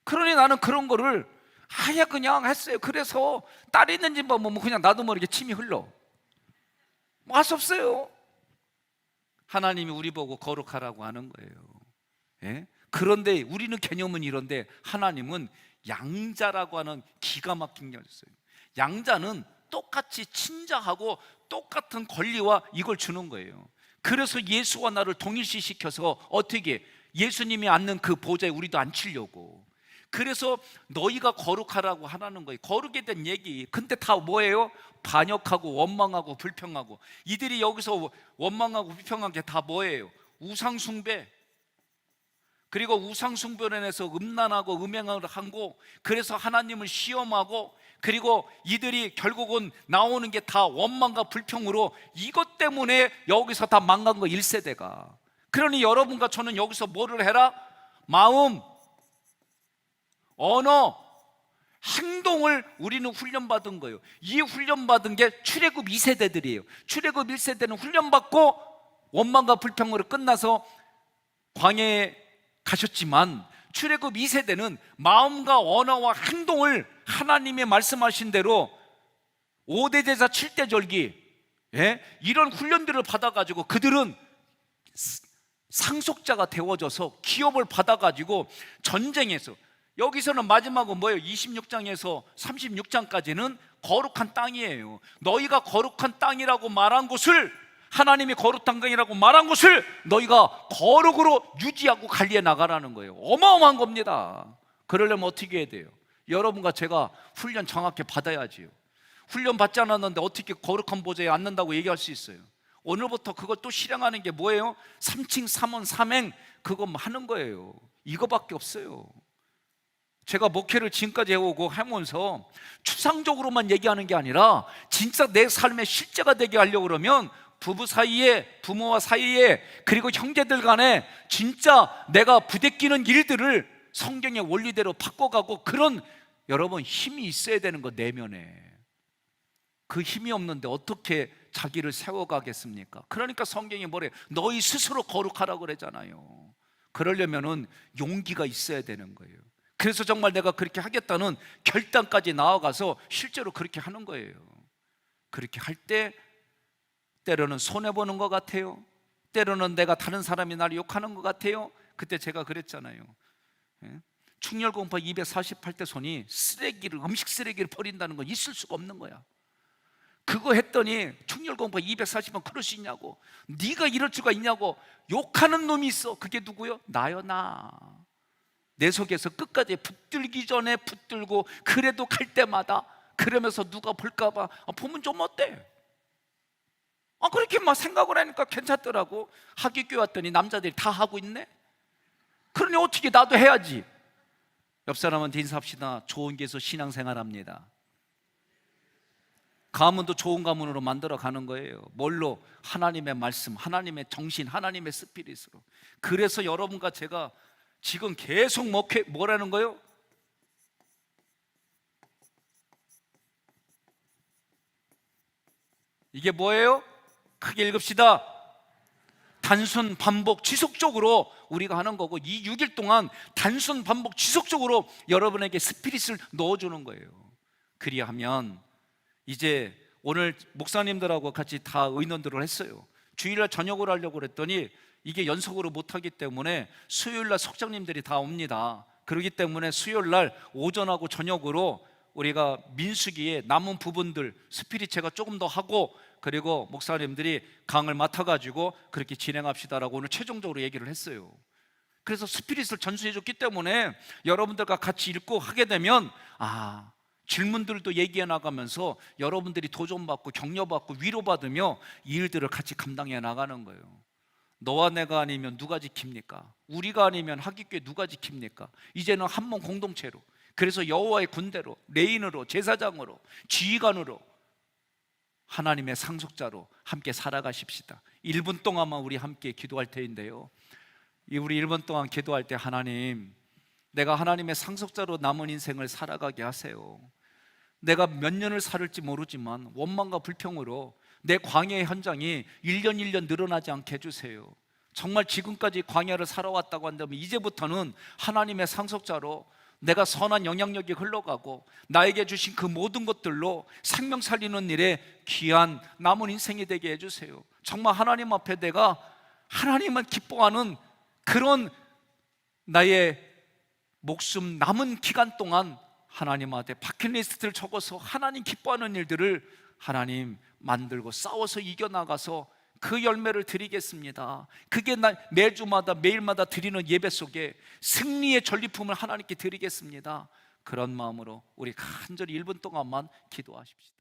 그러니 나는 그런 거를 아예 그냥 했어요. 그래서 딸이 있는 집 보면 그냥 나도 모르게 침이 흘러. 뭐 할 수 없어요. 하나님이 우리 보고 거룩하라고 하는 거예요. 예? 그런데 우리는 개념은 이런데 하나님은 양자라고 하는 기가 막힌 게 있어요. 양자는 똑같이 친자하고 똑같은 권리와 이걸 주는 거예요. 그래서 예수와 나를 동일시시켜서 어떻게 예수님이 앉는 그 보좌에 우리도 앉히려고. 그래서 너희가 거룩하라고 하라는 거예요. 거룩에 대한 얘기. 근데 다 뭐예요? 반역하고 원망하고 불평하고. 이들이 여기서 원망하고 불평한 게 다 뭐예요? 우상숭배. 그리고 우상숭배로 인해서 음란하고 음행을 하고, 그래서 하나님을 시험하고, 그리고 이들이 결국은 나오는 게 다 원망과 불평으로, 이것 때문에 여기서 다 망간 거 1세대가. 그러니 여러분과 저는 여기서 뭐를 해라? 마음, 언어, 행동을 우리는 훈련받은 거예요. 이 훈련받은 게 출애굽 2세대들이에요. 출애굽 1세대는 훈련받고 원망과 불평으로 끝나서 광야에 가셨지만, 출애굽 2세대는 마음과 언어와 행동을 하나님의 말씀하신 대로 5대 제사 7대 절기, 이런 훈련들을 받아가지고 그들은 상속자가 되어져서 기업을 받아가지고 전쟁에서, 여기서는 마지막은 뭐예요? 26장에서 36장까지는 거룩한 땅이에요. 너희가 거룩한 땅이라고 말한 곳을, 하나님이 거룩한 땅이라고 말한 곳을 너희가 거룩으로 유지하고 관리해 나가라는 거예요. 어마어마한 겁니다. 그러려면 어떻게 해야 돼요? 여러분과 제가 훈련 정확히 받아야지요. 훈련 받지 않았는데 어떻게 거룩한 보좌에 앉는다고 얘기할 수 있어요? 오늘부터 그걸 또 실행하는 게 뭐예요? 삼칭 삼원 삼행, 그거 하는 거예요. 이거밖에 없어요. 제가 목회를 지금까지 해오고 하면서 추상적으로만 얘기하는 게 아니라 진짜 내 삶의 실제가 되게 하려고 그러면 부부 사이에, 부모와 사이에, 그리고 형제들 간에 진짜 내가 부대끼는 일들을 성경의 원리대로 바꿔가고, 그런 여러분 힘이 있어야 되는 거, 내면에. 그 힘이 없는데 어떻게 자기를 세워가겠습니까? 그러니까 성경이 뭐래요? 너희 스스로 거룩하라고 그러잖아요. 그러려면은 용기가 있어야 되는 거예요. 그래서 정말 내가 그렇게 하겠다는 결단까지 나아가서 실제로 그렇게 하는 거예요. 그렇게 할 때 때로는 손해보는 것 같아요. 때로는 내가 다른 사람이 나를 욕하는 것 같아요. 그때 제가 그랬잖아요. 충렬공파 248대 손이 쓰레기를, 음식 쓰레기를 버린다는 건 있을 수가 없는 거야. 그거 했더니 충렬공파 240번 그럴 수 있냐고, 네가 이럴 수가 있냐고 욕하는 놈이 있어. 그게 누구요? 나요, 나. 내 속에서 끝까지 붙들기 전에 붙들고 그래도 갈 때마다 그러면서 누가 볼까 봐 보면 좀 어때? 그렇게 막 생각을 하니까 괜찮더라고. 하기교회 왔더니 남자들이 다 하고 있네. 그러니 어떻게 나도 해야지. 옆 사람한테 인사합시다. 좋은 교회에서 신앙생활합니다. 가문도 좋은 가문으로 만들어 가는 거예요. 뭘로? 하나님의 말씀, 하나님의 정신, 하나님의 스피릿으로. 그래서 여러분과 제가 지금 계속 뭐라는 거예요? 이게 뭐예요? 크게 읽읍시다. 단순 반복 지속적으로 우리가 하는 거고, 이 6일 동안 단순 반복 지속적으로 여러분에게 스피릿을 넣어주는 거예요. 그리하면 이제 오늘 목사님들하고 같이 다 의논들을 했어요. 주일날 저녁으로 하려고 그랬더니 이게 연속으로 못하기 때문에 수요일날 석장님들이 다 옵니다. 그렇기 때문에 수요일날 오전하고 저녁으로 우리가 민수기에 남은 부분들 스피릿 제가 조금 더 하고, 그리고 목사님들이 강을 맡아가지고 그렇게 진행합시다라고 오늘 최종적으로 얘기를 했어요. 그래서 스피릿을 전수해 줬기 때문에 여러분들과 같이 읽고 하게 되면 질문들도 얘기해 나가면서 여러분들이 도전받고 격려받고 위로받으며 이 일들을 같이 감당해 나가는 거예요. 너와 내가 아니면 누가 지킵니까? 우리가 아니면 하기교회 누가 지킵니까? 이제는 한 몸 공동체로, 그래서 여호와의 군대로, 레인으로, 제사장으로, 지휘관으로, 하나님의 상속자로 함께 살아가십시다. 1분 동안만 우리 함께 기도할 테인데요, 우리 1분 동안 기도할 때 하나님, 내가 하나님의 상속자로 남은 인생을 살아가게 하세요. 내가 몇 년을 살을지 모르지만 원망과 불평으로 내 광야의 현장이 1년 1년 늘어나지 않게 해주세요. 정말 지금까지 광야를 살아왔다고 한다면 이제부터는 하나님의 상속자로 내가 선한 영향력이 흘러가고 나에게 주신 그 모든 것들로 생명 살리는 일에 귀한 남은 인생이 되게 해주세요. 정말 하나님 앞에 내가 하나님만 기뻐하는 그런 나의 목숨 남은 기간 동안 하나님한테 버킷리스트를 적어서 하나님 기뻐하는 일들을 하나님 만들고 싸워서 이겨나가서 그 열매를 드리겠습니다. 그게 매주마다 매일마다 드리는 예배 속에 승리의 전리품을 하나님께 드리겠습니다. 그런 마음으로 우리 간절히 1분 동안만 기도하십시다.